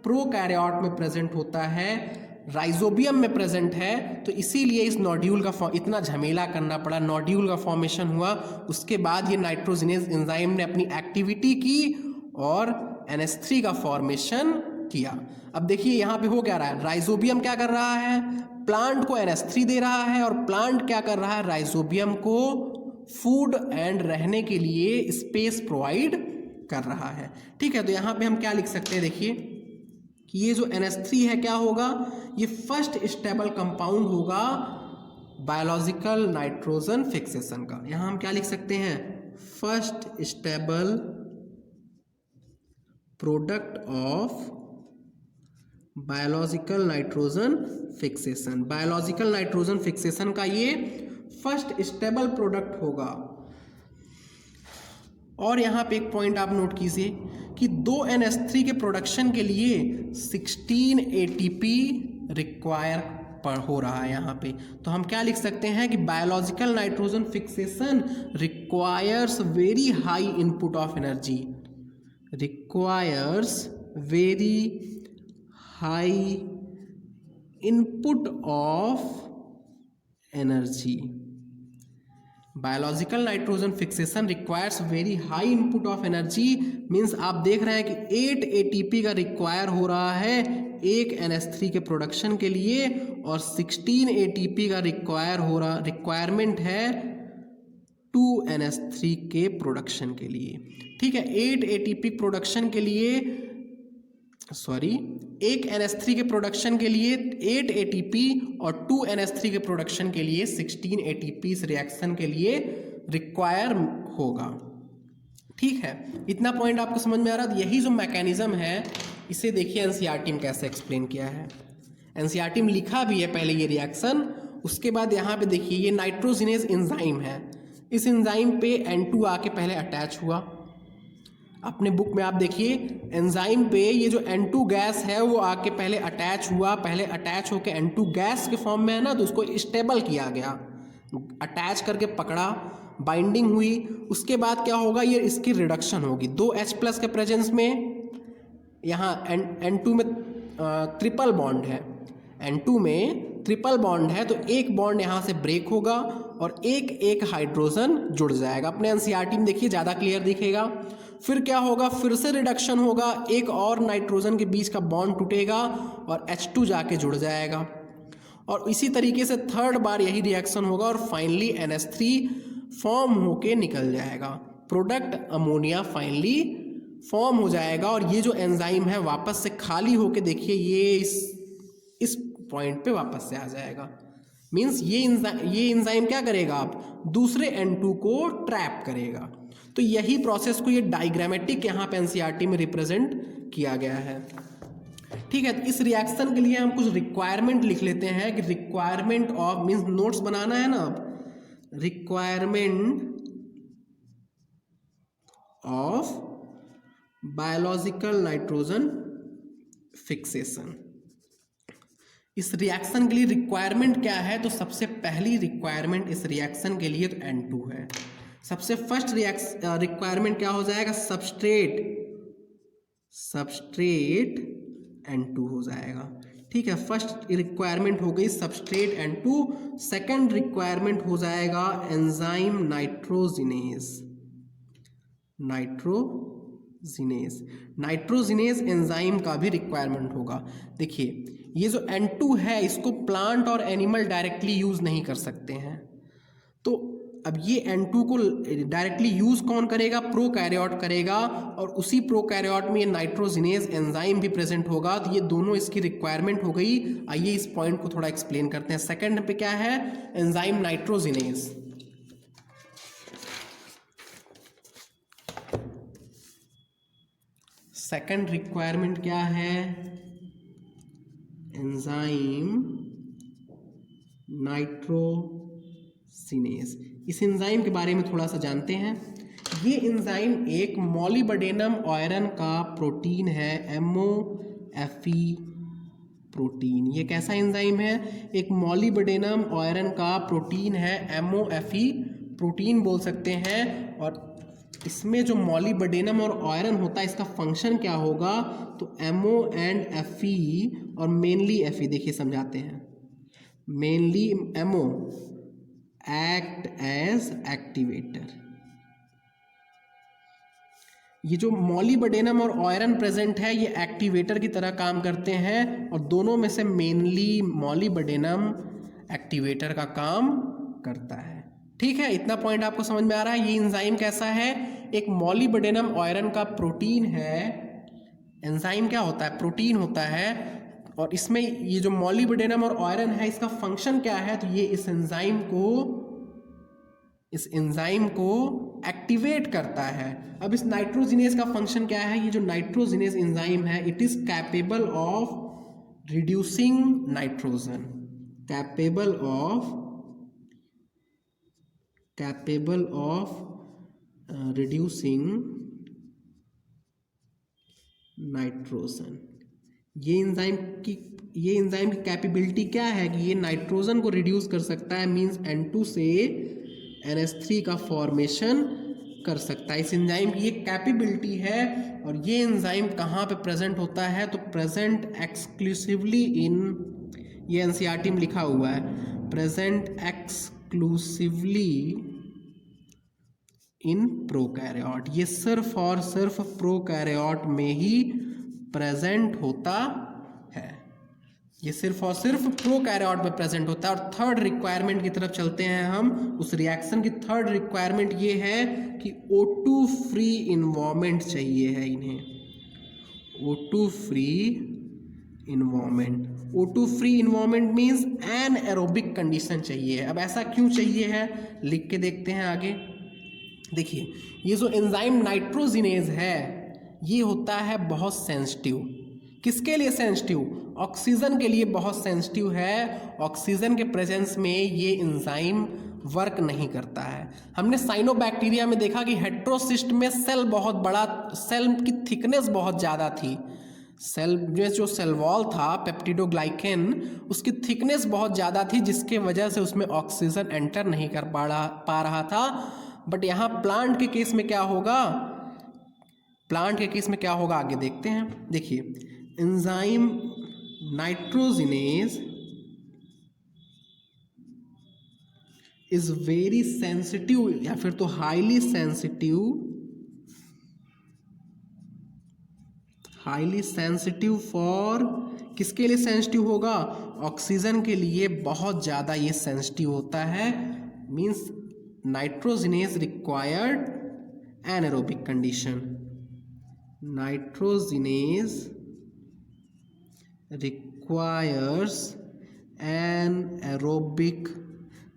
प्रोकैरियोट में प्रेजेंट होता है, राइजोबियम में प्रेजेंट है। तो इसीलिए इस नोड्यूल का इतना झमेला करना पड़ा, नोड्यूल का फॉर्मेशन हुआ, उसके बाद ये नाइट्रोजिनेज एंजाइम ने अपनी एक्टिविटी की और NH3 का फॉर्मेशन किया। अब देखिए यहाँ पे हो क्या रहा है, राइजोबियम क्या कर रहा है, प्लांट को NH3 दे रहा है, और प्लांट क्या कर रहा है, राइजोबियम को फूड एंड रहने के लिए स्पेस प्रोवाइड कर रहा है। ठीक है, तो यहाँ पे हम क्या लिख सकते हैं, देखिए कि ये जो NH3 है क्या होगा, ये फर्स्ट स्टेबल कंपाउंड होगा बायोलॉजिकल नाइट्रोजन फिक्सेशन का। यहाँ हम क्या लिख सकते हैं, first stable product of biological nitrogen fixation. Biological nitrogen fixation का ये फर्स्ट स्टेबल प्रोडक्ट होगा। और यहाँ पे एक पॉइंट आप नोट कीजिए कि 2 NH3 के प्रोडक्शन के लिए 16 ATP रिक्वायर हो रहा है यहाँ पे। तो हम क्या लिख सकते हैं कि biological nitrogen fixation requires very high input of energy, requires very high input of energy. Biological nitrogen fixation requires very high input of energy means आप देख रहे हैं कि 8 ATP का रिक्वायर हो रहा है एक NH3 के प्रोडक्शन के लिए, और 16 ATP का रिक्वायरमेंट है 2 NH3 के प्रोडक्शन के लिए। ठीक है, 8 ATP प्रोडक्शन के लिए एक NH3 के प्रोडक्शन के लिए 8 ATP और 2 NH3 के प्रोडक्शन के लिए 16 ATP इस रिएक्शन के लिए रिक्वायर होगा। ठीक है, इतना पॉइंट आपको समझ में आ रहा है। यही जो मैकेनिज्म है इसे देखिए NCERT में कैसे एक्सप्लेन किया है। NCERT में लिखा भी है पहले ये रिएक्शन, उसके बाद यहाँ पे देखिए ये नाइट्रोजिनेज एंजाइम है, इस एंजाइम पे N2 आके पहले अटैच हुआ। अपने बुक में आप देखिए एंजाइम पे ये जो N2 गैस है वो आके पहले अटैच हुआ, पहले अटैच होके N2 गैस के फॉर्म में है ना, तो उसको स्टेबल किया गया, अटैच करके पकड़ा, बाइंडिंग हुई। उसके बाद क्या होगा, ये इसकी रिडक्शन होगी 2H+ के प्रेजेंस में। यहाँ N2 में ट्रिपल बॉन्ड है, N2 में ट्रिपल बॉन्ड है, तो एक बॉन्ड यहाँ से ब्रेक होगा और एक हाइड्रोजन जुड़ जाएगा। अपने NCERT में देखिए ज़्यादा क्लियर दिखेगा। फिर क्या होगा, फिर से रिडक्शन होगा, एक और नाइट्रोजन के बीच का बॉन्ड टूटेगा और H2 जाके जुड़ जाएगा, और इसी तरीके से थर्ड बार यही रिएक्शन होगा और फाइनली NH3 फॉर्म होके निकल जाएगा, प्रोडक्ट अमोनिया फाइनली फॉर्म हो जाएगा। और ये जो एंजाइम है वापस से खाली होके देखिए ये इस पॉइंट पे वापस से आ जाएगा। मीन्स ये एंजाइम क्या करेगा, आप दूसरे N2 को ट्रैप करेगा। तो यही प्रोसेस को ये डायग्रामेटिक यहाँ पे NCERT में रिप्रेजेंट किया गया है। ठीक है, तो इस रिएक्शन के लिए हम कुछ रिक्वायरमेंट लिख लेते हैं कि रिक्वायरमेंट ऑफ मीन्स नोट्स बनाना है ना, अब requirement of biological nitrogen fixation. इस रिएक्शन के लिए रिक्वायरमेंट क्या है? तो सबसे पहली रिक्वायरमेंट इस रिएक्शन के लिए तो N2 है। सबसे फर्स्ट रिक्वायरमेंट क्या हो जाएगा? सबस्ट्रेट N2 हो जाएगा। ठीक है, फर्स्ट रिक्वायरमेंट हो गई सबस्ट्रेट N2। सेकंड रिक्वायरमेंट हो जाएगा एंजाइम नाइट्रोजिनेज एंजाइम का भी रिक्वायरमेंट होगा। देखिए ये जो N2 है इसको प्लांट और एनिमल डायरेक्टली यूज नहीं कर सकते हैं, तो अब ये N2 को डायरेक्टली यूज कौन करेगा? प्रोकैरियोट करेगा, और उसी प्रोकैरियोट में ये नाइट्रोजिनेज एंजाइम भी प्रेजेंट होगा। तो ये दोनों इसकी रिक्वायरमेंट हो गई। आइए इस पॉइंट को थोड़ा एक्सप्लेन करते हैं। सेकंड पे क्या है? Enzyme nitrogenase. सेकंड रिक्वायरमेंट क्या है? Enzyme nitrogenase. इस एंजाइम के बारे में थोड़ा सा जानते हैं। ये एंजाइम एक मॉलिबडेनम आयरन का प्रोटीन है, MOFE प्रोटीन। ये कैसा एंजाइम है? एक मॉलिबडेनम आयरन का प्रोटीन है, MOFE प्रोटीन बोल सकते हैं। और इसमें जो मॉलिबडेनम और आयरन होता है इसका फंक्शन क्या होगा? तो MO एंड FE और मेनली FE, देखिए समझाते हैं। Mainly MO act as activator. ये जो मॉलिबडेनम और आयरन प्रेजेंट है ये एक्टिवेटर की तरह काम करते हैं, और दोनों में से मेनली मॉलिबडेनम एक्टिवेटर का काम करता है। ठीक है, इतना पॉइंट आपको समझ में आ रहा है? ये एंजाइम कैसा है? एक मॉलिबडेनम आयरन का प्रोटीन है। एंजाइम क्या होता है? प्रोटीन होता है, और इसमें ये जो मॉलिबडेनम और आयरन है इसका फंक्शन क्या है? तो ये इस एंजाइम को एक्टिवेट करता है। अब इस नाइट्रोजिनेज का फंक्शन क्या है? ये जो नाइट्रोजिनेज एंजाइम है it is capable of reducing nitrogen, capable of reducing nitrogen. ये एंजाइम की कैपेबिलिटी क्या है कि ये नाइट्रोजन को रिड्यूस कर सकता है, मींस N2 से NH3 का फॉर्मेशन कर सकता है। इस एंजाइम की ये कैपेबिलिटी है। और ये एंजाइम कहाँ पे प्रेजेंट होता है? तो प्रेजेंट एक्सक्लूसिवली इन, ये NCERT में लिखा हुआ है, प्रेजेंट एक्सक्लूसिवली इन प्रोकैरियोट। ये सिर्फ और सिर्फ प्रोकैरियोट में ही प्रेजेंट होता है। ये सिर्फ और सिर्फ प्रोकैरियोट में प्रेजेंट होता है। और थर्ड रिक्वायरमेंट की तरफ चलते हैं हम। उस रिएक्शन की थर्ड रिक्वायरमेंट ये है कि O2 फ्री इन्वायरमेंट चाहिए है इन्हें। O2 free environment means anaerobic condition चाहिए है। अब ऐसा क्यों चाहिए है, लिख के देखते हैं आगे। देखिए ये जो एंजाइम नाइट्रोजिनेज है ये होता है बहुत सेंसिटिव। किसके लिए सेंसिटिव? ऑक्सीजन के लिए बहुत सेंसिटिव है। ऑक्सीजन के प्रेजेंस में ये एंजाइम वर्क नहीं करता है। हमने साइनोबैक्टीरिया में देखा कि हेट्रोसिस्ट में सेल बहुत बड़ा, सेल की थिकनेस बहुत ज़्यादा थी। सेल में जो सेल वॉल था पेप्टिडोग्लाइकेन, उसकी थिकनेस बहुत ज़्यादा थी, जिसके वजह से उसमें ऑक्सीजन एंटर नहीं कर पा रहा था। बट यहाँ प्लांट के केस में क्या होगा? आगे देखते हैं। देखिए enzyme nitrogenase is very sensitive, या फिर तो हाईली सेंसिटिव फॉर, किसके लिए सेंसिटिव होगा? ऑक्सीजन के लिए बहुत ज़्यादा ये सेंसिटिव होता है। Means nitrogenase required anaerobic condition. Nitrogenase requires anaerobic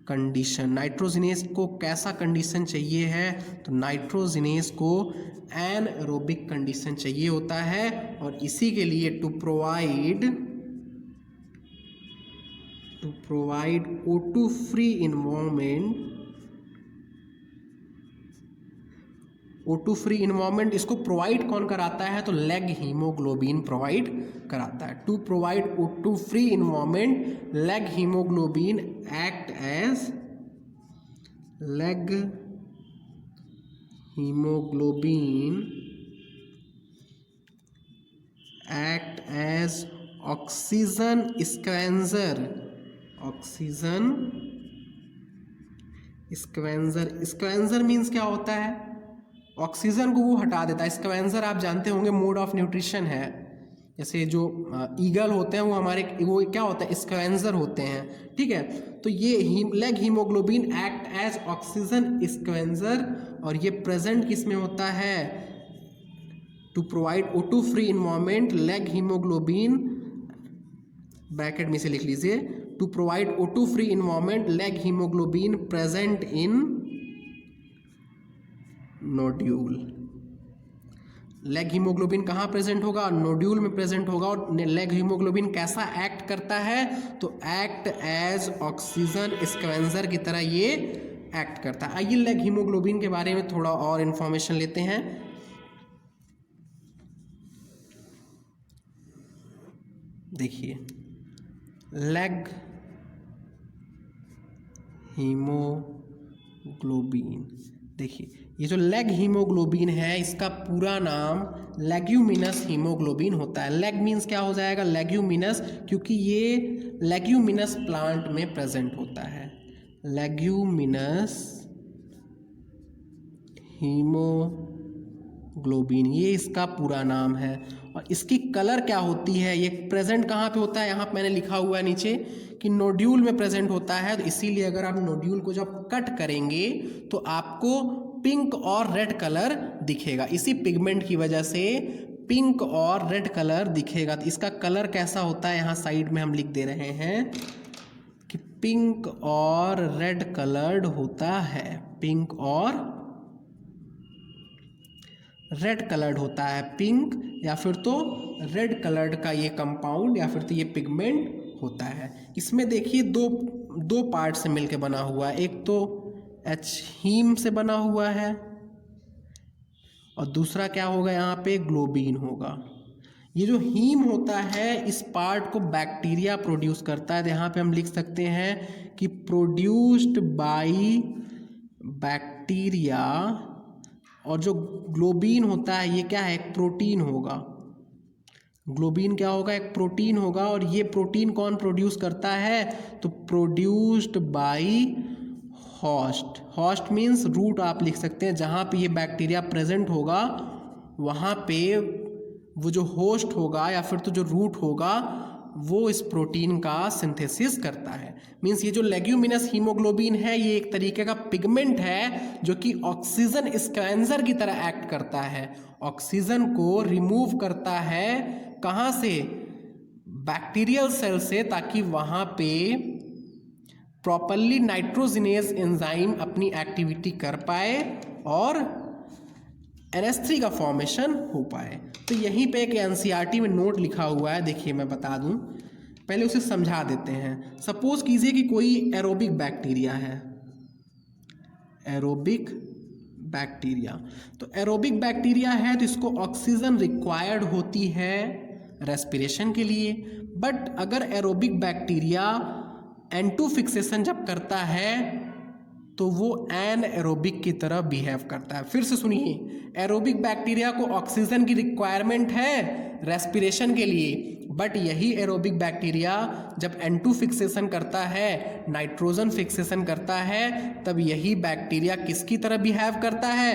condition. Nitrogenase को कैसा कंडीशन चाहिए है? तो नाइट्रोजिनेज को एनारोबिक कंडीशन चाहिए होता है। और इसी के लिए to provide O2 free O2 free environment, इसको प्रोवाइड कौन कराता है? तो लेग हीमोग्लोबिन प्रोवाइड कराता है। To provide O2 free environment leg haemoglobin act as leg haemoglobin act as oxygen scavenger. Oxygen scavenger, scavenger means क्या होता है? ऑक्सीजन को वो हटा देता है। स्क्वेंजर आप जानते होंगे मोड ऑफ न्यूट्रिशन है, जैसे जो ईगल होते हैं वो हमारे वो क्या होता है? स्क्वेंजर होते हैं, ठीक है। तो ये leg haemoglobin act as oxygen scavenger, और ये प्रेजेंट किस में होता है? To provide O2 free environment leg haemoglobin, bracket में से लिख लीजिए, to provide O2 free environment leg haemoglobin present in nodule. Leg haemoglobin कहाँ प्रेजेंट होगा? नोड्यूल में प्रेजेंट होगा। और लेग हीमोग्लोबिन कैसा एक्ट करता है? तो एक्ट एज ऑक्सीजन स्क्वेंजर की तरह ये एक्ट करता है। आइए लेग हीमोग्लोबिन के बारे में थोड़ा और इंफॉर्मेशन लेते हैं। देखिए, लेग हीमोग्लोबिन, देखिए ये जो लेग हीमोग्लोबिन है इसका पूरा नाम लेग्यूमिनस हीमोग्लोबिन होता है। लेग मीन्स क्या हो जाएगा? लेग्यूमिनस, क्योंकि ये लेग्यूमिनस प्लांट में प्रेजेंट होता है। लेग्यूमिनस हीमोग्लोबिन, ये इसका पूरा नाम है। और इसकी कलर क्या होती है? ये प्रेजेंट कहाँ पे होता है? यहाँ पे मैंने लिखा हुआ है नीचे कि नोड्यूल में प्रेजेंट होता है। तो इसीलिए अगर आप नोड्यूल को जब कट करेंगे तो आपको पिंक और रेड कलर दिखेगा। इसी पिगमेंट की वजह से पिंक और रेड कलर दिखेगा। तो इसका कलर कैसा होता है? यहाँ साइड में हम लिख दे रहे हैं कि पिंक और रेड कलर्ड होता है। पिंक और रेड कलर्ड होता है। पिंक या फिर तो रेड कलर्ड का ये कंपाउंड या फिर तो ये पिगमेंट होता है। इसमें देखिए दो पार्ट से मिलकर बना हुआ है। एक तो H हीम से बना हुआ है और दूसरा क्या होगा? यहाँ पे ग्लोबिन होगा। ये जो हीम होता है इस पार्ट को बैक्टीरिया प्रोड्यूस करता है। तो यहाँ पे हम लिख सकते हैं कि प्रोड्यूस्ड बाय बैक्टीरिया। और जो ग्लोबिन होता है ये क्या है? एक प्रोटीन होगा। ग्लोबिन क्या होगा? एक प्रोटीन होगा। और ये प्रोटीन कौन प्रोड्यूस करता है? तो produced by host. Host means root आप लिख सकते हैं। जहाँ पे ये बैक्टीरिया प्रेजेंट होगा वहाँ पे वो जो होस्ट होगा या फिर तो जो रूट होगा वो इस प्रोटीन का सिंथेसिस करता है। मीन्स ये जो लेग्यूमिनस हीमोग्लोबिन है ये एक तरीके का पिगमेंट है जो कि ऑक्सीजन स्क्वेंजर की तरह एक्ट करता है। ऑक्सीजन को रिमूव करता है कहाँ से? बैक्टीरियल सेल से, ताकि वहाँ पे प्रॉपरली नाइट्रोजिनेज एंजाइम अपनी एक्टिविटी कर पाए और NH3 का फॉर्मेशन हो पाए। तो यहीं पे एक NCERT में नोट लिखा हुआ है, देखिए मैं बता दूं, पहले उसे समझा देते हैं। सपोज कीजिए कि कोई एरोबिक बैक्टीरिया है। एरोबिक बैक्टीरिया, तो एरोबिक बैक्टीरिया है तो इसको ऑक्सीजन रिक्वायर्ड होती है रेस्पिरेशन के लिए। बट अगर एरोबिक बैक्टीरिया N2 फिक्सेशन जब करता है तो वो एनएरोबिक की तरह बिहेव करता है। फिर से सुनिए, एरोबिक बैक्टीरिया को ऑक्सीजन की रिक्वायरमेंट है रेस्पिरेशन के लिए, बट यही एरोबिक बैक्टीरिया जब N2 फिक्सेशन करता है, नाइट्रोजन फिक्सेशन करता है, तब यही बैक्टीरिया किसकी तरह बिहेव करता है?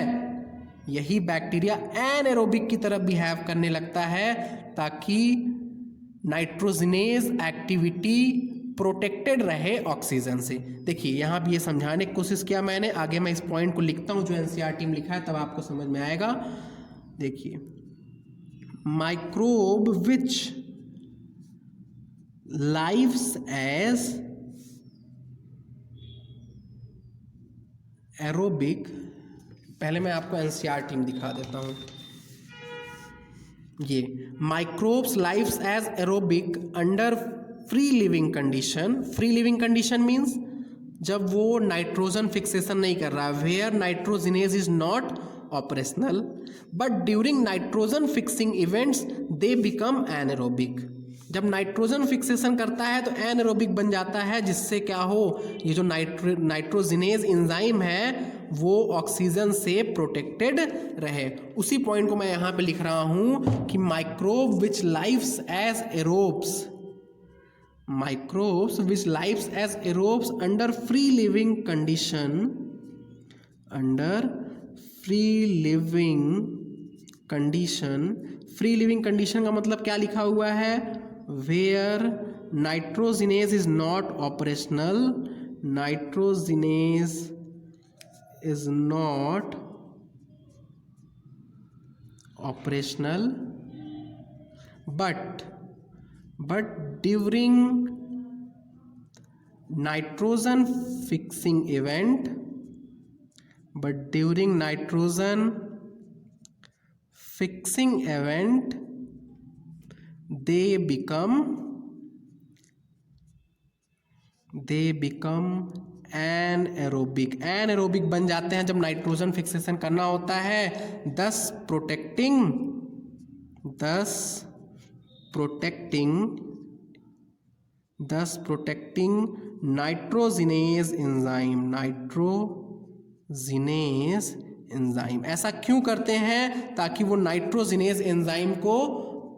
यही बैक्टीरिया एनएरोबिक की तरह बिहेव करने लगता है ताकि नाइट्रोजनेज एक्टिविटी प्रोटेक्टेड रहे ऑक्सीजन से। देखिए यहाँ भी ये समझाने की कोशिश किया मैंने, आगे मैं इस पॉइंट को लिखता हूँ जो NCERT में लिखा है तब आपको समझ में आएगा। देखिए, microbe which lives as aerobic, पहले मैं आपको NCERT में दिखा देता हूँ। ये microbes lives as aerobic under free living condition. Free living condition means जब वो नाइट्रोजन फिक्सेशन नहीं कर रहा है, where nitrogenase is not operational, but during nitrogen fixing events they become anaerobic. जब नाइट्रोजन फिक्सेशन करता है तो एनारोबिक बन जाता है, जिससे क्या हो, ये जो नाइट्रोजिनेज एंजाइम है वो ऑक्सीजन से प्रोटेक्टेड रहे। उसी पॉइंट को मैं यहाँ पे लिख रहा हूँ कि microbe which lives as aerobes, microbes which lives as aerobes under free living condition, under free living condition, free living condition का मतलब क्या लिखा हुआ है, where nitrogenase is not operational, nitrogenase is not operational, but during nitrogen fixing event, but during nitrogen fixing event they become anaerobic, anaerobic बन जाते हैं जब नाइट्रोजन फिक्सेशन करना होता है, thus protecting nitrogenase enzyme। ऐसा क्यों करते हैं, ताकि वो नाइट्रोजिनेज एंजाइम को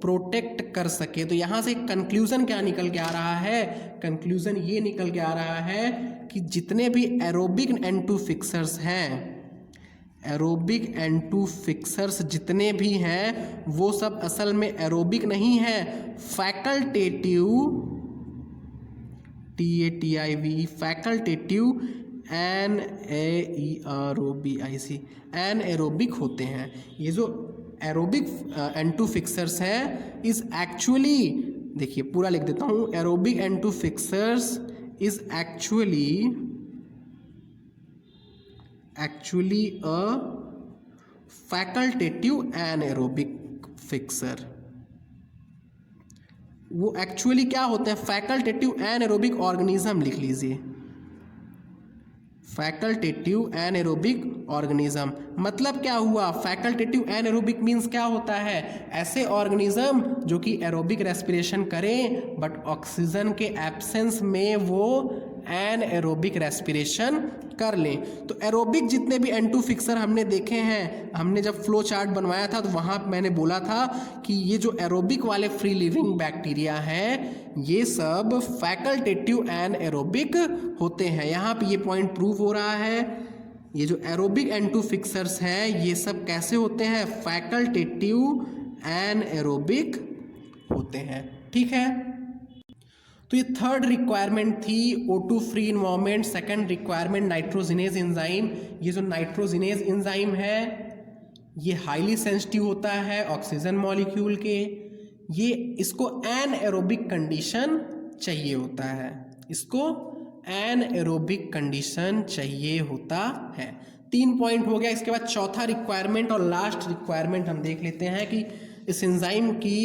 प्रोटेक्ट कर सके। तो यहाँ से कंक्लूजन क्या निकल के आ रहा है, कंक्लूजन ये निकल के आ रहा है कि जितने भी एरोबिक N2 फिक्सर्स हैं, एरोबिक N2 फिक्सर्स जितने भी हैं वो सब असल में एरोबिक नहीं है, फैकल्टेटिव TATIV फैकल्टेटिव एनएरोबिक होते हैं। ये जो एरोबिक N2 फिक्सर्स हैं इज एक्चुअली, देखिए पूरा लिख देता हूँ, aerobic N2 fixers is actually a facultative anaerobic fixer. वो एक्चुअली क्या होते हैं, फैकल्टेटिव एनएरोबिक ऑर्गेनिज्म लिख लीजिए, फैकल्टेटिव एनएरोबिक ऑर्गेनिज्म। मतलब क्या हुआ, फैकल्टेटिव एनएरोबिक मीन्स क्या होता है, ऐसे ऑर्गेनिज्म जो कि एरोबिक रेस्पिरेशन करें बट ऑक्सीजन के एब्सेंस में वो एनएरोबिक रेस्पिरेशन कर लें। तो एरोबिक जितने भी N2 फिक्सर हमने देखे हैं, हमने जब फ्लो चार्ट बनवाया था तो वहाँ मैंने बोला था कि ये जो एरोबिक वाले फ्री लिविंग बैक्टीरिया हैं ये सब फैकल्टेटिव एनएरोबिक होते हैं। यहाँ पे ये पॉइंट प्रूव हो रहा है, ये जो एरोबिक N2 फिक्सर्स हैं ये सब कैसे होते हैं, फैकल्टेटिव एनएरोबिक होते हैं। ठीक है, तो ये थर्ड रिक्वायरमेंट थी O2 free environment. Second requirement nitrogenase enzyme. ये जो नाइट्रोजिनेज एंजाइम है ये हाईली सेंसिटिव होता है ऑक्सीजन मॉलिक्यूल के, ये इसको एनएरोबिक कंडीशन चाहिए होता है, इसको एनएरोबिक कंडीशन चाहिए होता है। 3 पॉइंट हो गया। इसके बाद चौथा रिक्वायरमेंट और लास्ट रिक्वायरमेंट हम देख लेते हैं कि इस एंजाइम की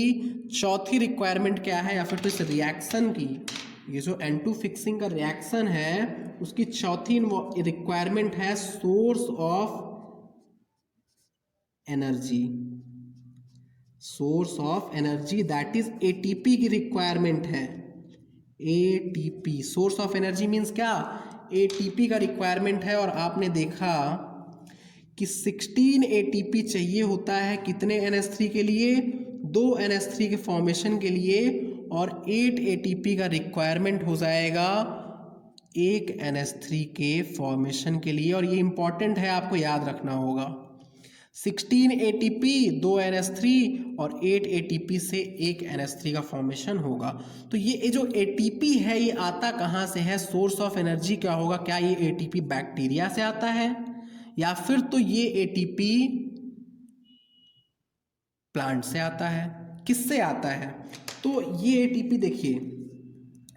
चौथी रिक्वायरमेंट क्या है, या फिर तो इस रिएक्शन की, ये जो N2 फिक्सिंग का रिएक्शन है उसकी चौथी रिक्वायरमेंट है source of energy. Source of energy that is ATP की रिक्वायरमेंट है। ATP source of energy means क्या, ATP का रिक्वायरमेंट है। और आपने देखा कि 16 ATP चाहिए होता है कितने NH3 के लिए, 2 NH3 के फॉर्मेशन के लिए, और 8 ATP का रिक्वायरमेंट हो जाएगा 1 NH3 के फॉर्मेशन के लिए। और ये इंपॉर्टेंट है, आपको याद रखना होगा। 16 ATP 2 NH3 और 8 ATP से 1 NH3 का फॉर्मेशन होगा। तो ये जो ATP है ये आता कहाँ से है, सोर्स ऑफ एनर्जी क्या होगा, क्या ये ATP बैक्टीरिया से आता है या फिर तो ये ATP प्लांट से आता है, किससे आता है। तो ये ATP देखिए,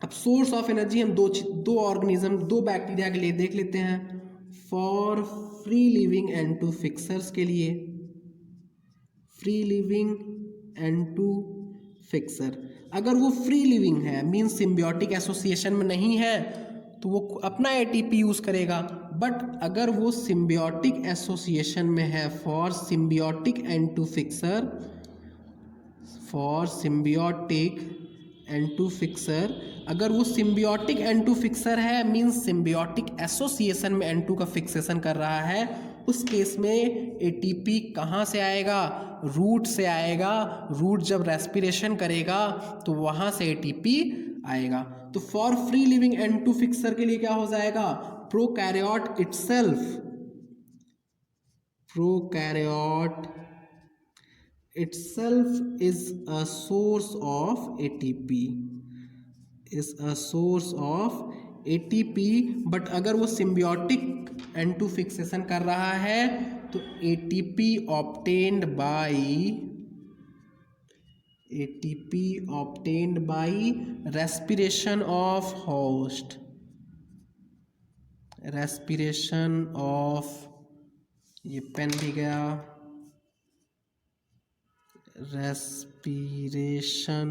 अब सोर्स ऑफ एनर्जी हम दो ऑर्गेनिज्म, 2 बैक्टीरिया के लिए देख लेते हैं। For free living N2 fixers के लिए, फ्री लिविंग N2 फिक्सर अगर वो फ्री लिविंग है मीन्स सिम्बियोटिक एसोसिएशन में नहीं है तो वो अपना ATP यूज़ करेगा। बट अगर वो सिम्बियोटिक एसोसिएशन में है, for symbiotic N2 fixer, for symbiotic N2 fixer, अगर वो सिम्बियोटिक N2 फिक्सर है मीन्स सिम्बियोटिक एसोसिएशन में N2 का फिक्सेशन कर रहा है, उस केस में ATP कहाँ से आएगा? रूट से आएगा। रूट जब रेस्पिरेशन करेगा तो वहाँ से ATP आएगा। तो for free living N2 fixer के लिए क्या हो जाएगा? Prokaryote itself, prokaryote itself is a source of ATP, is a source of ATP, but अगर वो सिम्बियोटिक N2 फिक्सेशन कर रहा है तो ATP obtained by respiration of host, respiration of, ये पेन भी गया, रेस्पिरेशन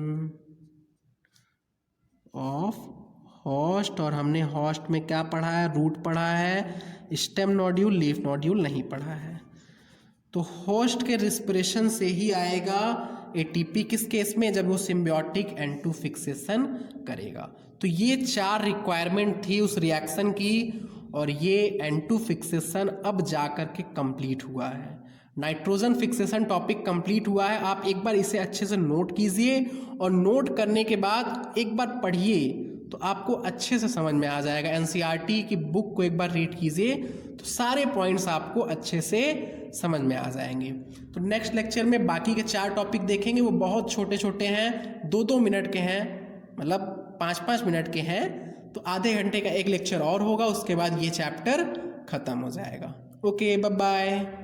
ऑफ होस्ट, और हमने होस्ट में क्या पढ़ा है? रूट पढ़ा है, स्टेम नोड्यूल, लीफ नोड्यूल नहीं पढ़ा है। तो होस्ट के रिस्पिरेशन से ही आएगा ATP, किस केस में? जब वो सिम्बियोटिक N2 फिक्सेशन करेगा। तो ये 4 रिक्वायरमेंट थी उस रिएक्शन की, और ये N2 फिक्सेशन अब जा कर के कंप्लीट हुआ है। नाइट्रोजन फिक्सेशन टॉपिक कंप्लीट हुआ है। आप एक बार इसे अच्छे से नोट कीजिए, और नोट करने के बाद एक बार पढ़िए तो आपको अच्छे से समझ में आ जाएगा। NCERT की बुक को एक बार रीड कीजिए तो सारे पॉइंट्स आपको अच्छे से समझ में आ जाएंगे। तो नेक्स्ट लेक्चर में बाकी के 4 टॉपिक देखेंगे, वो बहुत छोटे छोटे हैं, 2-2 मिनट के हैं, मतलब 5-5 मिनट के हैं। तो आधे घंटे का एक लेक्चर और होगा, उसके बाद ये चैप्टर खत्म हो जाएगा। Okay, bye bye.